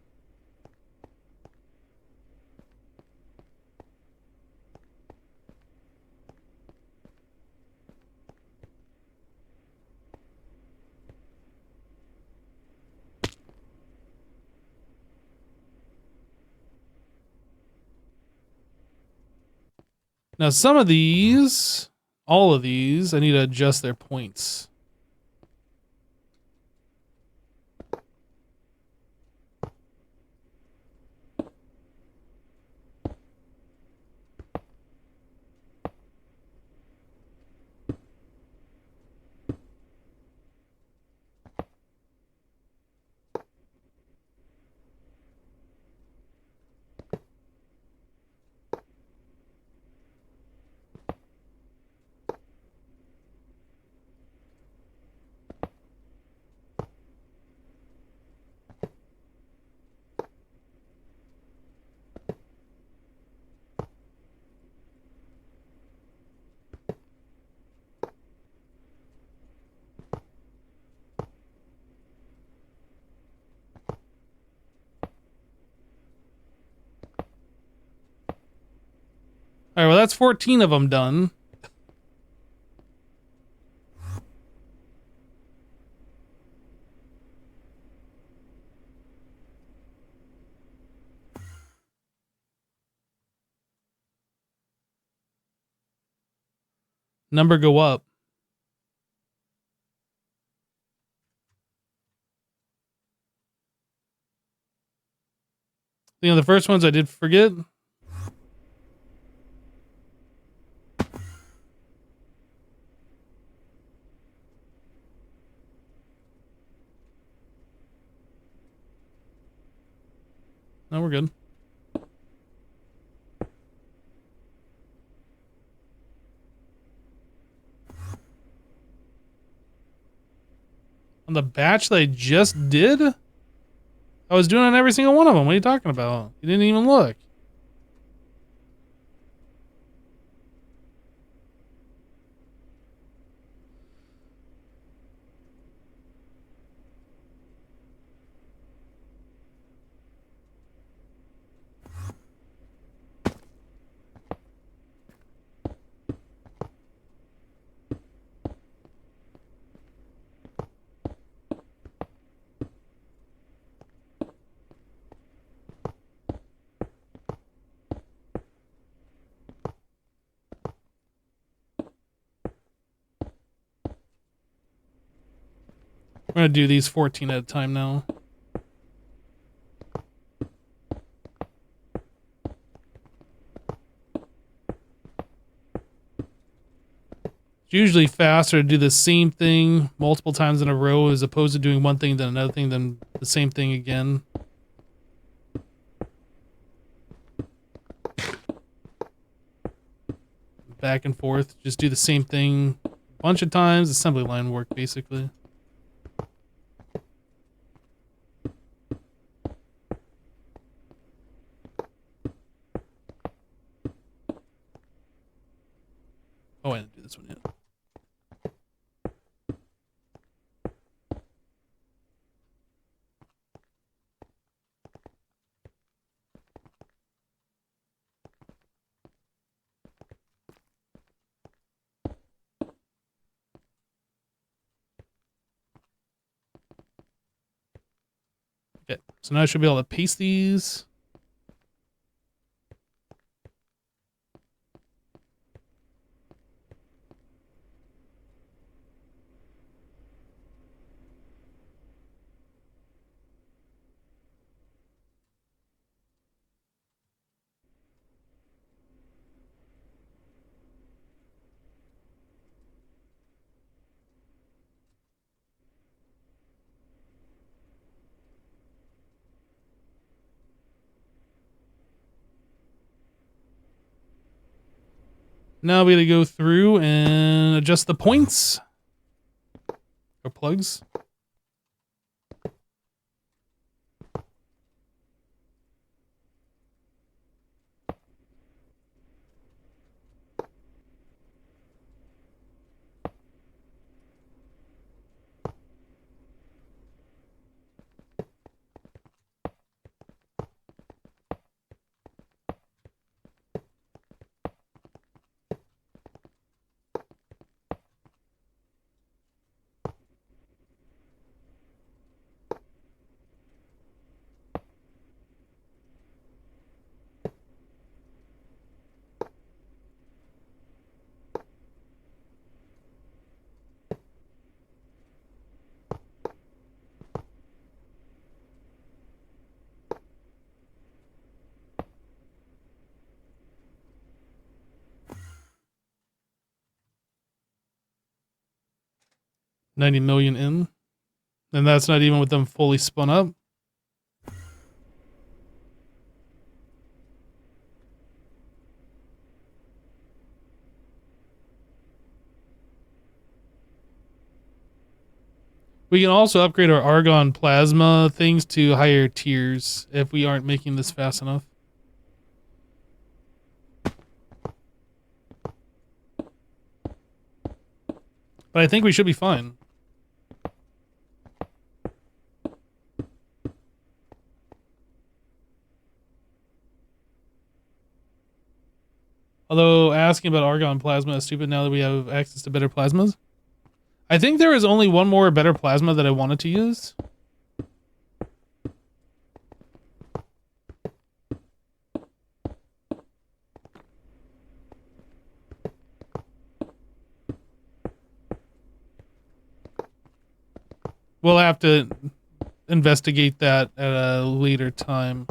Now, some of these, all of these, I need to adjust their points. All right, well, that's 14 of them done. Number go up. You know, the first ones I did forget. No, we're good. On the batch that I just did? I was doing on every single one of them. What are you talking about? You didn't even look. We're going to do these 14 at a time now. It's usually faster to do the same thing multiple times in a row as opposed to doing one thing, then another thing, then the same thing again. Back and forth. Just do the same thing a bunch of times. Assembly line work, basically. Oh, I didn't do this one yet. Okay, so now I should be able to paste these. Now we gotta go through and adjust the points. Or plugs. $90 million in. And that's not even with them fully spun up. We can also upgrade our Argon Plasma things to higher tiers if we aren't making this fast enough. But I think we should be fine. Although asking about Argon Plasma is stupid now that we have access to better plasmas. I think there is only one more better plasma that I wanted to use. We'll have to investigate that at a later time.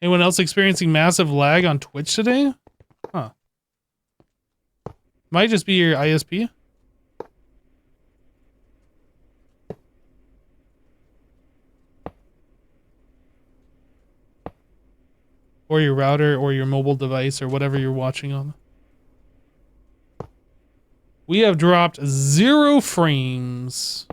Anyone else experiencing massive lag on Twitch today? Huh. Might just be your ISP. Or your router or your mobile device or whatever you're watching on. We have dropped 0 frames.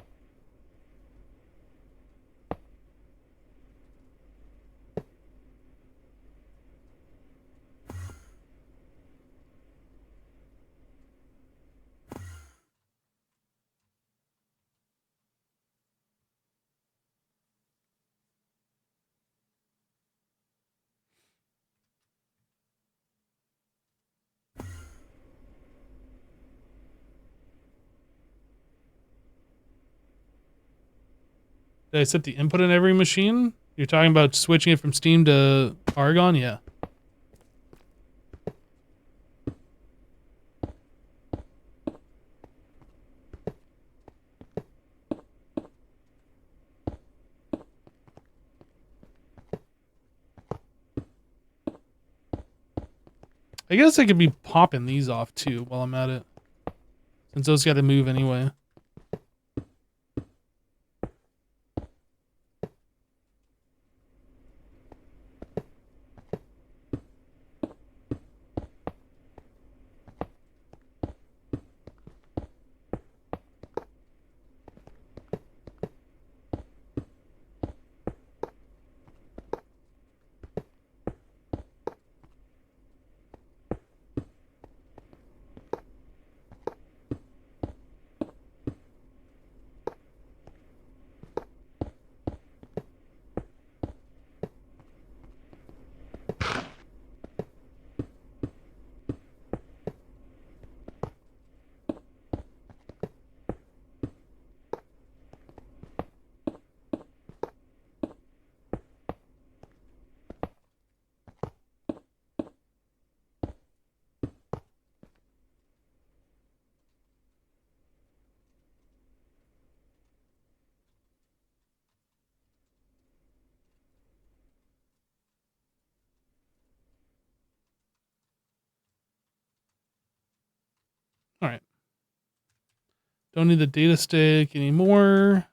Did I set the input on every machine? You're talking about switching it from Steam to Argon? Yeah. I guess I could be popping these off too while I'm at it. Since those got to move anyway. All right. Don't need the data stick anymore.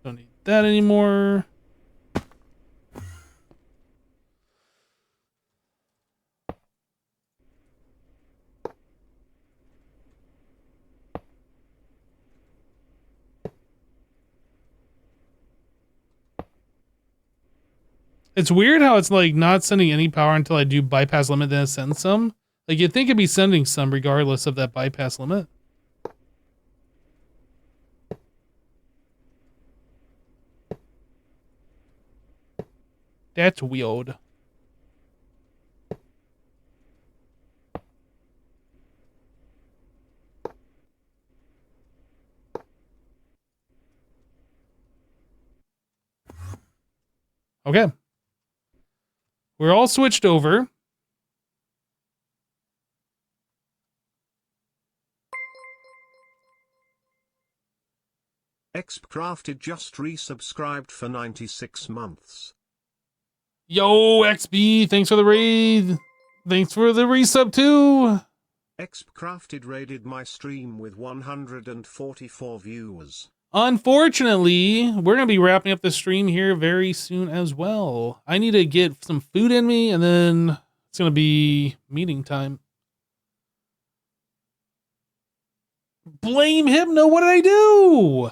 Don't need that anymore. It's weird how it's like not sending any power until I do bypass limit, then it sends some. Like you'd think it'd be sending some regardless of that bypass limit. That's weird. Okay. We're all switched over. XPcrafted just resubscribed for 96 months. Yo, XB, thanks for the raid. Thanks for the resub too. XPcrafted raided my stream with 144 viewers. Unfortunately, we're going to be wrapping up the stream here very soon as well. I need to get some food in me, and then it's going to be meeting time. Blame him? No, what did I do?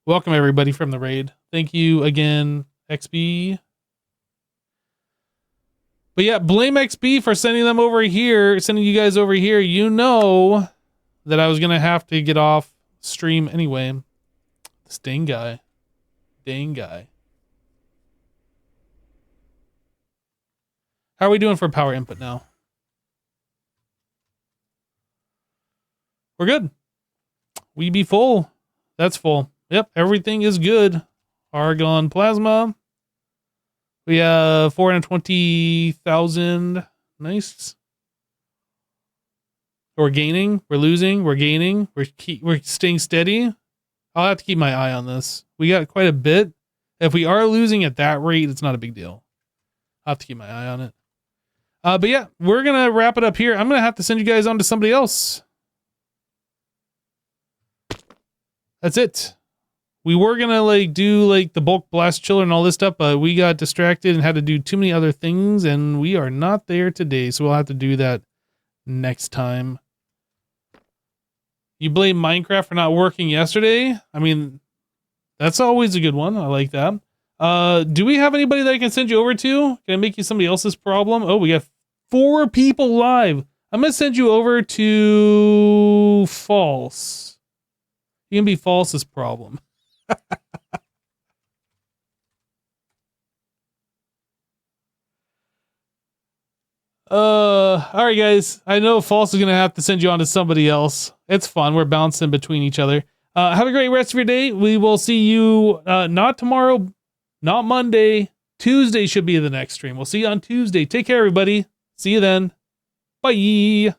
Welcome, everybody, from the raid. Thank you again, XB. But yeah, blame XB for sending them over here, sending you guys over here. You know that I was going to have to get off stream anyway. This dang guy. dang guy. How are we doing for power input now? We're good. We be full. That's full. Yep, everything is good. Argon plasma. We have 420,000. Nice. We're gaining. We're losing. We're gaining. We're staying steady. I'll have to keep my eye on this. We got quite a bit. If we are losing at that rate, it's not a big deal. I'll have to keep my eye on it. But yeah, we're going to wrap it up here. I'm going to have to send you guys on to somebody else. That's it. We were going to do the bulk blast chiller and all this stuff, but we got distracted and had to do too many other things, and we are not there today. So we'll have to do that next time. You blame Minecraft for not working yesterday? I mean, that's always a good one. I like that. Do we have anybody that I can send you over to? Can I make you somebody else's problem? Oh, we got 4 people live. I'm going to send you over to False. You can be False's problem. All right, guys. I know False is going to have to send you on to somebody else. It's fun. We're bouncing between each other. Have a great rest of your day. We will see you not tomorrow, not Monday. Tuesday should be the next stream. We'll see you on Tuesday. Take care, everybody. See you then. Bye.